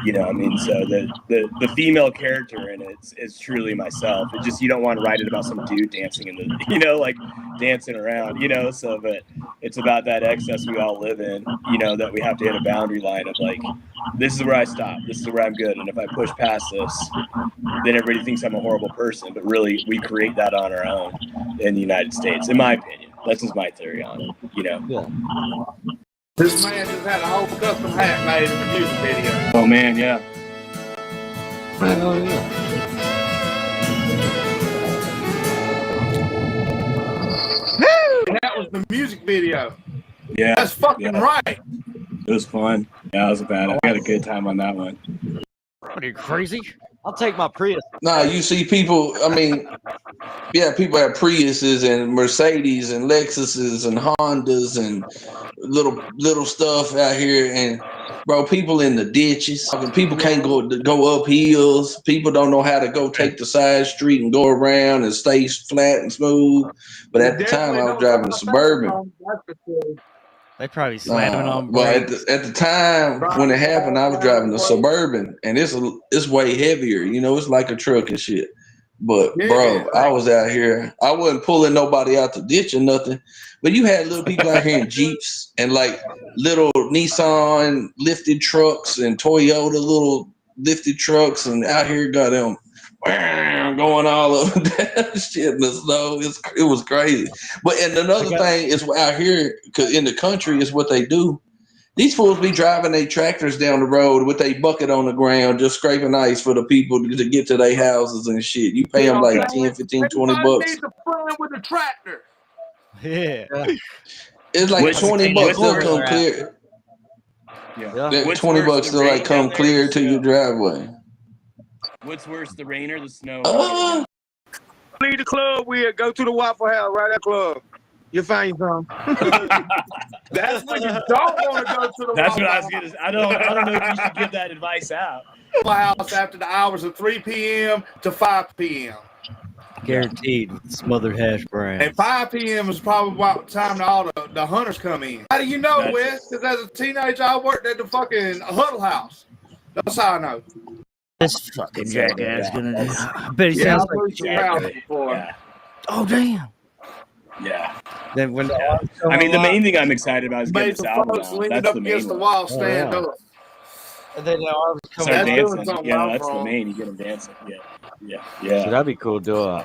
You know, I mean, so the female character in it is truly myself. It just, you don't want to write it about some dude dancing in the, you know, like dancing around, you know, so, but it's about that excess we all live in, you know, that we have to hit a boundary line of like, this is where I stop. This is where I'm good. And if I push past this, then everybody thinks I'm a horrible person. But really, we create that on our own in the United States, in my opinion. That's just my theory on it, you know? Yeah. This man just had a whole custom hat made in the music video. Oh, man, yeah. Oh, yeah. That was the music video. Yeah. That's fucking right. It was fun. Yeah, it was bad. I had a good time on that one. What are you, crazy? I'll take my Prius. Nah, you see people, I mean, yeah, people have Priuses and Mercedes and Lexuses and Hondas and little stuff out here. And, bro, people in the ditches. People can't go up hills. People don't know how to go take the side street and go around and stay flat and smooth. But at the time, I was driving a Suburban. They probably slamming on well, brakes. at the time when it happened, I was driving a Suburban, and it's way heavier. You know, it's like a truck and shit. But bro, I was out here. I wasn't pulling nobody out the ditch or nothing. But you had little people out here in Jeeps and like little Nissan lifted trucks and Toyota little lifted trucks, and out here got them going all over that shit in the snow. It was crazy. But and another thing is out here, cause in the country is what they do. These fools be driving their tractors down the road with a bucket on the ground, just scraping ice for the people to get to their houses and shit. You pay them like 10, 15, 20 bucks. Need to friend with the tractor. Yeah. It's like 20 bucks. They'll come clear. Yeah. 20 bucks. They'll like come clear to your driveway. What's worse, the rain or the snow? Leave the club, we'll go to the Waffle House, right at the club. You'll find some. That's when you don't want to go to the That's what I Waffle was gonna say. I don't know if you should give that advice out. House after the hours of 3 p.m. to 5 p.m. Guaranteed with smothered hash browns. And 5 p.m. is probably about the time that all the hunters come in. How do you know, That's- Wes? Because as a teenager, I worked at the fucking Huddle House. That's how I know. This fucking jackass gonna do. I bet he Yeah, sounds I've like moved some houses before. Yeah. Oh damn. Yeah. Then when I mean, the main thing I'm excited about is getting Made this some album folks out. leaning That's up the main against the one. wall, stand up. And then I was Start That's doing dancing. something Yeah, out that's for the 'em. main. You get them dancing. Yeah. So that'd be cool to do a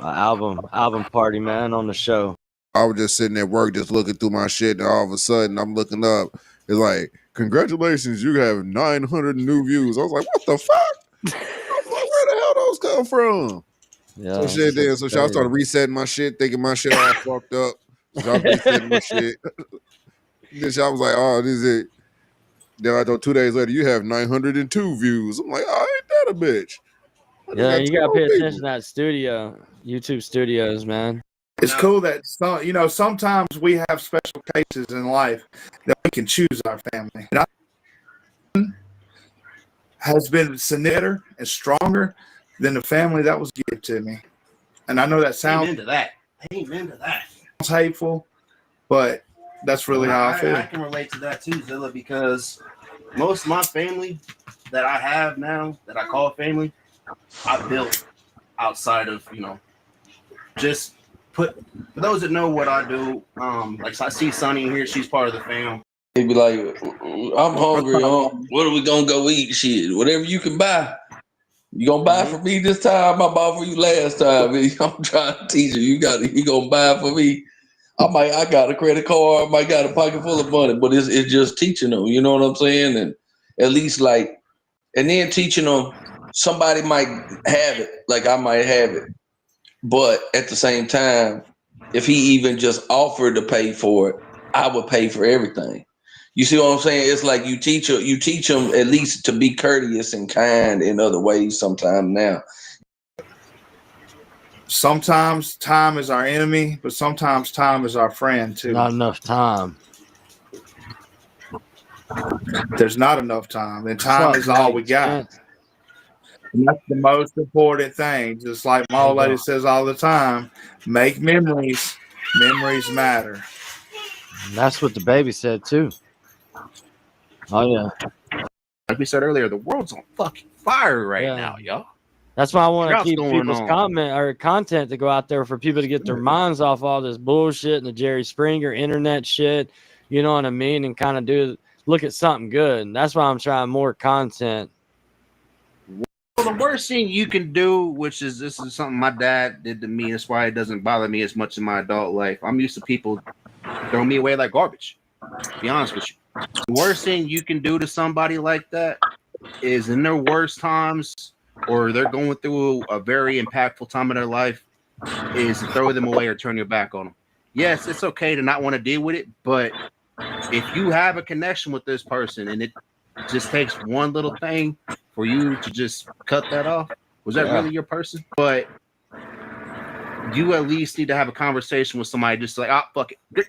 album party, man, on the show. I was just sitting at work, just looking through my shit, and all of a sudden I'm looking up. It's like, congratulations, you have 900 new views. I was like, what the fuck? Where the hell those come from? Yeah. So shit, then so I started resetting my shit, thinking my shit all fucked up. So I was resetting my shit. Then I was like, oh, this is it. Then I thought 2 days later, you have 902 views. I'm like, oh, ain't that a bitch? Yeah, you gotta pay people. attention to that studio, YouTube studios, man. It's cool that sometimes we have special cases in life that we can choose our family. And has been better and stronger than the family that was given to me. And I know that sounds Amen to that. Amen to that. hateful, but that's really how I feel. I can relate to that too, Zilla, because most of my family that I have now, that I call family, I built outside of, just for those that know what I do, like I see Sonny here, she's part of the fam. He'd be like, I'm hungry, what are we gonna go eat? Shit, whatever you can buy. You gonna buy for me this time? I bought for you last time. I'm trying to teach you. You gonna buy for me? I got a credit card, I might got a pocket full of money, but it's just teaching them, you know what I'm saying? And at least and then teaching them somebody might have it, like I might have it. But at the same time, if he even just offered to pay for it, I would pay for everything. You see what I'm saying? It's like you teach them at least to be courteous and kind in other ways sometimes now. Sometimes time is our enemy, but sometimes time is our friend too. Not enough time. There's not enough time, and time is all we got. And that's the most important thing. Just like my old lady says all the time, make memories. Memories matter. That's what the baby said too. Oh yeah. Like we said earlier, the world's on fucking fire right now, y'all. That's why I want to What's keep going people's on? content to go out there for people to get their minds off all this bullshit and the Jerry Springer internet shit. You know what I mean? And kind of look at something good. And that's why I'm trying more content. Well, the worst thing you can do, this is something my dad did to me. That's why it doesn't bother me as much in my adult life. I'm used to people throwing me away like garbage. To be honest with you, the worst thing you can do to somebody like that is in their worst times, or they're going through a very impactful time in their life, is to throw them away or turn your back on them. Yes, it's okay to not want to deal with it, but if you have a connection with this person and it just takes one little thing for you to just cut that off, was that really your person? But you at least need to have a conversation with somebody, just like, fuck it.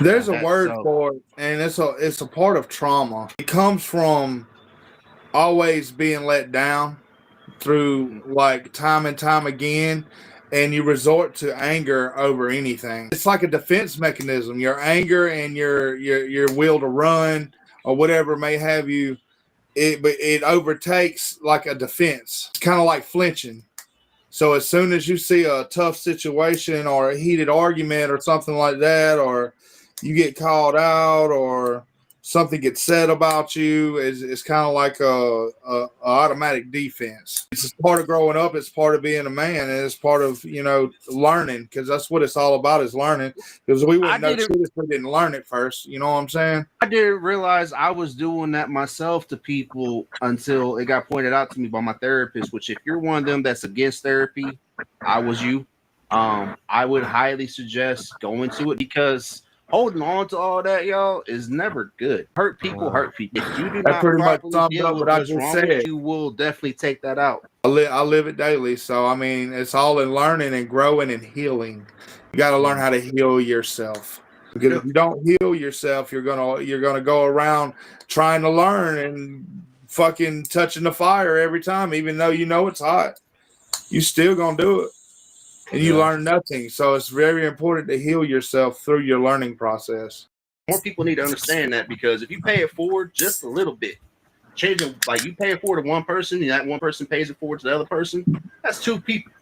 There's a word for it, and it's a part of trauma. It comes from always being let down through like time and time again, and you resort to anger over anything. It's like a defense mechanism. Your anger and your will to run or whatever may have you, it overtakes like a defense. It's kind of like flinching. So as soon as you see a tough situation or a heated argument or something like that, or you get called out or something gets said about you, it's kind of like a automatic defense. It's part of growing up. It's part of being a man, and it's part of learning, because that's what it's all about, is learning. Because we wouldn't know shit if we didn't learn it first. You know what I'm saying? I didn't realize I was doing that myself to people until it got pointed out to me by my therapist. Which, if you're one of them that's against therapy, I was you. I would highly suggest going to it, because holding on to all that, y'all, is never good. Hurt people. If you do not properly deal with what's wrong with you, will definitely take that out. I live it daily. So, I mean, it's all in learning and growing and healing. You got to learn how to heal yourself. Because if you don't heal yourself, you're gonna go around trying to learn and fucking touching the fire every time, even though you know it's hot. You still gonna do it, and you learn nothing. So it's very important to heal yourself through your learning process. More people need to understand that, because if you pay it forward just a little bit, changing, like you pay it forward to one person and that one person pays it forward to the other person, that's two people.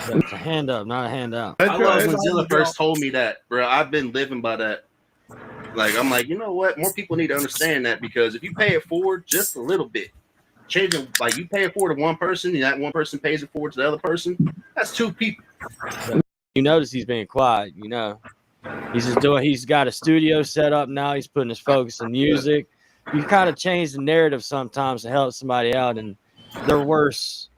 It's a hand up, not a handout. I love when Zilla first told me that, bro. I've been living by that. Like, I'm like, you know what? More people need to understand that, because if you pay it forward just a little bit, changing, like you pay it forward to one person and that one person pays it forward to the other person, that's two people. You notice he's being quiet, you know. He's got a studio set up now. He's putting his focus in music. You kind of change the narrative sometimes to help somebody out in the worst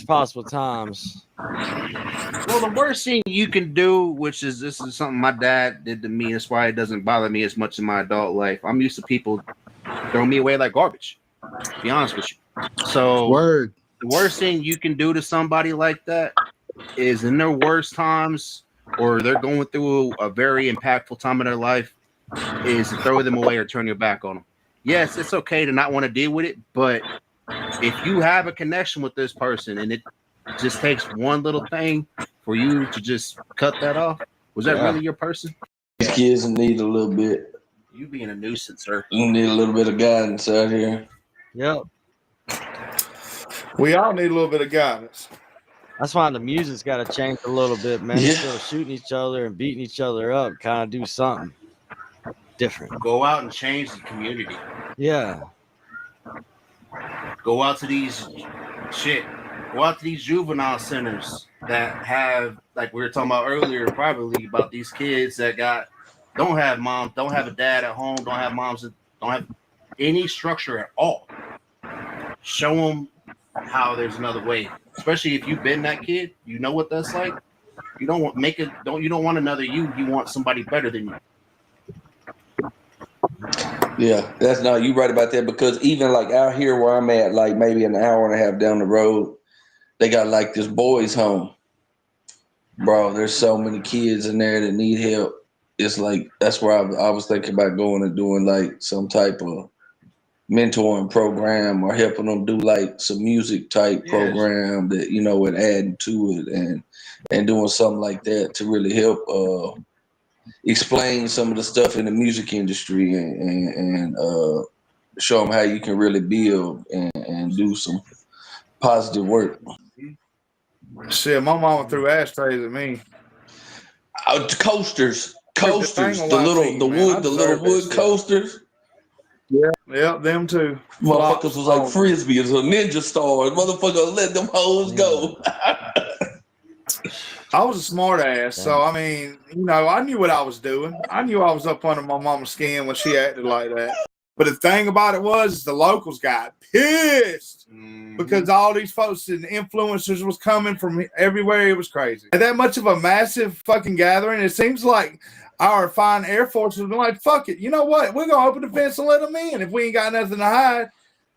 possible times. Well, the worst thing you can do, which is, this is something my dad did to me, that's why it doesn't bother me as much in my adult life. I'm used to people throwing me away like garbage, to be honest with you. So the worst thing you can do to somebody like that is, in their worst times, or they're going through a very impactful time in their life, is to throw them away or turn your back on them. Yes, it's okay to not want to deal with it, but if you have a connection with this person and it just takes one little thing for you to just cut that off, was that really your person? These kids need a little bit. You being a nuisance, sir. You need a little bit of guidance out here. Yep. We all need a little bit of guidance. That's why the music's got to change a little bit, man. Yeah. Instead of shooting each other and beating each other up, kind of do something different. Go out and change the community. Yeah. Go out to these juvenile centers that have, like we were talking about earlier privately, about these kids that don't have moms, don't have a dad at home, don't have moms, don't have any structure at all. Show them how there's another way, especially if you've been that kid. You know what that's like. You don't want another you. You want somebody better than you. Yeah, that's not, you right about that, because even like out here where I'm at, like maybe an hour and a half down the road, they got like this boys' home. Bro, there's so many kids in there that need help. It's like, that's where I was thinking about going and doing like some type of mentoring program, or helping them do like some music type program that, you know, and adding to it and doing something like that to really help explain some of the stuff in the music industry and show them how you can really build and do some positive work. Shit, my mama threw ashtrays at me. Coasters, the little wood coasters. Yeah, them too. Motherfuckers was like frisbees or ninja stars. Motherfucker let them hoes go. I was a smart ass, so I mean, you know, I knew what I was doing. I knew I was up under my mama's skin when she acted like that. But the thing about it was, the locals got pissed because all these folks and influencers was coming from everywhere. It was crazy. And that much of a massive fucking gathering, it seems like our fine Air Force was like, fuck it. You know what? We're going to open the fence and let them in if we ain't got nothing to hide.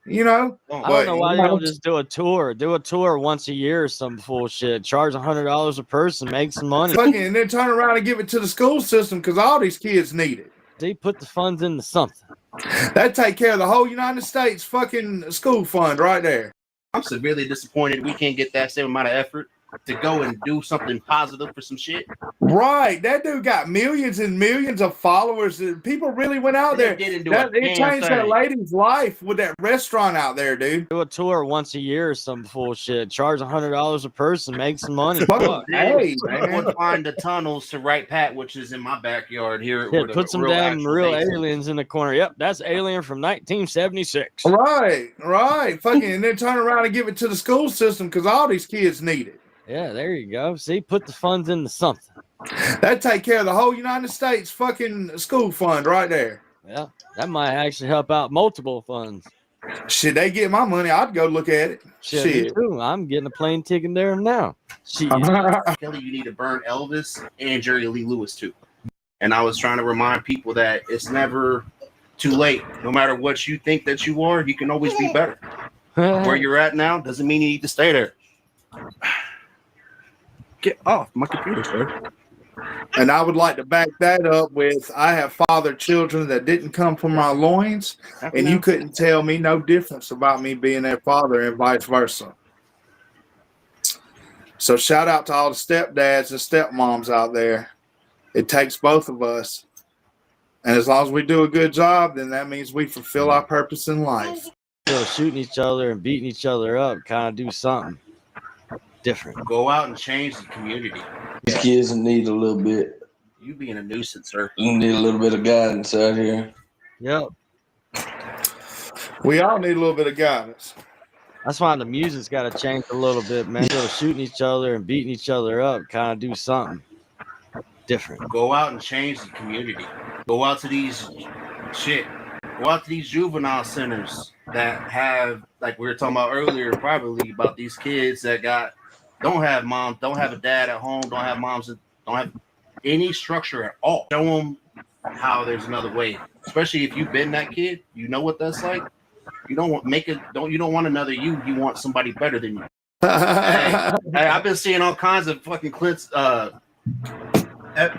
You know, I don't know why they don't just do a tour. Do a tour once a year or some bullshit. Charge $100 a person, make some money. Fucking, and then turn around and give it to the school system because all these kids need it. They put the funds into something. That take care of the whole United States fucking school fund right there. I'm severely disappointed we can't get that same amount of effort to go and do something positive for some shit. Right. That dude got millions and millions of followers. People really went out there. It changed that lady's life with that restaurant out there, dude. Do a tour once a year or some bullshit. Charge $100 a person, make some money. Hey, man. Find the tunnels to Right Pat, which is in my backyard here. Yeah, put some damn real aliens in the corner. Yep, that's Alien from 1976. Right. Fucking, and then turn around and give it to the school system because all these kids need it. Yeah, there you go. See, put the funds into something. That take care of the whole United States fucking school fund right there. Yeah, that might actually help out multiple funds. Shit, they get my money, I'd go look at it. Shit. Me too. I'm getting a plane ticket there now. Shit. Kelly, you need to burn Elvis and Jerry Lee Lewis too. And I was trying to remind people that it's never too late. No matter what you think that you are, you can always be better. Where you're at now doesn't mean you need to stay there. Get off my computer, sir. And I would like to back that up with I have fathered children that didn't come from my loins, and you couldn't tell me no difference about me being their father and vice versa. So shout out to all the stepdads and stepmoms out there. It takes both of us. And as long as we do a good job, then that means we fulfill our purpose in life. So shooting each other and beating each other up, kind of do something different. Go out and change the community. These kids need a little bit. You being a nuisance, sir. You need a little bit of guidance out here. Yep. We all need a little bit of guidance. That's why the music's got to change a little bit, man. So shooting each other and beating each other up, kind of do something different. Go out and change the community. Go out to these Go out to these juvenile centers that have, like we were talking about earlier, probably about these kids that don't have moms, don't have a dad at home, don't have moms, don't have any structure at all. Show them how there's another way. Especially if you've been that kid, you know what that's like. You don't want you don't want another you. You want somebody better than you. Hey, I've been seeing all kinds of fucking clips,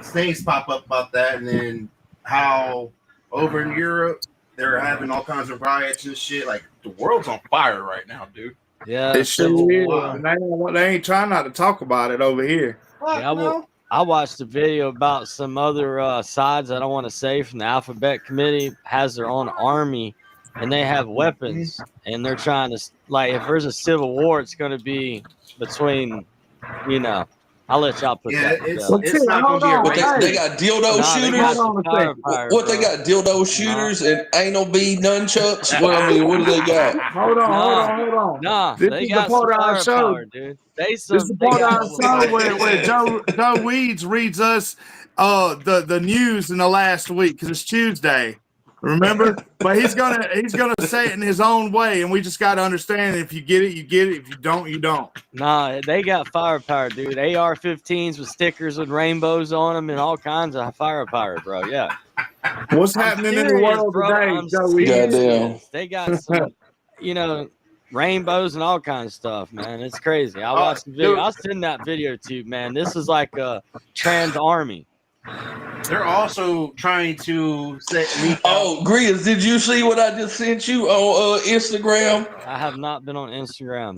things pop up about that, and then how over in Europe they're having all kinds of riots and shit. Like the world's on fire right now, dude. Yeah, it sure is. They ain't trying not to talk about it over here. Yeah, I watched a video about some other sides I don't want to say from the Alphabet Committee has their own army, and they have weapons, and they're trying to, like, if there's a civil war, it's going to be between, I'll let y'all put that. It's not gonna be they got dildo shooters. What they got? Dildo shooters and anal bead nunchucks. What do they got? Hold on. Nah, this they is got the part of our some show, firepower, dude. This is the part of our show where Joe Weeds reads us the news in the last week because it's Tuesday. Remember, but he's gonna say it in his own way, and we just got to understand. If you get it, you get it. If you don't, you don't. Nah, they got firepower, dude. AR-15s with stickers with rainbows on them and all kinds of firepower, bro. Yeah. What's happening in the world today, Joey? Goddamn. They got some, rainbows and all kinds of stuff, man. It's crazy. I watched the video. I'll send that video to you, man. This is like a trans army. They're also trying to set. Grias, did you see what I just sent you on Instagram? I have not been on Instagram.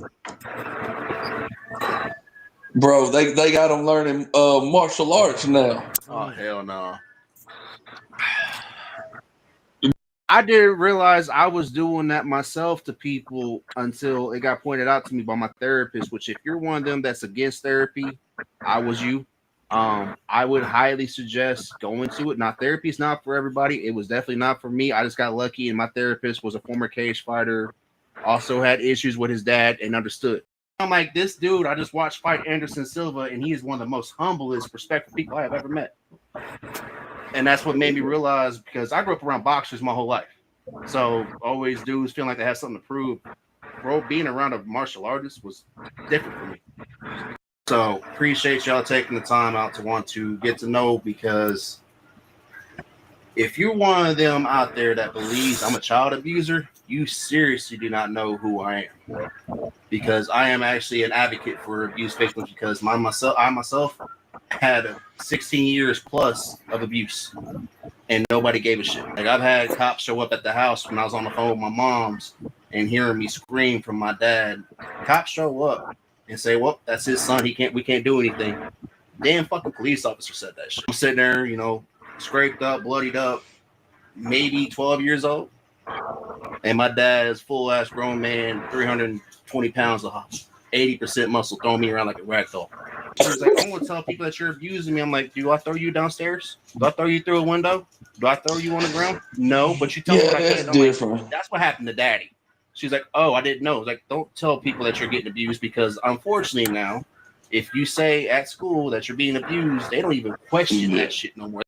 Bro, they got them learning martial arts now. Oh, hell no. I didn't realize I was doing that myself to people until it got pointed out to me by my therapist, which if you're one of them that's against therapy, I was you. I would highly suggest going to it. Now, therapy is not for everybody. It was definitely not for me. I just got lucky, and my therapist was a former cage fighter, also had issues with his dad, and understood. I'm like, this dude, I just watched fight Anderson Silva, and he is one of the most humblest, respectful people I have ever met. And that's what made me realize, because I grew up around boxers my whole life. So always dudes feeling like they have something to prove. Bro, being around a martial artist was different for me. So appreciate y'all taking the time out to want to get to know, because if you're one of them out there that believes I'm a child abuser, you seriously do not know who I am. Because I am actually an advocate for abuse victims, because I myself had 16 years plus of abuse and nobody gave a shit. Like, I've had cops show up at the house when I was on the phone with my mom's and hearing me scream from my dad. Cops show up and say, well, that's his son. We can't do anything. Damn fucking police officer said that shit. I'm sitting there, scraped up, bloodied up, maybe 12 years old. And my dad is full ass grown man, 320 pounds of 80% muscle, throwing me around like a rag doll. He was like, I want to tell people that you're abusing me. I'm like, do I throw you downstairs? Do I throw you through a window? Do I throw you on the ground? No, but you tell me what I that's can't. different. Like, that's what happened to Daddy. She's like, oh, I didn't know. I was like, don't tell people that you're getting abused, because unfortunately now, if you say at school that you're being abused, they don't even question that shit no more.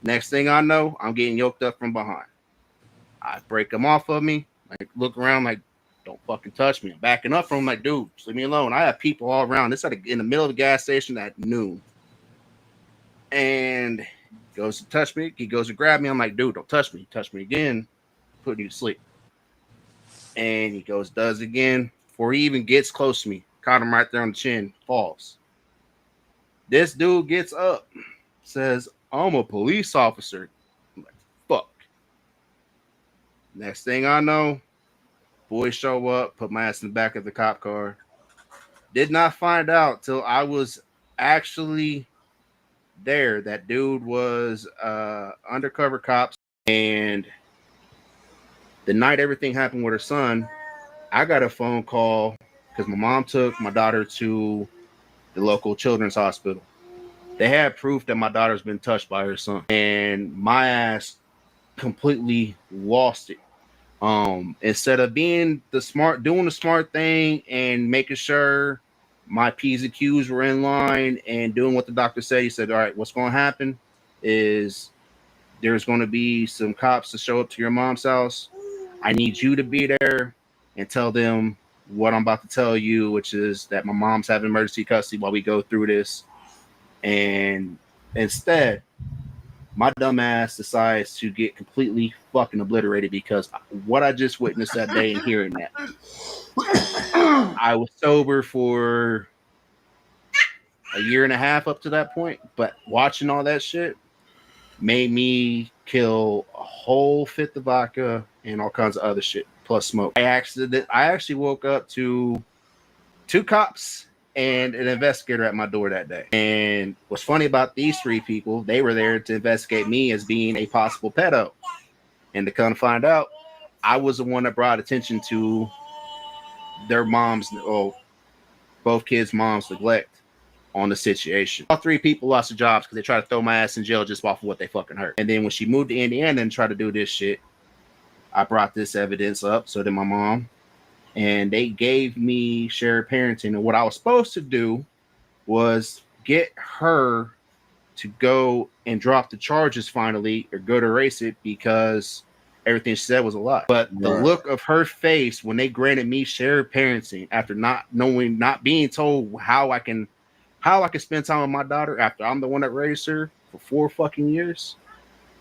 Next thing I know, I'm getting yoked up from behind. I break them off of me. Like, look around, like, don't fucking touch me. I'm backing up from him, like, dude, just leave me alone. I have people all around. This in the middle of the gas station at noon. And goes to touch me. He goes to grab me. I'm like, dude, don't touch me. Touch me again, put you to sleep. And he goes, does it again. Before he even gets close to me, caught him right there on the chin, falls. This dude gets up, says, I'm a police officer. I'm like, fuck. Next thing I know, boys show up, put my ass in the back of the cop car. Did not find out till I was actually there. That dude was undercover cops. And the night everything happened with her son, I got a phone call because my mom took my daughter to the local children's hospital. They had proof that my daughter's been touched by her son, and my ass completely lost it. Instead of doing the smart thing and making sure my P's and Q's were in line and doing what the doctor said, he said, all right, what's going to happen is there's going to be some cops to show up to your mom's house. I need you to be there and tell them what I'm about to tell you, which is that my mom's having emergency custody while we go through this. And instead, my dumb ass decides to get completely fucking obliterated because what I just witnessed that day and hearing that. I was sober for a year and a half up to that point, but watching all that shit made me kill a whole fifth of vodka and all kinds of other shit, plus smoke. I actually woke up to 2 cops and an investigator at my door that day. And what's funny about these 3 people, they were there to investigate me as being a possible pedo. And to come find out, I was the one that brought attention to their moms, both kids' moms' neglect on the situation. All 3 people lost their jobs because they tried to throw my ass in jail just off of what they fucking heard. And then when she moved to Indiana and tried to do this shit, I brought this evidence up. So did my mom. And they gave me shared parenting. And what I was supposed to do was get her to go and drop the charges finally, or go to erase it, because everything she said was a lie. But the look of her face when they granted me shared parenting after not being told how I can spend time with my daughter after I'm the one that raised her for 4 fucking years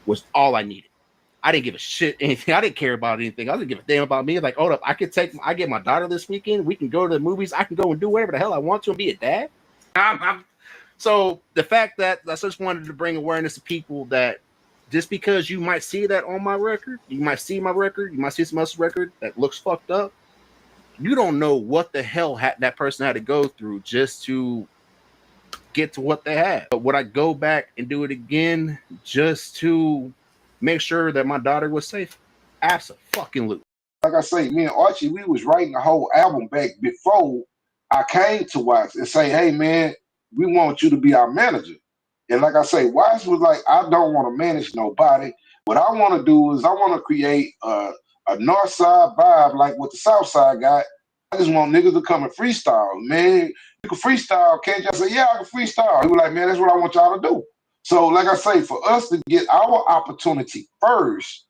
was all I needed. I didn't give a shit anything. I didn't care about anything. I didn't give a damn about me. Like, hold up, I get my daughter this weekend. We can go to the movies. I can go and do whatever the hell I want to and be a dad. So the fact that I just wanted to bring awareness to people that just because you might see that on my record, you might see my record, you might see some else's record that looks fucked up, you don't know what the hell that person had to go through just to get to what they had. But would I go back and do it again just to make sure that my daughter was safe? Absolutely. Like I say, me and Archie, we was writing the whole album back before I came to Watts and say, hey man, we want you to be our manager. And like I say, Watts was like, I don't want to manage nobody. What I want to do is I want to create a north side vibe like what the south side got. I just want niggas to come and freestyle. Man, you can freestyle. Can't just say, yeah, I can freestyle. He was like, man, that's what I want y'all to do. So like I say, for us to get our opportunity first,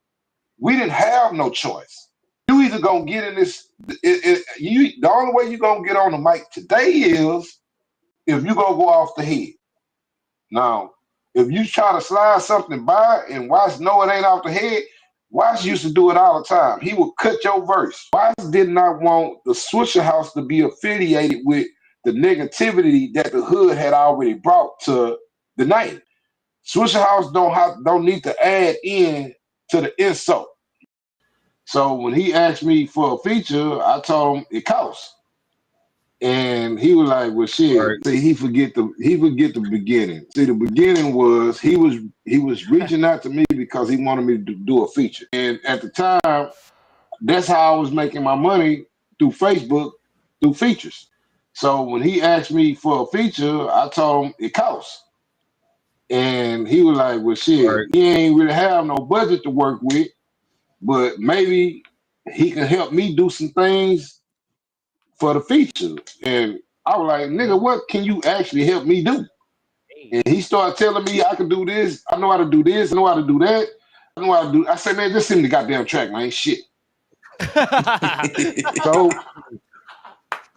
we didn't have no choice. You either gonna get in this, the only way you gonna get on the mic today is if you gonna go off the head. Now, if you try to slide something by and Watts know it ain't off the head, Watts used to do it all the time. He would cut your verse. Watts did not want the Swisher House to be affiliated with the negativity that the hood had already brought to the name. Swisher House don't need to add in to the insult. So when he asked me for a feature, I told him it costs. And he was like, well, shit. Right. See, he forget the beginning. See, the beginning was he was reaching out to me because he wanted me to do a feature. And at the time, that's how I was making my money through Facebook, through features. So when he asked me for a feature, I told him it costs. And he was like, well, shit, right. He ain't really have no budget to work with, but maybe he can help me do some things for the feature. And I was like, nigga, what can you actually help me do? And he started telling me I can do this. I know how to do this. I know how to do that. I know how to do. I said, man, just send me the goddamn track, man. Ain't shit. So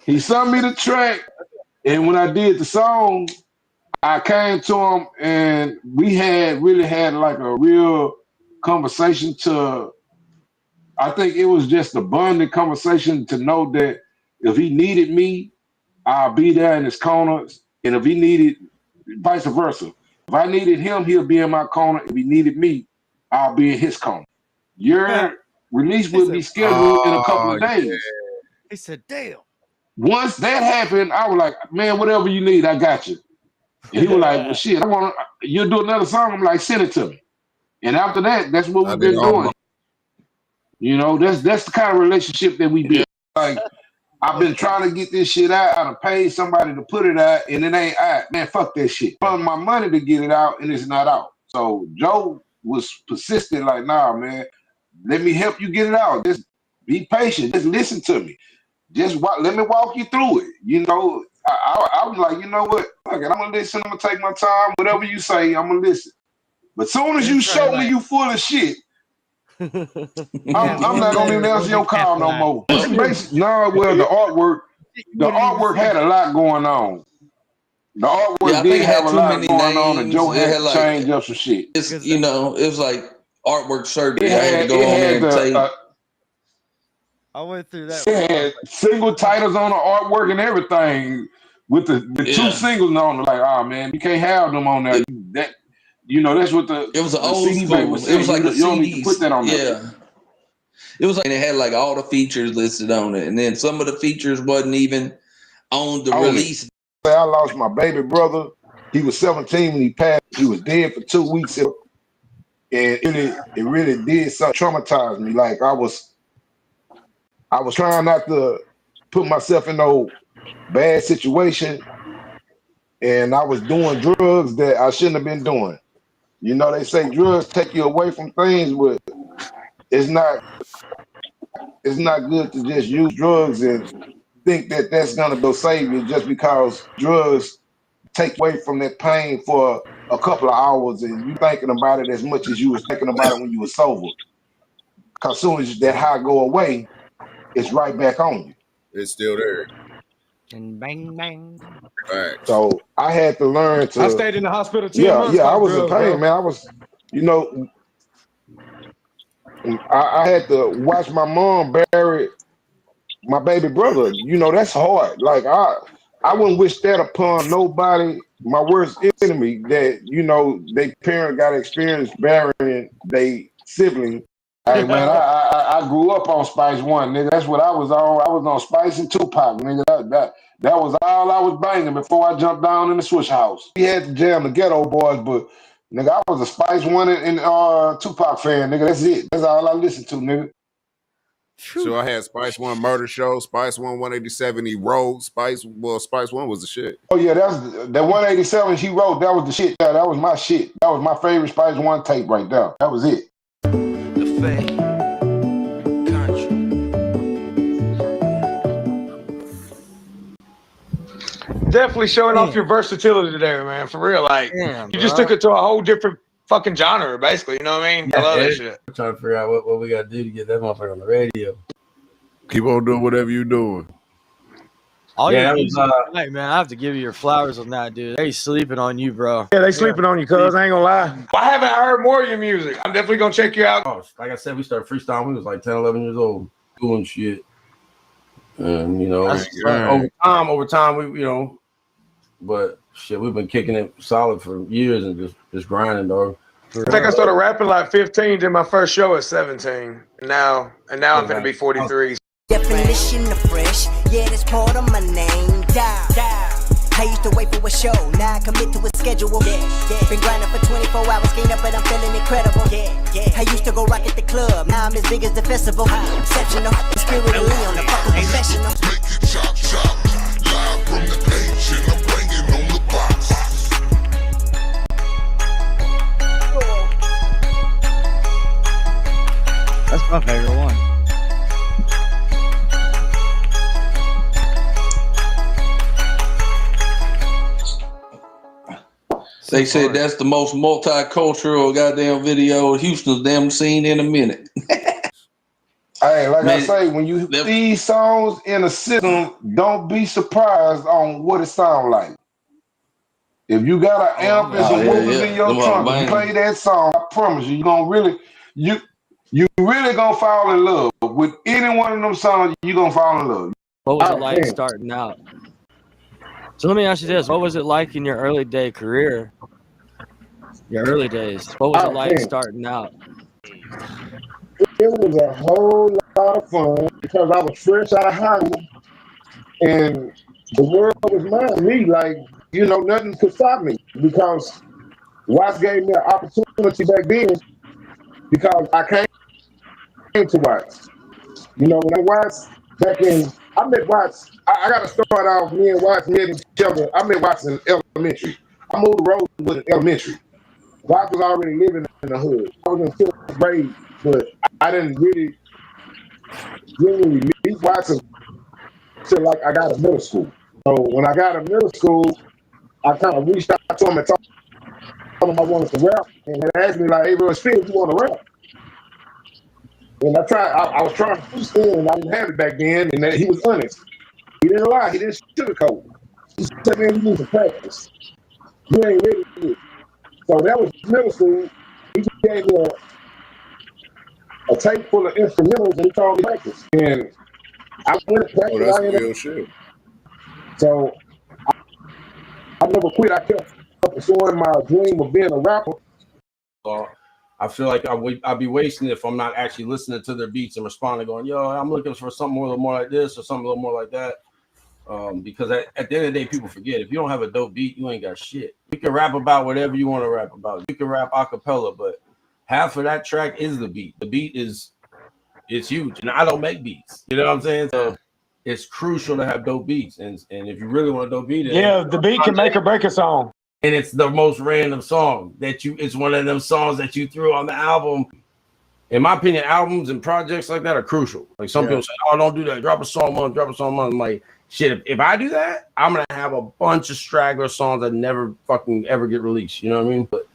he sent me the track, and when I did the song, I came to him, and we really had like a real conversation. I think it was just a bonding conversation to know that if he needed me, I'll be there in his corner, and if he needed, vice versa. If I needed him, he'll be in my corner. If he needed me, I'll be in his corner. Your release will be scheduled in a couple of days. Yeah. He said, damn. Once that happened, I was like, man, whatever you need, I got you. And he was like, well, shit, you'll do another song? I'm like, send it to me. And after that, that's what we've been doing. You know, that's the kind of relationship that we built. Like, I've been trying to get this shit out. I've paid somebody to put it out, and it ain't out. Man, fuck that shit. I spent my money to get it out, and it's not out. So Joe was persistent, like, nah, man, let me help you get it out. Just be patient. Just listen to me. Let me walk you through it. You know, I was like, you know what? Fuck it, I'm gonna listen. I'm gonna take my time. Whatever you say, I'm gonna listen. But soon as you show me you full of shit, I'm not gonna even answer your call no more. No, well, the artwork had a lot going on. The artwork did have a lot going on, and Joe had to change up some shit. It's, you know, it was like artwork surgery. I had to go on there and take. I went through that. It had single titles on the artwork and everything with the two singles on it. Like, oh man, you can't have them on there. That, you know, that's what it was an old CD school. It was like you don't need to put that on there. Yeah. It was like, and it had like all the features listed on it, and then some of the features wasn't even on the release. I lost my baby brother. He was 17 when he passed. He was dead for 2 weeks, and it really did something, traumatized me. Like I was trying not to put myself in no bad situation, and I was doing drugs that I shouldn't have been doing. You know, they say drugs take you away from things, but it's not good to just use drugs and think that that's gonna go save you just because drugs take away from that pain for a couple of hours and you thinking about it as much as you was thinking about it when you were sober. Because as soon as that high go away, it's right back on you. It's still there. And bang bang. Right. So I had to learn to. I stayed in the hospital 10 months. Yeah, I was in drugs, pain, bro. man. I was, you know, I had to watch my mom bury my baby brother. You know, that's hard. Like I wouldn't wish that upon nobody. My worst enemy that, you know, they parent got experience burying they sibling. Hey man, I grew up on Spice One, nigga. That's what I was on. I was on Spice and Tupac, nigga. That was all I was banging before I jumped down in the Swish House. We had to jam the Ghetto Boys, but nigga, I was a Spice One and Tupac fan, nigga. That's it. That's all I listened to, nigga. So I had Spice One Murder Show, Spice One 187. He wrote Spice One was the shit. Oh yeah, that's the 187 she wrote. That was the shit. That was my shit. That was my favorite Spice One tape right there. That was it. Definitely showing off your versatility there, man. For real, like you just took it to a whole different fucking genre, basically. You know what I mean? I love that shit. I'm trying to figure out what we got to do to get that motherfucker on the radio. Keep on doing whatever you're doing. That was, hey man, I have to give you your flowers on that, dude. They sleeping on you, bro. Yeah, they sleeping on you, cuz. I ain't gonna lie. I haven't heard more of your music. I'm definitely gonna check you out. Oh, like I said, we started freestyling when we was like 10, 11 years old, doing shit. And, you know, over time, we, you know, but shit, we've been kicking it solid for years and just grinding, dog. I think I started rapping like 15, did my first show at 17. And now I'm gonna be 43. Definition of fresh, yeah, that's part of my name. I used to wait for a show, now I commit to a schedule. Been grinding for 24 hours, clean up, but I'm feeling incredible. I used to go rock at the club, now I'm as big as the festival. Exceptional, spirit of Leon, the fucking professional. Make it chop chop, live from the ancient, I'm bringing on the box. That's my favorite one. They said that's the most multicultural goddamn video Houston's damn seen in a minute. Hey, like I say, when you hear these songs in a system, don't be surprised on what it sounds like. If you got an amp and some woofers in your trunk, if you play that song, I promise you, you really gonna fall in love with any one of them songs. You gonna fall in love. What was it like starting out? So let me ask you this: what was it like in your early day career? Your early days. What was it like starting out? It was a whole lot of fun because I was fresh out of high school and the world was mine. Me, like, nothing could stop me because Watts gave me an opportunity back then because I came to Watts. When I Watts back in, I met Watts. I got to start off. Me and Watts met each other. I met Watts in elementary. I moved to Rosewood in elementary. Watts was already living in the hood. I was in 5th grade, but I didn't really genuinely meet Watts until like I got to middle school. So when I got to middle school, I kind of reached out to him and told him I wanted to rap, and he asked me like, "Hey, bro, Spin, you want to rap?" And I was trying to freestyle, and I didn't have it back then, and he was honest. He didn't lie. He didn't sugarcoat. He said, "Man, you need to practice. You ain't ready yet." So that was middle school. He gave me a tape full of instrumentals, and he told me to practice. And I went to practice. That's real shit. So I never quit. I kept pursuing my dream of being a rapper. I feel like I'd be wasting it if I'm not actually listening to their beats and responding, going, "Yo, I'm looking for something a little more like this or something a little more like that." Because at the end of the day, people forget if you don't have a dope beat, you ain't got shit. You can rap about whatever you want to rap about. You can rap a cappella, but half of that track is the beat. The beat it's huge, and I don't make beats. You know what I'm saying? So it's crucial to have dope beats, and if you really want a dope beat, the beat can make or break a song. And it's the most random song it's one of them songs that you threw on the album. In my opinion, albums and projects like that are crucial. Like some people say, "Oh, don't do that. Drop a song a month, drop a song a month." I'm like, shit, if I do that, I'm gonna have a bunch of straggler songs that never fucking ever get released. You know what I mean? But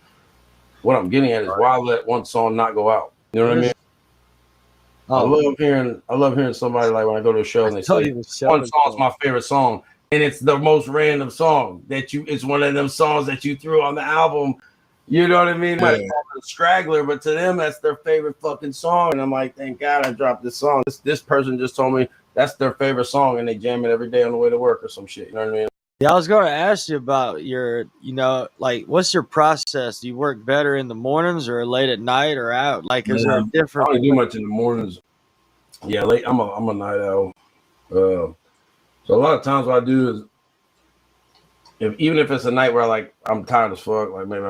what I'm getting at is why let one song not go out? You know what I mean? I love hearing somebody like when I go to a show and they say one song's my favorite song. And it's the most random song it's one of them songs that you threw on the album. You know what I mean? Might call it a straggler, but to them, that's their favorite fucking song. And I'm like, thank God I dropped this song. This person just told me that's their favorite song and they jam it every day on the way to work or some shit. You know what I mean? Yeah, I was going to ask you about your, like, what's your process? Do you work better in the mornings or late at night or out? Like, is there a different? I don't do much in the mornings. Yeah, late. I'm a night owl. So a lot of times what I do is, even if it's a night where I'm tired as fuck, like maybe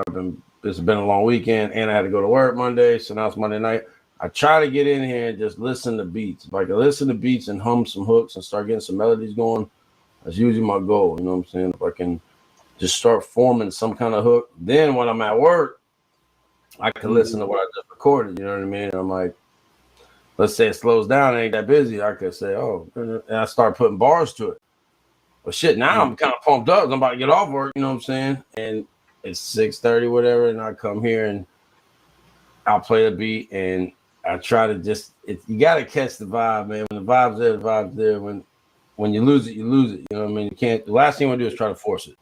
it's been a long weekend and I had to go to work Monday, so now it's Monday night. I try to get in here and just listen to beats. If I can listen to beats and hum some hooks and start getting some melodies going, that's usually my goal. You know what I'm saying? If I can just start forming some kind of hook, then when I'm at work, I can listen to what I just recorded. You know what I mean? And I'm like, let's say it slows down, it ain't that busy. I could say, oh, and I start putting bars to it. But shit, now I'm kind of pumped up. I'm about to get off work, you know what I'm saying? And it's 6:30, whatever, and I come here and I'll play the beat and I try to you got to catch the vibe, man. When the vibe's there, the vibe's there. When you lose it, you lose it. You know what I mean? You can't. The last thing you want to do is try to force it.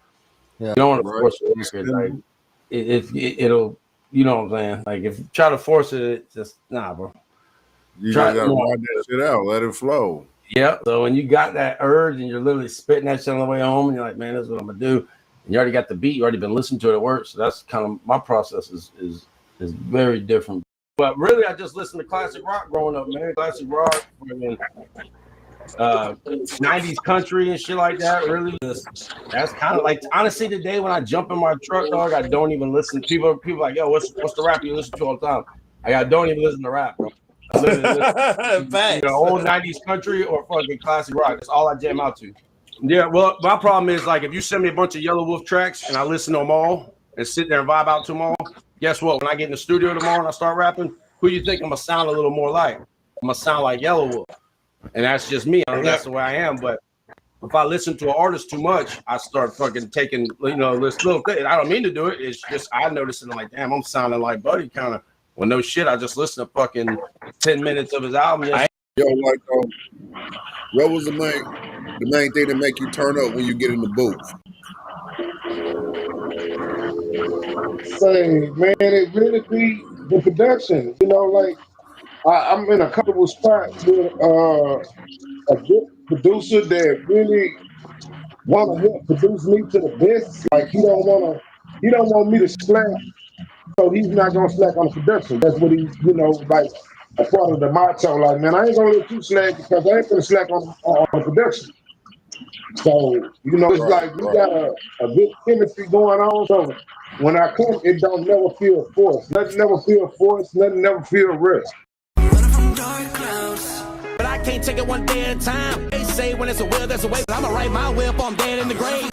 Yeah. You don't want to force it. Like, it'll, you know what I'm saying? Like, if you try to force it, it's just, nah, bro. You just got to ride that shit out. Let it flow. Yeah. So when you got that urge and you're literally spitting that shit on the way home and you're like, man, that's what I'm going to do. And you already got the beat. You already been listening to it at work. So that's kind of my process is very different. But really, I just listened to classic rock growing up, man. Classic rock, 90s country and shit like that. Really, that's kind of like, honestly, today when I jump in my truck, dog, I don't even listen. People like, yo, what's the rap you listen to all the time? I don't even listen to rap, bro. I listen old 90s country or fucking classic rock. That's all I jam out to. Yeah, well, my problem is, like, if you send me a bunch of Yellow Wolf tracks and I listen to them all and sit there and vibe out to them all, guess what? When I get in the studio tomorrow and I start rapping, who you think I'm gonna sound a little more like? I'm gonna sound like Yellow Wolf, and that's just me. I mean, that's the way I am. But if I listen to an artist too much, I start fucking taking, you know, this little thing. I don't mean to do it. It's just I notice it. I'm like, damn, I'm sounding like Buddy kind of. Well, no shit. I just listened to fucking 10 minutes of his album. Yo, like, what was the main thing that make you turn up when you get in the booth? Say, man, it really be the production. You know, like I'm in a comfortable spot with a good producer that really want to help produce me to the best. Like he don't want me to slack, so he's not gonna slack on the production. That's what he, you know, like a part of the motto. Like, man, I ain't gonna let you slack because I ain't gonna slack on the production. So, you know, it's like we got a good chemistry going on. So when I come, it don't never feel forced. Nothing never feel forced. Nothing never feel rushed. But I can't take it one day at a time. They say when it's a will, there's a way. But I'ma write my will if I'm dead in the grave.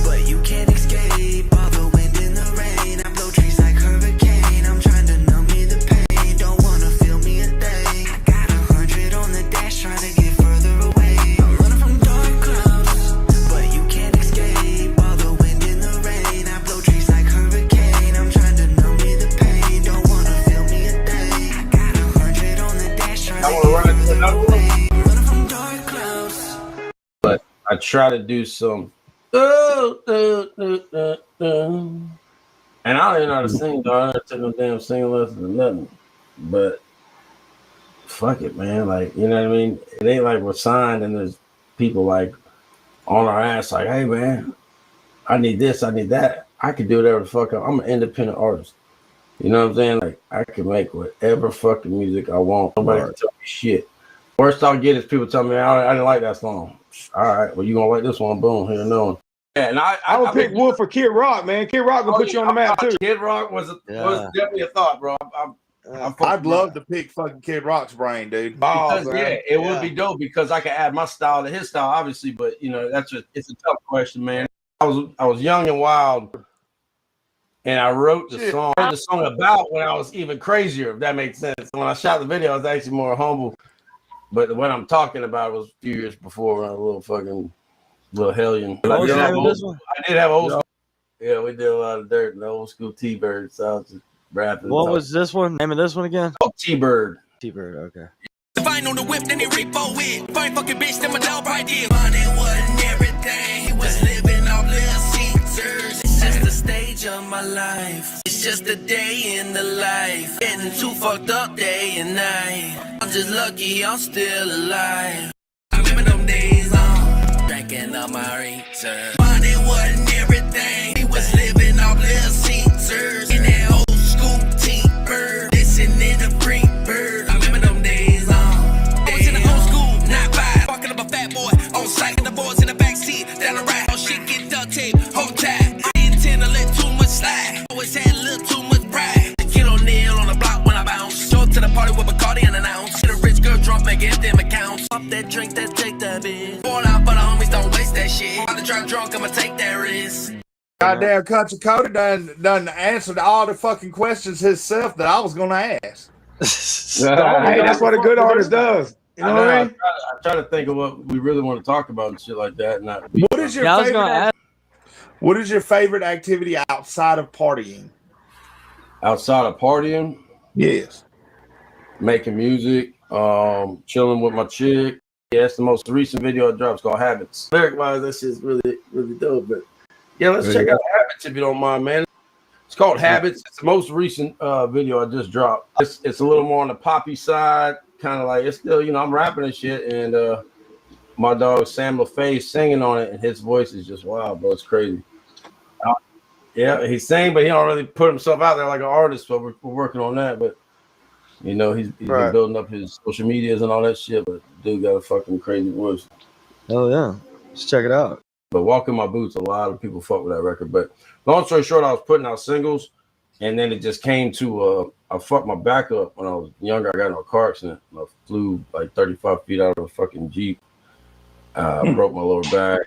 But you can't escape all the wind and the rain. I blow trees like hurricane. I'm trying to numb me the pain. Don't wanna feel me a thing. I got 100 on the dash, trying to get further away. I'm running from dark clouds, but you can't escape all the wind and the rain. I blow trees like hurricane. I'm trying to numb me the pain. Don't wanna feel me a thing. I got 100 on the dash, trying to get further away. Running from dark clouds. But I try to do some. And I don't even know how to sing, dog. I never took no damn singing lessons or nothing. But fuck it, man. Like, you know what I mean? It ain't like we're signed and there's people like on our ass, like, hey man, I need this, I need that. I can do whatever the fuck I'm an independent artist. You know what I'm saying? Like, I can make whatever fucking music I want. Nobody can tell me shit. Worst I'll get is people tell me I didn't like that song. All right, well, you gonna like this one? Boom, here, no one. Yeah, and I would pick Wolf for Kid Rock, man. Kid Rock will put you on the map too. Kid Rock was definitely a thought, bro. I'd love to pick fucking Kid Rock's brain, dude. Because, it would be dope because I could add my style to his style, obviously. But you know, it's a tough question, man. I was young and wild, and I wrote the song about when I was even crazier, if that makes sense. When I shot the video, I was actually more humble. But what I'm talking about was a few years before, around a little hellion. I did have old school. Yeah, we did a lot of dirt and old school T-Bird. So I was just rapping. What was this one? Name of this one again? Oh, T-Bird. T-Bird, okay. If I ain't on the whip, then they repo it. If I ain't fucking bitch, then my dog right there. Money wasn't everything. He was living off little Caesars. It's just the stage of my life. It's just a day in the life. Getting too fucked up day and night. I'm just lucky I'm still alive. I remember them days on drinking up my research. Money wasn't everything. He was living off little Caesars. In that old school T-Bird. Listening to Free Bird. I remember them days on. I was in the old school, not five. Walking up a fat boy on sight. And the boys in the backseat. Down the right, how shit get duct tape. Hold tight. I didn't tend to let too much slide. Always had a little too much pride. The kid O'Neal on the block when I bounce. Show up to the party with Bacardi and an ounce. Get a rich girl drunk, make it them accounts. Pop that drink, that take that bitch. Fall out for the homies, don't waste that shit. I'm the drive drunk, I'ma take that risk. Goddamn Country Cody done answered all the fucking questions himself that I was gonna ask. Hey, that's what a good artist does. You know what I mean? I try to think of what we really want to talk about and shit like that. What is your favorite activity outside of partying? Outside of partying? Yes. Making music, chilling with my chick. Yeah, that's the most recent video I dropped. It's called Habits. Lyric-wise, that shit's really, really dope. But yeah, let's check out Habits if you don't mind, man. It's called Habits. It's the most recent video I just dropped. It's a little more on the poppy side, kind of like it's still, you know, I'm rapping and shit, and my dog Sam LaFay singing on it, and his voice is just wild, bro. It's crazy. Yeah, he's singing, but he don't really put himself out there like an artist. So we're working on that, but you know, he's been building up his social medias and all that shit. But dude got a fucking crazy voice. Oh yeah, let's check it out. But Walk in My Boots, a lot of people fuck with that record. But long story short, I was putting out singles, and then it just came to I fucked my back up when I was younger. I got in a car accident. I flew like 35 feet out of a fucking Jeep. Broke my lower back.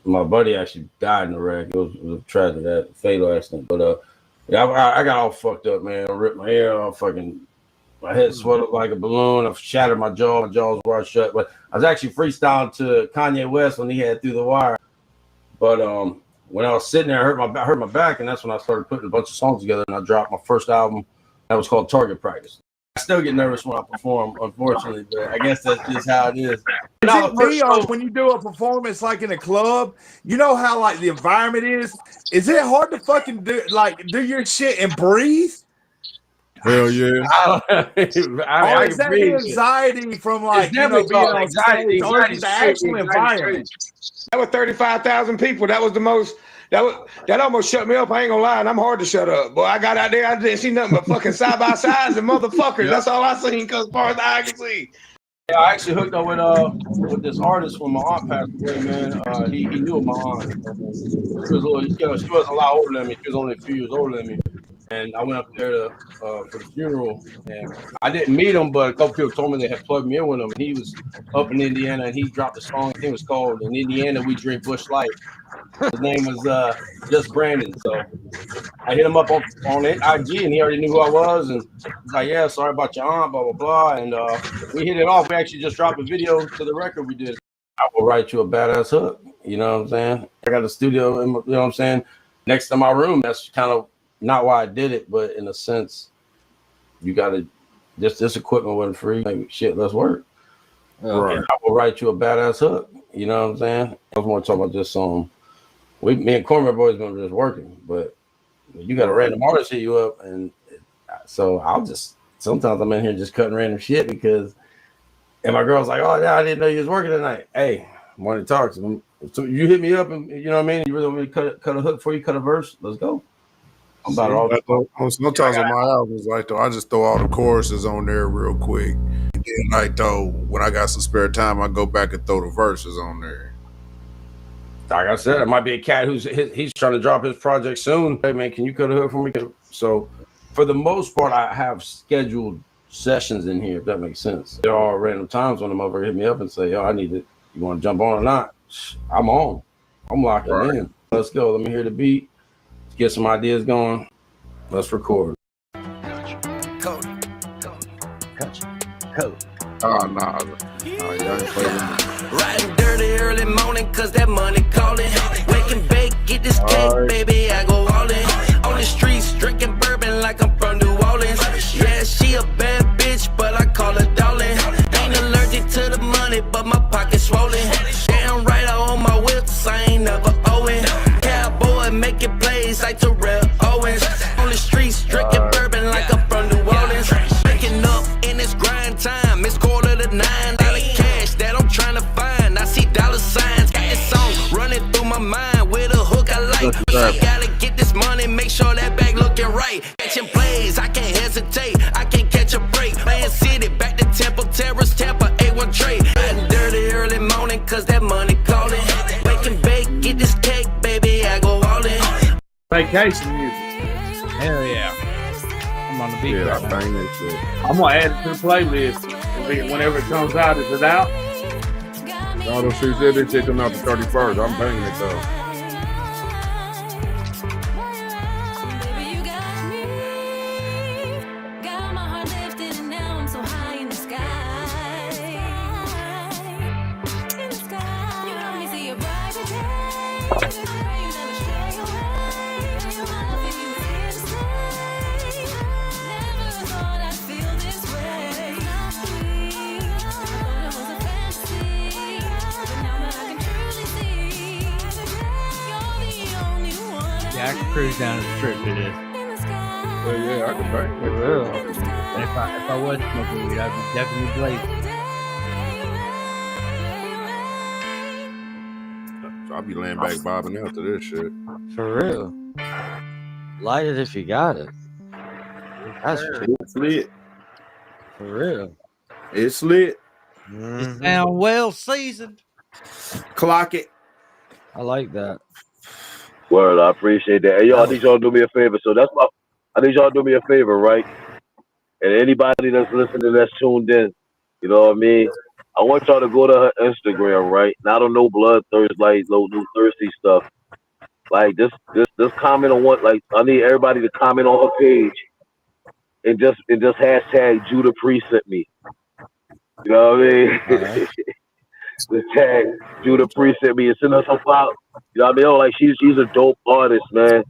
My buddy actually died in the wreck. It was a tragic, fatal accident. But yeah, I got all fucked up, man. I ripped my hair off, fucking My head swelled up like a balloon. I shattered my jaw. My jaw was wired shut. But I was actually freestyling to Kanye West when he had Through the Wire. But when I was sitting there, I hurt my back, and that's when I started putting a bunch of songs together. And I dropped my first album that was called Target Practice. I still get nervous when I perform, unfortunately, but I guess that's just how it is. When you do a performance like in a club, you know how like the environment is? Is it hard to fucking do your shit and breathe? Hell yeah. I is that the anxiety from like being on stage, or is it the actual environment? That was 35,000 people. That was the most. That almost shut me up. I ain't gonna lie, and I'm hard to shut up. Boy, I got out there, I didn't see nothing but fucking side by sides and motherfuckers. That's all I seen, cause as far as the eye can see. Yeah, I actually hooked up with this artist when my aunt passed away, man. He knew my aunt. She was a lot older than me. She was only a few years older than me. And I went up there for the funeral, and I didn't meet him, but a couple people told me they had plugged me in with him. He was up in Indiana, and he dropped a song. I think it was called "In Indiana We Drink Busch Light." His name was just Brandon. So I hit him up on IG, and he already knew who I was. And he's like, "Yeah, sorry about your aunt, blah blah blah." And we hit it off. We actually just dropped a video to the record we did. I will write you a badass hook. You know what I'm saying? I got a studio, you know what I'm saying, next to my room. That's kind of not why I did it, but in a sense, you got to. This equipment wasn't free. Like, shit, let's work. Right. I will write you a badass hook. You know what I'm saying? I was more talking about this song. Me and Cormier boys been just working, but you got a random artist hit you up, and so sometimes I'm in here just cutting random shit because, and my girl's like, "Oh yeah, I didn't know you was working tonight." Hey, I want to talk to them. So you hit me up, and you know what I mean. You really want me to cut a hook for you, cut a verse? Let's go. I'm about all. Sometimes on my albums, like though, I just throw all the choruses on there real quick. And then, like though, when I got some spare time, I go back and throw the verses on there. Like I said, it might be a cat he's trying to drop his project soon. Hey man, can you cut a hook for me? So, for the most part, I have scheduled sessions in here. If that makes sense. There are random times when the motherfucker hit me up and say, "Yo, I need it. You want to jump on or not?" I'm on. I'm locking in. Let's go. Let me hear the beat. Let's get some ideas going. Let's record. Code. Oh, nah. Y'all ain't playing. Riding dirty early morning, cause that money calling. Wake and bake, get this cake, baby, I go all in. On the streets, drinking bourbon like I'm from New Orleans. Yeah, she a bad bitch, but I call her darling. Ain't allergic to the money, but my pocket's swollen. Damn right, I own my whips, I ain't never owing. Cowboy making plays like Terrell Owens. On the streets, drinking bourbon like I'm from New Orleans. Waking up in this grind time, it's $8:45. Cash that I'm trying to find, I see dollar signs. Got this song running through my mind with a hook I like. I gotta get this money, make sure that bag looking right. Catching plays, I can't hesitate, I can't catch a break. Man City, back to Temple Terrace, Tampa, A1 trade. Riding dirty early morning, cause that money calling. Wake and bake, get this cake, baby, I go all in. Vacation music. Hell yeah. I'm on the beat. Yeah, I bang that shit. I'm gonna add it to the playlist whenever it comes out. Is it out? All those shit said they take them out the 31st. I'm banging it though. Yeah, I can cruise down the strip to this. Well, yeah, I can bang it. And if I was smoking weed, I'd be definitely blazing. So I'll be laying back bobbing out to this shit. For real. Light it if you got it. That's It's lit. for real. It's lit. It sound well seasoned. Clock it. I like that. Word, I appreciate that. Hey, yo, I need y'all to do me a favor. So I need y'all to do me a favor, right? And anybody that's listening that's tuned in, you know what I mean? I want y'all to go to her Instagram, right? Not on no bloodthirst, like no thirsty stuff. Like just comment on what, like I need everybody to comment on her page and just hashtag Judah Priest sent me. You know what I mean? The tag Judah Priest sent me and send us some flowers. You know what I mean? Oh, like she's a dope artist, man.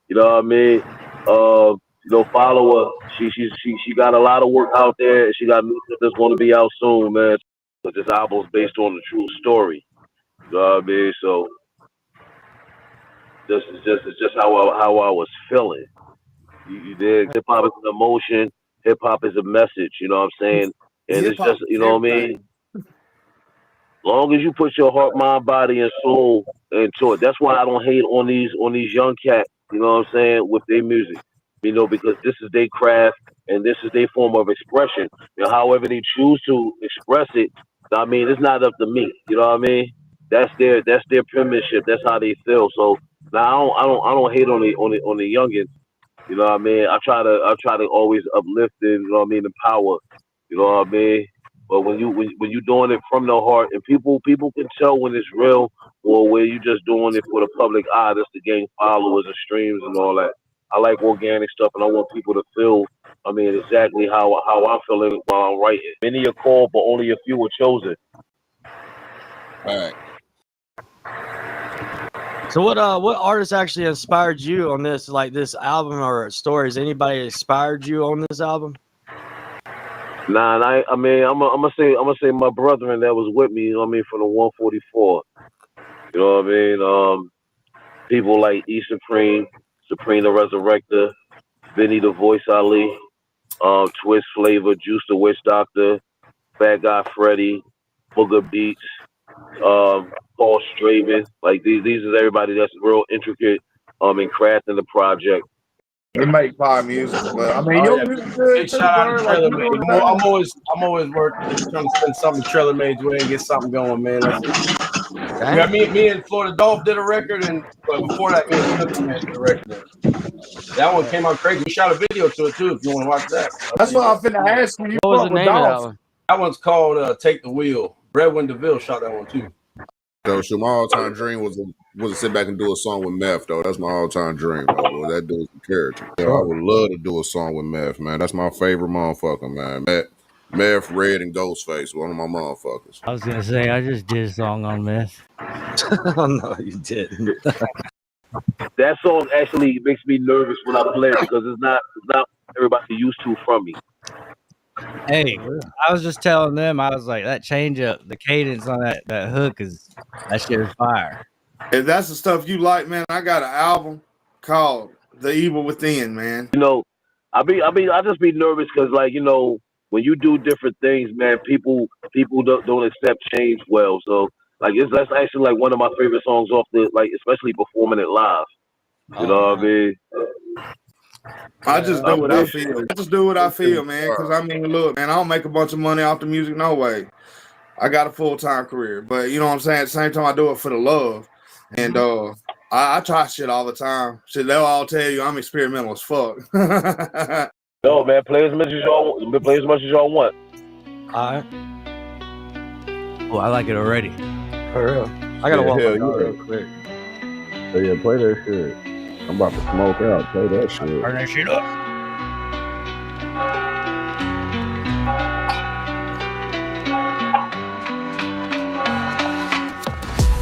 You know what I mean? Follow her. She got a lot of work out there, and she got music that's going to be out soon, man. But this album's based on a true story. You know what I mean? So this is just how I was feeling. You dig? Hip hop is an emotion. Hip hop is a message. You know what I'm saying? And it's just, you know what I mean? Long as you put your heart, mind, body, and soul into it. That's why I don't hate on these young cats. You know what I'm saying? With their music, you know, because this is their craft and this is their form of expression. You know, however they choose to express it, I mean, it's not up to me. You know what I mean? That's their penmanship. That's how they feel. So now I don't hate on the youngins. You know what I mean? I try to always uplift and, you know what I mean, empower. You know what I mean? But when you doing it from the heart, and people can tell when it's real or where you just doing it for the public eye, just to gain followers and streams and all that. I like organic stuff, and I want people to feel, I mean, exactly how I'm feeling while I'm writing. Many are called, but only a few are chosen. All right. So what artist actually inspired you on this, like this album or stories? Anybody inspired you on this album? Nah, I mean, I'm gonna say my brethren that was with me. You know what I mean, from the 144. You know what I mean? People like E Supreme, Supreme the Resurrector, Vinny the Voice Ali, Twist Flavor, Juice the Witch Doctor, Bad Guy Freddy, Booger Beats, Paul Straven. Like these is everybody that's real intricate in crafting the project. They make fire music, but I mean, your music good Big too, shout out to bro. Trailer Like, Made. I'm always working, trying to send something to Trailer Made's way and get something going, man. That's it. Yeah, me and Florida Dolph did a record, and before that, me and Snooki Man did a record. That one came out crazy. We shot a video to it too. If you want to watch that, that's what I'm finna ask you. What was the name of that one? That one's called "Take the Wheel." Redwin DeVille shot that one too. So, my all-time dream was to sit back and do a song with Meth, though. That's my all-time dream, though. Boy, that dude's a character. I would love to do a song with Meth, man. That's my favorite motherfucker, man. Meth, Red, and Ghostface, one of my motherfuckers. I was gonna say I just did a song on Meth. Oh no, you didn't. That song actually makes me nervous when I play it because it's not what everybody used to from me. Hey, I was just telling them, I was like, that change up, the cadence on that hook that shit is fire. If that's the stuff you like, man, I got an album called The Evil Within, man. You know, I just be nervous because, like, you know, when you do different things, man, people don't accept change well. So, like, that's actually like one of my favorite songs off the, like, especially performing it live. You know what I mean? I just do what I feel. I just do what I feel, man. Because I mean, look, man, I don't make a bunch of money off the music, no way. I got a full-time career, but you know what I'm saying? At the same time, I do it for the love, and I try shit all the time. Shit, they'll all tell you I'm experimental as fuck. No, man, play as much as y'all want. All right. Oh, I like it already. For real. I gotta walk my dog real quick. So yeah, play that shit. I'm about to smoke out. Play that shit. Turn that shit up.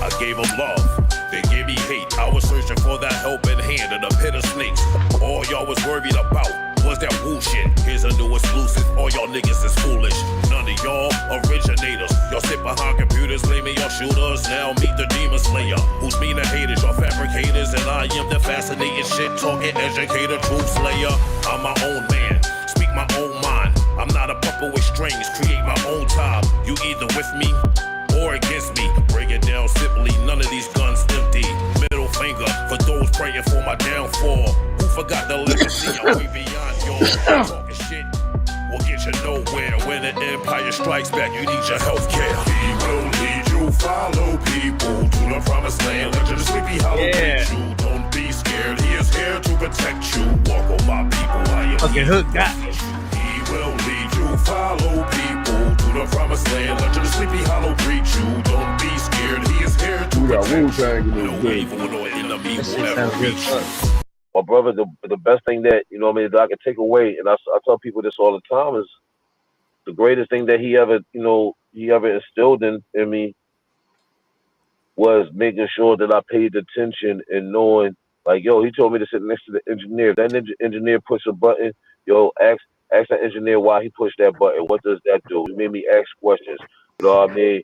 I gave them love, they gave me hate. I was searching for that helping hand in a pit of snakes. All y'all was worried about was that woo shit. Here's a new exclusive, all y'all niggas is foolish. None of y'all originators. Y'all sit behind computers, blaming y'all shooters. Now meet the demon slayer, who's mean to haters. Y'all fabricators, and I am the fascinating shit talking educator, truth slayer. I'm my own man, speak my own mind. I'm not a puppet with strings, create my own time. You either with me or against me. Break it down simply, none of these guns empty. Middle finger for those praying for my downfall. Who forgot the legacy? I'm way beyond y'all. Talking shit will get you nowhere. When the empire strikes back, you need your health care. He will lead you, follow people to the promised land. Let your sleepy hollow teach you. Don't be scared, he is here to protect you. Walk on my people, I am okay, hook got me. He will lead you, follow people to the promised land. Let your sleepy hollow greet you. Don't be scared, he is here to protect you. No evil, no enemy will ever reach you. my brother, the best thing that, you know what I mean, that I can take away, and I tell people this all the time, is the greatest thing that he ever instilled in me was making sure that I paid attention and knowing, like, yo, he told me to sit next to the engineer. If that engineer push a button, yo, ask that engineer why he pushed that button. What does that do? He made me ask questions. You know what I mean?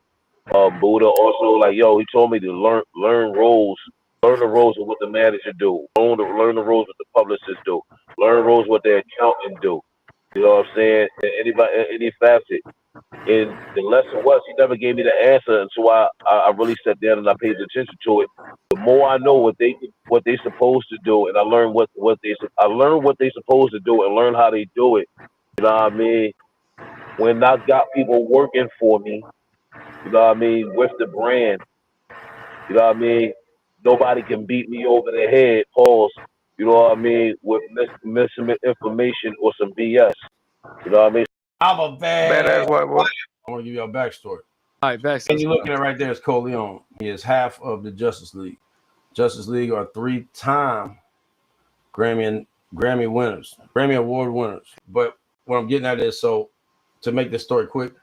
Buddha also, like, yo, he told me to learn roles, learn the roles of what the manager do, learn the roles what the publicist do, learn roles what the accountant do. You know what I'm saying? Any facet. And the lesson was, he never gave me the answer until I really sat down and I paid attention to it. The more I know what they supposed to do, and I learned what they supposed to do and learn how they do it. You know what I mean? When I got people working for me, you know what I mean, with the brand, you know what I mean, nobody can beat me over the head, pause, you know what I mean, with misinformation or some BS. You know what I mean? I'm a Badass white boy. I want to give you a backstory. All right, backstory. And you're looking at right there is Cole Leon. He is half of the Justice League. Justice League are 3-time Grammy winners, Grammy Award winners. But what I'm getting at is, so to make this story quick,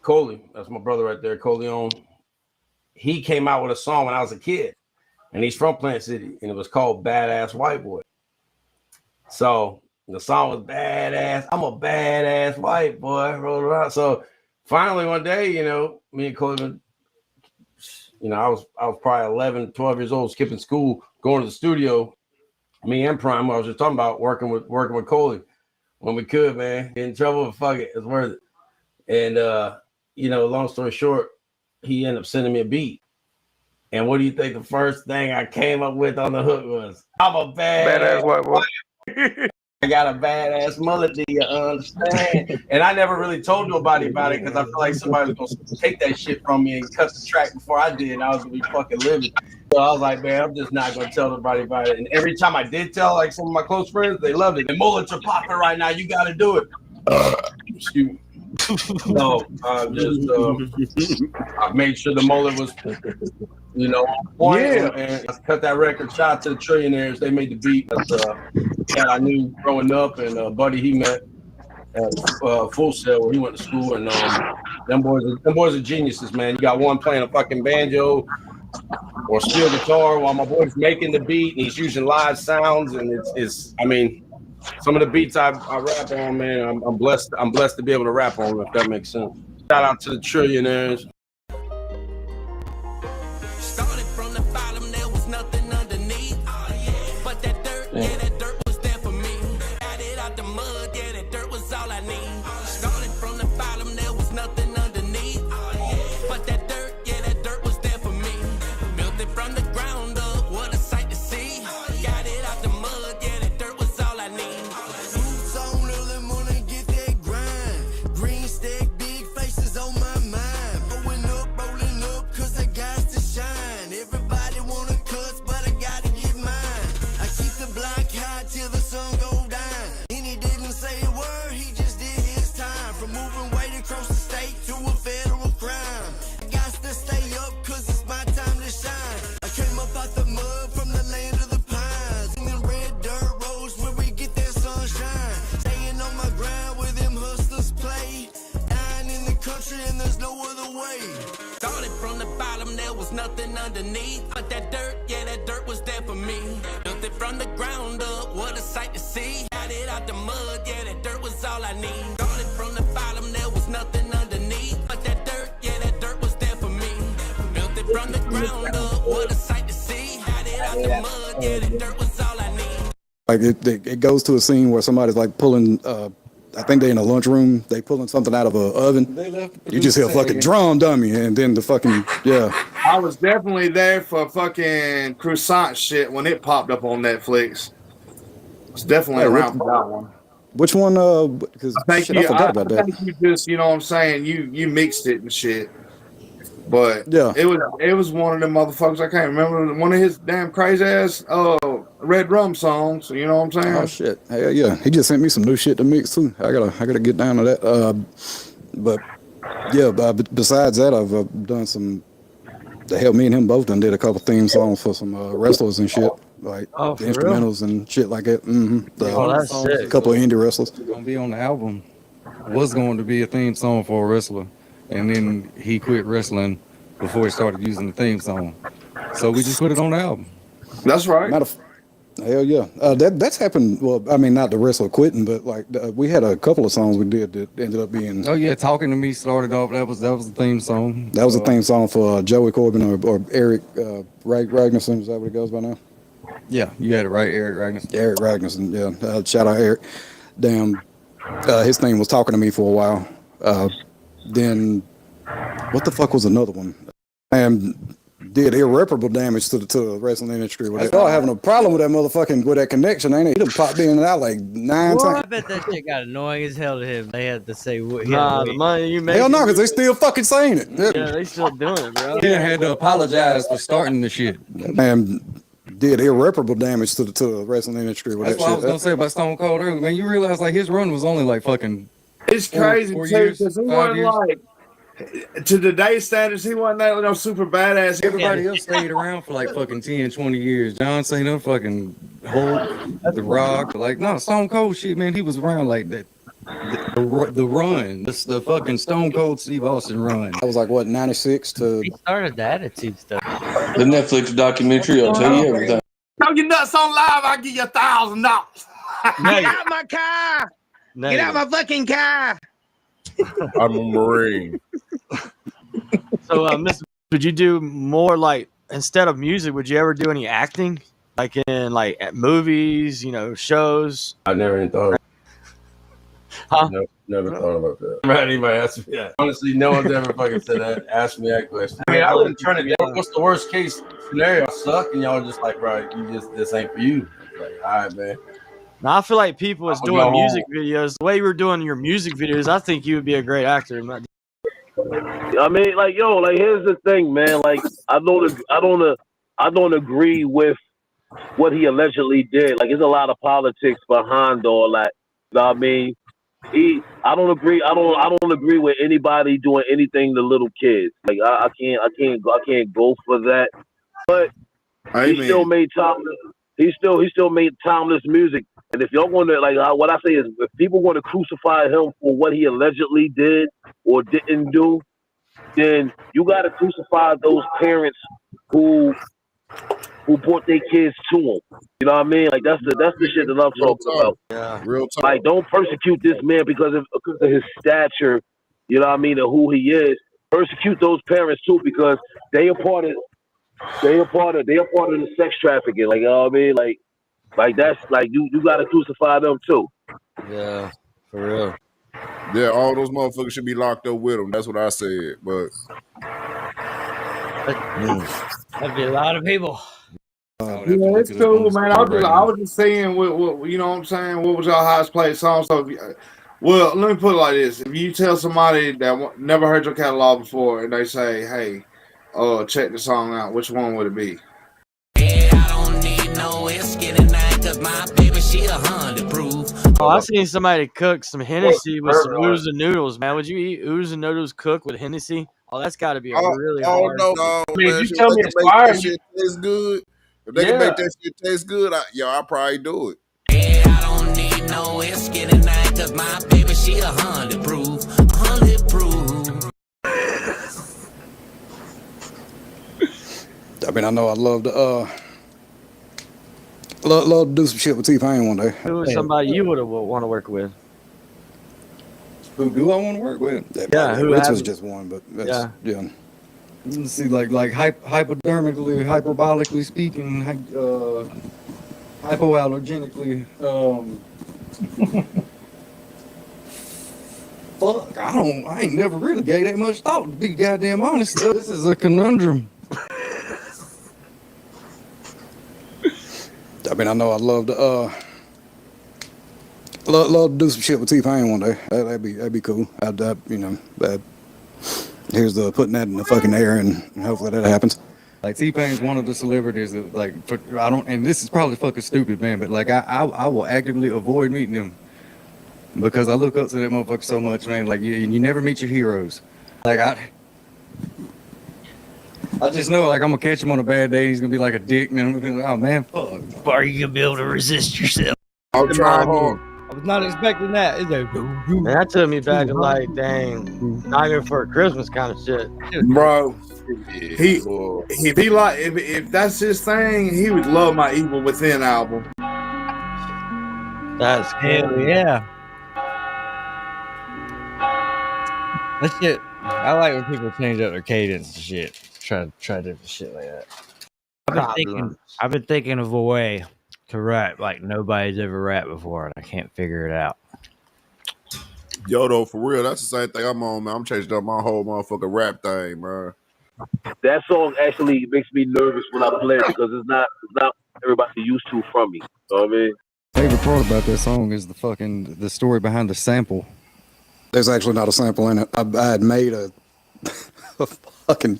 Coley, that's my brother right there, Cole Leon, he came out with a song when I was a kid, and he's from Plant City, and it was called Badass White Boy. So the song was badass. I'm a badass white boy. Roll around. So finally one day, you know, me and Coleman, you know, I was probably 11, 12 years old, skipping school, going to the studio. Me and Prime, I was just talking about working with Coley when we could, man. Get in trouble, but fuck it, it's worth it. And you know, long story short, he ended up sending me a beat. And what do you think the first thing I came up with on the hook was? I'm a badass white boy. I got a badass mullet, do you understand? And I never really told nobody about it because I feel like somebody was going to take that shit from me and cut the track before I did. And I was going to be fucking livid. So I was like, man, I'm just not going to tell nobody about it. And every time I did tell, like, some of my close friends, they loved it. The mullets are popping right now. You got to do it. Excuse me. No, I made sure the mullet was, you know, on point. Yeah. And I cut that record. Shout out to the Trillionaires. They made the beat. That's cat I knew growing up, and buddy he met at Full Sail where he went to school. And them boys are geniuses, man. You got one playing a fucking banjo or steel guitar while my boy's making the beat, and he's using live sounds. And it's I mean, some of the beats I rap on, man, I'm blessed to be able to rap on, if that makes sense. Shout out to the Trillionaires. Started from the bottom, there was nothing underneath. But that dirt, yeah, that dirt was there for me. Got it out the mud, yeah, that dirt was all I need. Started from the bottom, there was nothing underneath. But that dirt, yeah, that dirt was there for me. Built it from the ground up, what a sight to see. Got it out the mud, yeah, that dirt was all I need. Boots on early morning, get that grind. Green stack, big faces on my mind. Rolling up, cause I got to shine. Everybody wanna cuss, but I gotta get mine. I keep the block high till the sun go down. And he didn't say a word, he just did his time. From moving weight across the state to a federal crime. I got to stay up, cause it's my time to shine. I came up out the mud from the land of the pines. In the red dirt roads where we get that sunshine. Staying on my grind where them hustlers play. Dying in the country and there's no other way. Started from the bottom, there was nothing underneath. But that dirt, yeah, that dirt was there for me. Built it from the ground up, what a sight to see. Got it out the mud, yeah, that dirt was all I need. Started from the bottom, there was nothing underneath. But that dirt, yeah, that dirt was there for me. Built it from the ground up, what a sight to see. Got it out the mud, yeah, that dirt was all I need. Like it goes to a scene where somebody's like pulling, I think they're in a lunchroom, they pulling something out of an oven. You just hear a fucking drum dummy, and then the fucking, yeah. I was definitely there for fucking croissant shit when it popped up on Netflix. It's definitely around for that one. Which one? Because I forgot about that. I think you just, you know what I'm saying, you mixed it and shit. But yeah, it was one of them motherfuckers. I can't remember one of his damn crazy ass Red Rum songs. You know what I'm saying? Oh shit! Hell yeah, he just sent me some new shit to mix too. I gotta get down to that. But yeah, besides that, I've done some. To help me and him both done did a couple theme songs for some wrestlers and shit. like Oh, the for real? instrumentals and shit like that. Mm-hmm. Oh, that's sick. A couple of indie wrestlers. Gonna be on the album was going to be a theme song for a wrestler, and then he quit wrestling before he started using the theme song. So we just put it on the album. That's right. Hell yeah, that's happened. Well, I mean, not the wrestler quitting, but like we had a couple of songs we did that ended up being. Oh yeah, Talking to Me started off. That was the theme song. That was the theme song for Joey Corbin or Eric Ragnarsson. Is that what it goes by now? Yeah, you had it right, Eric Ragnarsson. Eric Ragnarsson. Yeah, shout out Eric. Damn, his thing was Talking to Me for a while. Then, what the fuck was another one? And did irreparable damage to the wrestling industry. With y'all having a problem with that connection, ain't it? He done popped in and out like 9 I times. bet that shit got annoying as hell to him. They had to say what. Nah, the money you make. Hell no, because they still fucking saying it. Yeah, they still doing it, bro. He had to apologize for starting the shit. And did irreparable damage to the wrestling industry with That's that what I shit. was gonna say about Stone Cold earlier. Man, you realize like his run was only like fucking. It's crazy four too years, because he 5 wasn't years. like to today's standards. He wasn't that super badass. Everybody else stayed around for like fucking 10, 20 years. John Cena, fucking Hulk, The Rock. Like, no, Stone Cold shit, man. He was around like that. The run, the fucking Stone Cold Steve Austin run. That was like what, 96 to. He started the Attitude stuff. The Netflix documentary will tell you everything. Throw your nuts on live. I'll give you $1,000. Get out my car! Get out my fucking car! I'm a Marine. So, Mr. Would you do more like instead of music? Would you ever do any acting, like in like at movies, shows? I never even thought. Huh? Never thought about that. Never had anybody ask me that. Honestly, no one's ever fucking said that. Asked me that question. I mean, I wasn't trying to be. What's the worst case scenario? I suck, and y'all just like, right? This ain't for you. Like, all right, man. Now I feel like people is I'll doing go music home. videos. The way you were doing your music videos, I think you would be a great actor. I mean, like, here's the thing, man. Like, I don't agree with what he allegedly did. Like, there's a lot of politics behind all that. You know what I mean? I don't agree. I don't agree with anybody doing anything to little kids. Like, I can't go for that. But he still made timeless. He still made timeless music. And if y'all going to, like, what I say is, if people want to crucify him for what he allegedly did or didn't do, then you got to crucify those parents who brought their kids to him. You know what I mean? Like, that's the shit that I'm talking about. Yeah, real talk. Like, don't persecute this man because of his stature. You know what I mean? And who he is. Persecute those parents too because they are part of the sex trafficking. Like, you know what I mean? Like that's like you got to crucify them too. Yeah, for real. Yeah, all those motherfuckers should be locked up with them. That's what I said. But That'd be a lot of people. Yeah, it's cool, man. I was just saying, what you know what I'm saying? What was your highest played song? So, well, let me put it like this: if you tell somebody that never heard your catalog before, and they say, "Hey, check the song out," which one would it be? Oh, I seen somebody cook some Hennessy with some ooze and noodles, man. Would you eat ooze and noodles cooked with Hennessy? Oh, that's got to be a really hard. no, I mean, man. you tell me If it's they can fire, make that shit taste good, if they can make that shit taste good, I'll probably do it. No whiskey tonight, cause my baby, she 100 proof. 100 proof. I mean, I know I'd love to love to do some shit with T-Pain one day. Who is somebody you would want to work with? Who do I want to work with? Yeah, who Rich have was you? just one, but that's, yeah. Let's see, like hypodermically, hyperbolically speaking, hypoallergenically. Fuck, I ain't never really gave that much thought, to be goddamn honest. This is a conundrum. I mean, I know I'd love to love to do some shit with T-Pain one day. That'd be cool. Here's the putting that in the fucking air, and hopefully that happens. Like T-Pain's one of the celebrities that and this is probably fucking stupid, man, but like I will actively avoid meeting him because I look up to that motherfucker so much, man. Like you never meet your heroes. Like I just know, like, I'm gonna catch him on a bad day. He's gonna be like a dick, and I'm gonna be like, oh man, fuck. Are you gonna be able to resist yourself? I'm trying hard. I was not expecting that. It's like, Man, that took me back to like, dang, Nightmare Before Christmas kind of shit. Bro, if that's his thing, he would love my Evil Within album. That's hell cool. yeah. That shit. I like when people change up their cadence and shit. Try different shit like that. I've been thinking of a way to rap like nobody's ever rapped before, and I can't figure it out. Yo, though, for real, that's the same thing I'm on, man. I'm changing up my whole motherfucking rap thing, bro. That song actually makes me nervous when I play it because it's not everybody used to from me. You know what I mean? Favorite part about that song is the story behind the sample. There's actually not a sample in it. I had made a fucking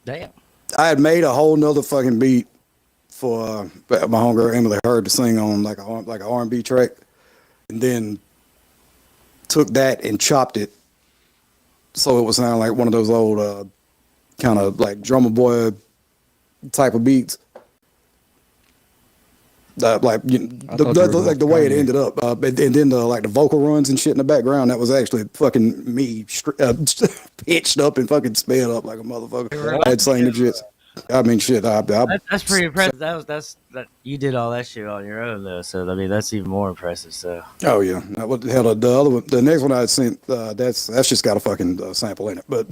damn. I had made a whole nother fucking beat for my homegirl Emily Heard to sing on like a R&B track, and then took that and chopped it so it would sound like one of those old kind of like drummer boy type of beats. Like the way it ended up, and then the vocal runs and shit in the background. That was actually fucking me pitched up and fucking sped up like a motherfucker. I had sang the shit. I mean, shit. That's pretty impressive. That you did all that shit on your own though. So I mean, that's even more impressive. So. Oh yeah. What the hell? The other one, the next one I sent, that's just got a fucking sample in it. But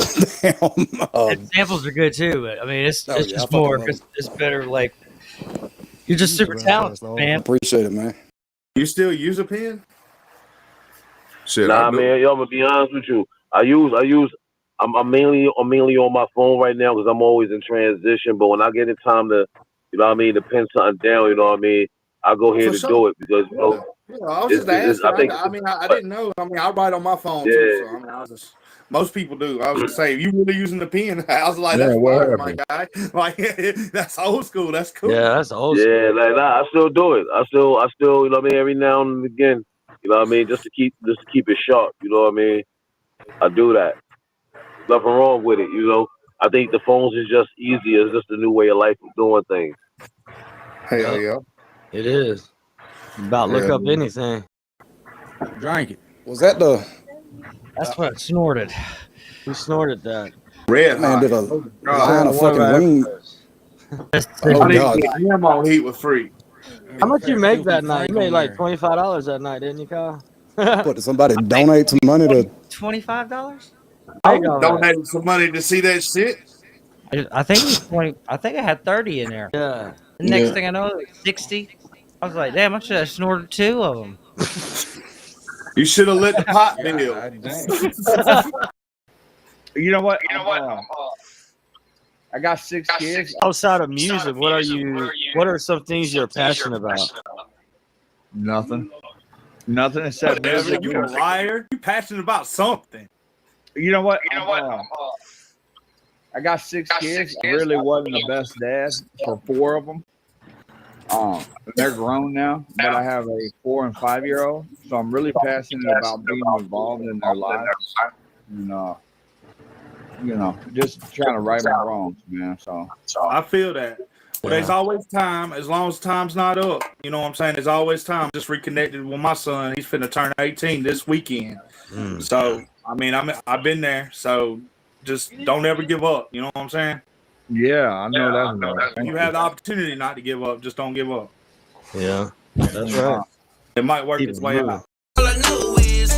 And samples are good too. But I mean, it's just more because it's better. Like you're just super talented, man. Appreciate it, man. You still use a pen? Shit, nah, man. Yo, I'm gonna be honest with you. I'm mainly on my phone right now because I'm always in transition. But when I get in time to, you know what I mean, to pin something down, you know what I mean, I go ahead and do it because you know. Yeah, I was just asking. I didn't know. I mean, I write on my phone too. So I mean, most people do. I was gonna say, if you really using the pen, I was like, that's fire, my guy. Like that's old school. That's cool. Yeah, that's old school. Yeah, like I still do it. I still, you know what I mean, every now and again, you know what I mean, just to keep it sharp. You know what I mean. I do that. Nothing wrong with it, you know. I think the phones is just easier. It's just a new way of life of doing things. Hell yeah. It is. About look up anything. Drink it. Was that the? That's what I snorted. Who snorted that? Red man did a line of fucking wing. Oh god. I'm on heat with free. How much you make that night? You made like $25 that night, didn't you, Kyle? What, did somebody donate some money to? $25? I donated some money to see that shit. I think it was 20. I think I had 30 in there. Yeah. The next thing I know, it was 60. I was like, damn, I should have snorted 2 of them. You should have lit the pot bill. You know what? I got 6 kids. Outside of music, what are some things you're passionate about? Nothing except music. You a liar. You passionate about something. You know what? I got 6 kids. I really wasn't the best dad for 4 of them. They're grown now, but I have a 4 and 5-year-old. So I'm really passionate about being involved in their lives. And, just trying to right my wrongs, man. So I feel that. But there's always time, as long as time's not up. You know what I'm saying? There's always time. Just reconnected with my son. He's finna turn 18 this weekend. So I mean, I've been there. So just don't ever give up. You know what I'm saying? yeah, I know that. You have the opportunity not to give up. Just don't give up. Yeah, that's right. It might work its way out. All I know is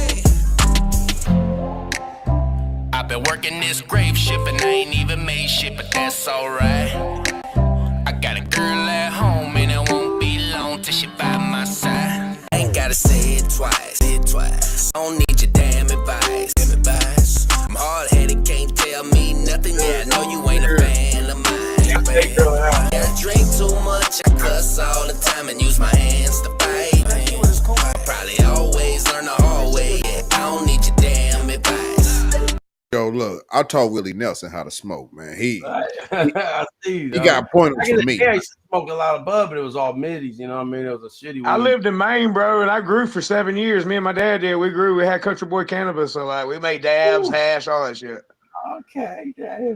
I've been working this grave ship and I ain't even made shit, but that's alright. I got a girl at home and it won't be long till she by my side. I ain't gotta say it twice. I don't need your damn advice. I'm hard-headed, can't tell me nothing. Yeah, I know you ain't a fan of mine, baby. Yeah, I drink too much, I cuss all the time and use my hands to fight. Probably always learn the hard way. Yeah, I don't need your damn advice. Yo, look, I taught Willie Nelson how to smoke, man. He He got pointers for me. Yeah, he smoked a lot of bud, but it was all middies. You know what I mean? It was a shitty. I weed. lived in Maine, bro, and I grew for 7 years. Me and my dad did. We grew. We had country boy cannabis, so like we made dabs, hash, all that shit. Okay, yeah.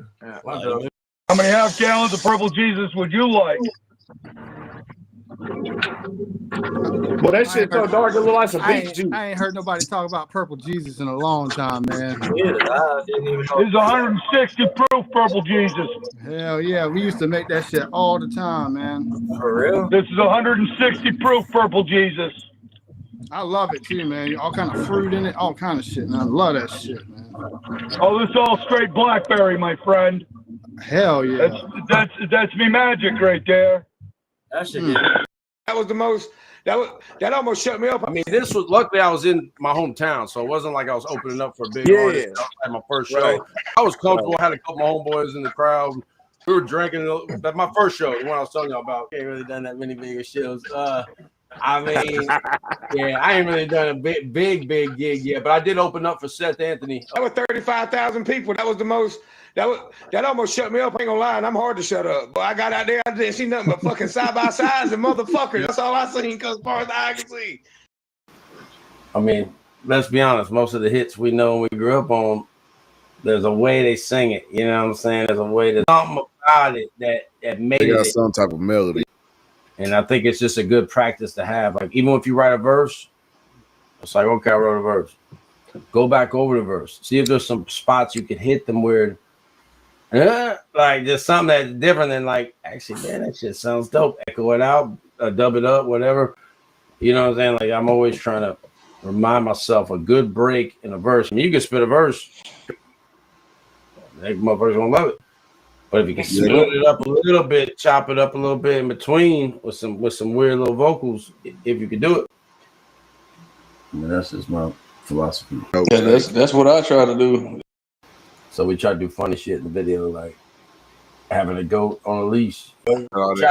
How many half gallons of Purple Jesus would you like? Well, that shit so dark it look like some beet juice. I ain't heard nobody talk about Purple Jesus in a long time, man. This is 160 proof Purple Jesus. Hell yeah, we used to make that shit all the time, man. For real? This is 160 proof Purple Jesus. I love it too, man. All kind of fruit in it, all kind of shit, man. I love that shit, man. Oh, this is all straight blackberry, my friend. Hell yeah. That's me magic right there. That shit. That was the most. That almost shut me up. I mean, this was luckily I was in my hometown, so it wasn't like I was opening up for a big artist. That was like my first show. Right. I was comfortable. I had a couple of homeboys in the crowd. We were drinking. That's my first show, the one I was telling y'all about. I ain't really done that many bigger shows. I mean, yeah, I ain't really done a big gig yet, but I did open up for Seth Anthony. That was 35,000 people. That was the most. That almost shut me up. I ain't gonna lie, and I'm hard to shut up. But I got out there, I didn't see nothing but fucking side by sides and motherfuckers. That's all I seen, cause as far as I can see. I mean, let's be honest. Most of the hits we know we grew up on, there's a way they sing it. You know what I'm saying? There's a way to something about it that made They got it. some type of melody. And I think it's just a good practice to have. Like, even if you write a verse, it's like, okay, I wrote a verse. Go back over the verse. See if there's some spots you could hit them where, like, just something that's different than, like, actually, man, that shit sounds dope. Echo it out, dub it up, whatever. You know what I'm saying? Like, I'm always trying to remind myself a good break in a verse. I mean, you can spit a verse, that motherfuckers gonna love it. But if you can split it up a little bit, chop it up a little bit in between with some weird little vocals, if you can do it. I mean, that's just my philosophy. Yeah, that's what I try to do. So we try to do funny shit in the video, like having a goat on a leash. Try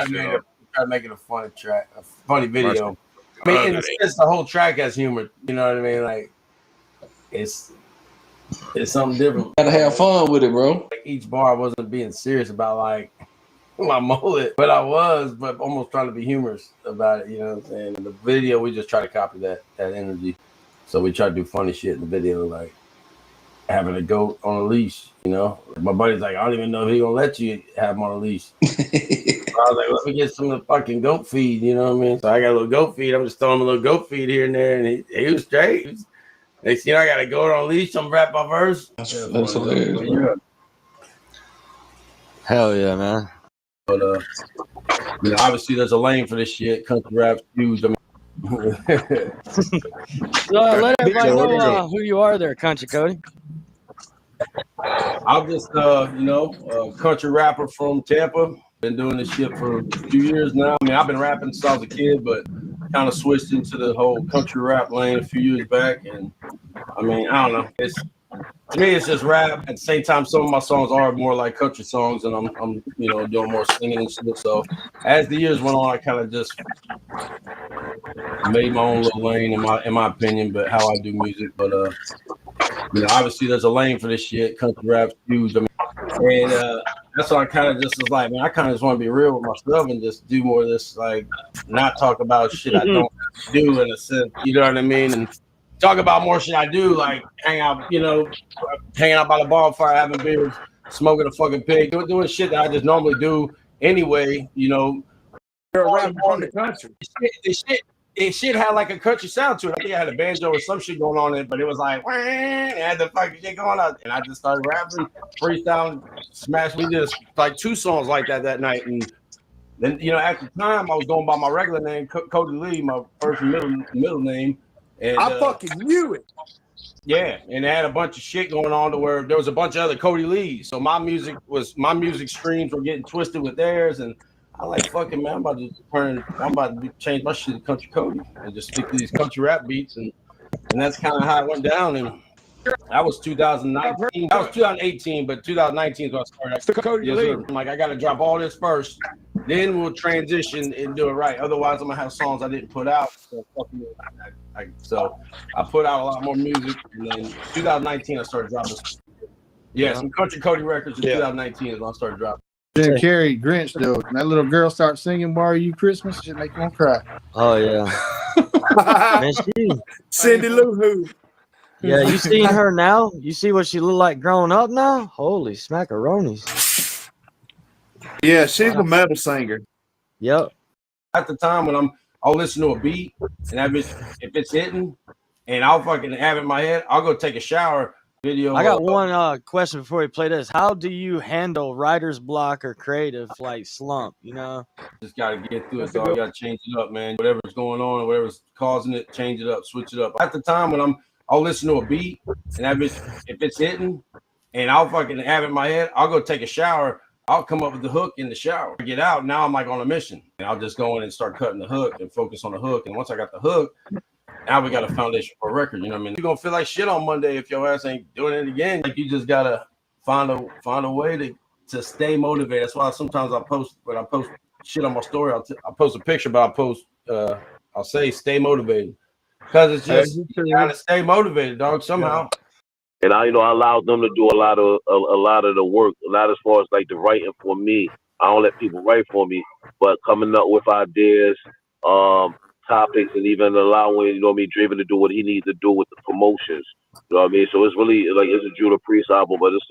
to make it a funny track, a funny video. I mean, in a sense, the whole track has humor. You know what I mean? Like, it's something different. Gotta have fun with it, bro. Like, each bar I wasn't being serious about, like, my mullet, but I was, but almost trying to be humorous about it. You know what I'm saying? In the video, we just try to copy that energy. So we try to do funny shit in the video, like having a goat on a leash. You know, my buddy's like, I don't even know if he gonna let you have him on a leash. I was like, let me get some of the fucking goat feed. You know what I mean? So I got a little goat feed. I'm just throwing him a little goat feed here and there, and he was straight. Next thing you know, I got to go on a leash. I'm rap my verse. That's hilarious. Yeah. Hell yeah, man. But you know, obviously there's a lane for this shit. Country rap's huge. I mean, let everybody know who you are there, Country Cody. I'm just you know, a country rapper from Tampa. Been doing this shit for a few years now. I mean, I've been rapping since I was a kid, but kind of switched into the whole country rap lane a few years back. And I mean, I don't know. To me, it's just rap. At the same time, some of my songs are more like country songs, and I'm you know, doing more singing and shit. So as the years went on, I kind of just made my own little lane, in my opinion, but how I do music. But you know, obviously there's a lane for this shit. Country rap's huge. I mean, and that's why I kind of just was like, man, I kind of just want to be real with myself and just do more of this, like, not talk about shit I don't do in a sense, you know what I mean? And talk about more shit I do, like hanging out by the bonfire, having beers, smoking a fucking pig, doing shit that I just normally do anyway, you know. You're a rapper from the country. It shit had like a country sound to it. I think I had a banjo or some shit going on in it, but it was like, it had the fucking shit going on. And I just started rapping, freestyling, smash. We did like 2 songs like that night. And then, you know, at the time, I was going by my regular name, Cody Lee, my first middle name. And I fucking knew it. Yeah, and they had a bunch of shit going on to where there was a bunch of other Cody Lees. So my music streams were getting twisted with theirs, and I like, fucking, man, I'm about to change my shit to Country Cody and just stick to these country rap beats, and that's kind of how it went down. And that was 2019. That was 2018, but 2019 is when I started. Cody Lee. I'm like, I got to drop all this first, then we'll transition and do it right. Otherwise, I'm gonna have songs I didn't put out. So I put out a lot more music, and then 2019 I started dropping. Yeah, some Country Cody records in 2019 is when I started dropping. Jim Carrey, Grinch, though. That little girl starts singing "Bar You Christmas," should make you want to cry. Oh yeah. Man, Cindy Lou Who. Yeah, you seen her now? You see what she look like growing up now? Holy smackaronis. Yeah, she's a metal singer. Yep. At the time when I'll listen to a beat, and if it's hitting, and I'll fucking have it in my head, I'll go take a shower. Video. I got one question before we play this. How do you handle writer's block or creative like slump? You know, just gotta get through it. Dog. You gotta change it up, man. Whatever's going on, or whatever's causing it, change it up, switch it up. At the time when I'll listen to a beat, and if it's hitting, and I'll fucking have it in my head, I'll go take a shower. I'll come up with the hook in the shower. I get out, now I'm like on a mission. And I'll just go in and start cutting the hook and focus on the hook. And once I got the hook, now we got a foundation for a record. You know what I mean? You're gonna feel like shit on Monday if your ass ain't doing it again. Like you just gotta find a way to stay motivated. That's why sometimes when I post shit on my story, I'll post a picture, but I'll say stay motivated. Because it's just you gotta stay motivated, dog, somehow. And I allowed them to do a lot of the work, not as far as like the writing for me. I don't let people write for me, but coming up with ideas, topics, and even allowing, Draven to do what he needs to do with the promotions. You know what I mean? So it's really like it's a Judah Priest album, but it's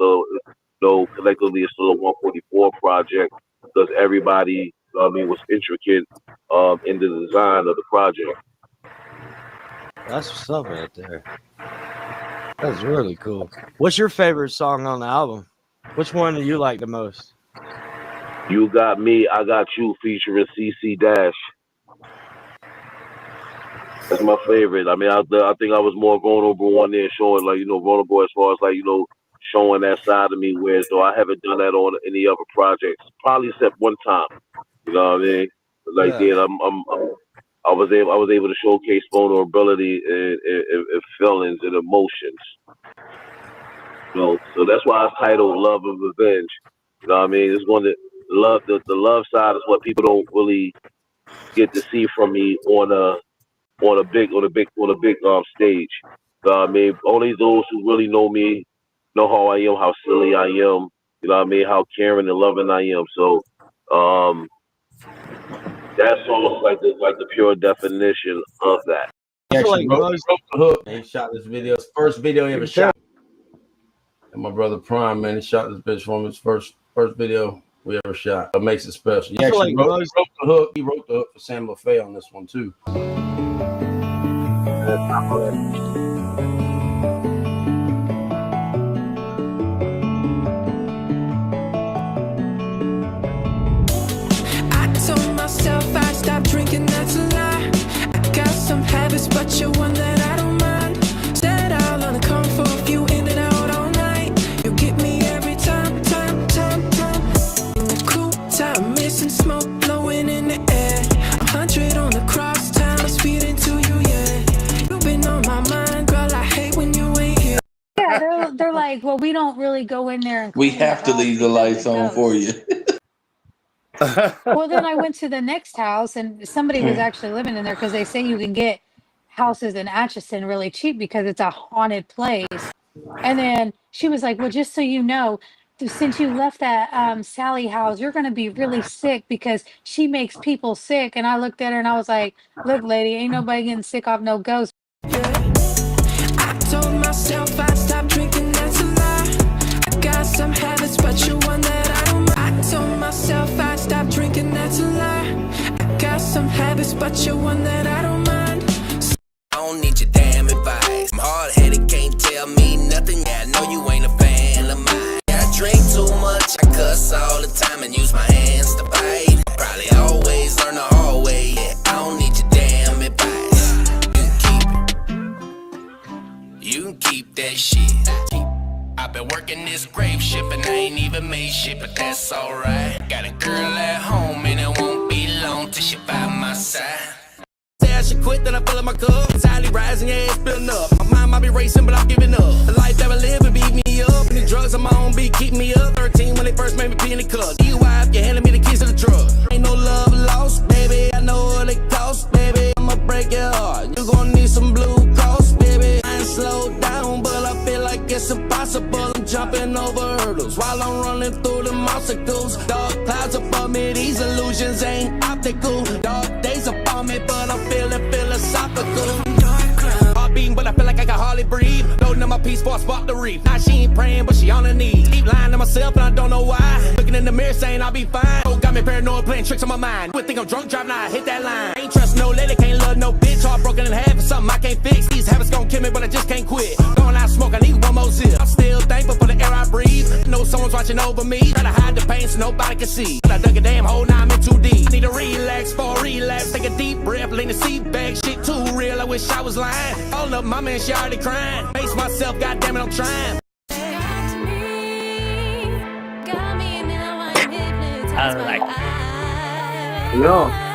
collectively it's still a 144 project because everybody, was intricate in the design of the project. That's what's up right there. That's really cool. What's your favorite song on the album? Which one do you like the most? You Got Me, I Got You featuring CC Dash. That's my favorite. I mean, I think I was more vulnerable on there, showing vulnerable as far as showing that side of me. Whereas though I haven't done that on any other projects, probably except one time. You know what I mean? I was able to showcase vulnerability and feelings and emotions. So that's why it's titled Love and Revenge. You know what I mean? It's one that the love side is what people don't really get to see from me on a big stage. So, I mean, only those who really know me know how I am, how silly I am. You know what I mean? How caring and loving I am. So, that's almost like the pure definition of that. He actually wrote the hook. He shot this video. His first video he ever shot. And my brother Prime, man, he shot this bitch from his first video we ever shot. That makes it special. He actually wrote the hook. He wrote the hook for Sam LaFay on this one too. I told myself I stopped drinking, that's a lie. I got some habits, but you're one that I don't mind. Said I'll only come for a few, in and out all night. You get me every time. In the cool time, missing smoke blowing in the air. 100 on the cross town, speeding to you, yeah. You've been on my mind, girl, I hate when you ain't here. Yeah, they're like, well, we don't really go in there and we have to leave the lights on for you. Well, then I went to the next house and somebody was actually living in there because they say you can get houses in Atchison really cheap because it's a haunted place. And then she was like, well, just so you know, since you left that Sally house, you're going to be really sick because she makes people sick. And I looked at her and I was like, look, lady, ain't nobody getting sick off no ghost. I told myself I'd stop drinking, that's a lie. I got some habits, but you're one that I don't. I told myself I'd stop drinking, that's a lie. I got some habits, but you're one that I don't mind. I don't need your damn advice. I'm hard-headed, can't tell me nothing. Yeah, I know you ain't a fan of mine. I drink too much, I cuss all the time and use my hands to bite. Probably always learn the hard way. Yeah, I don't need your damn advice. You can keep that shit. I've been working this grave ship and I ain't even made shit, but that's alright. Got a girl at home and it won't be long till she by my side. Say I should quit, then I fill up my cup. Anxiety rising, yeah, it's building up. My mind might be racing, but I'm giving up. The life that I live and beat me up. And the drugs on my own beat keep me up. 13 when they first made me pee in the cup. DUI if you handed me the keys to the truck. Ain't no love lost, baby. I know what it costs, baby. I'ma break your heart. You gon' need some blue cross, baby. I ain't slowed down, but I feel like it's impossible. I'm jumping over hurdles while I'm running through the obstacles. Dark clouds above me, these illusions ain't optical. Dark days upon me, but I'm feeling philosophical. Heart beating, but I feel like I can hardly breathe. No piece for a spot to reef. Now she ain't praying, but she on her knees. Keep lying to myself, and I don't know why. Looking in the mirror, saying I'll be fine. Oh, got me paranoid, playing tricks on my mind. Would think I'm drunk, driving, I hit that line. Ain't trust no lady, can't love no bitch. Heart broken in half, or something I can't fix. These habits gon' kill me, but I just can't quit. Going out smoke, I need one more zip. I'm still thankful for the air I breathe. Know someone's watching over me. Try to hide the pain so nobody can see. I dug a damn hole, now I'm in too deep. I need to relax for a relapse. Take a deep breath, lean the seat back. Shit too real, I wish I was lying. All up, my man, she already crying. Face myself, goddamn it, I'm trying. I like. Yeah.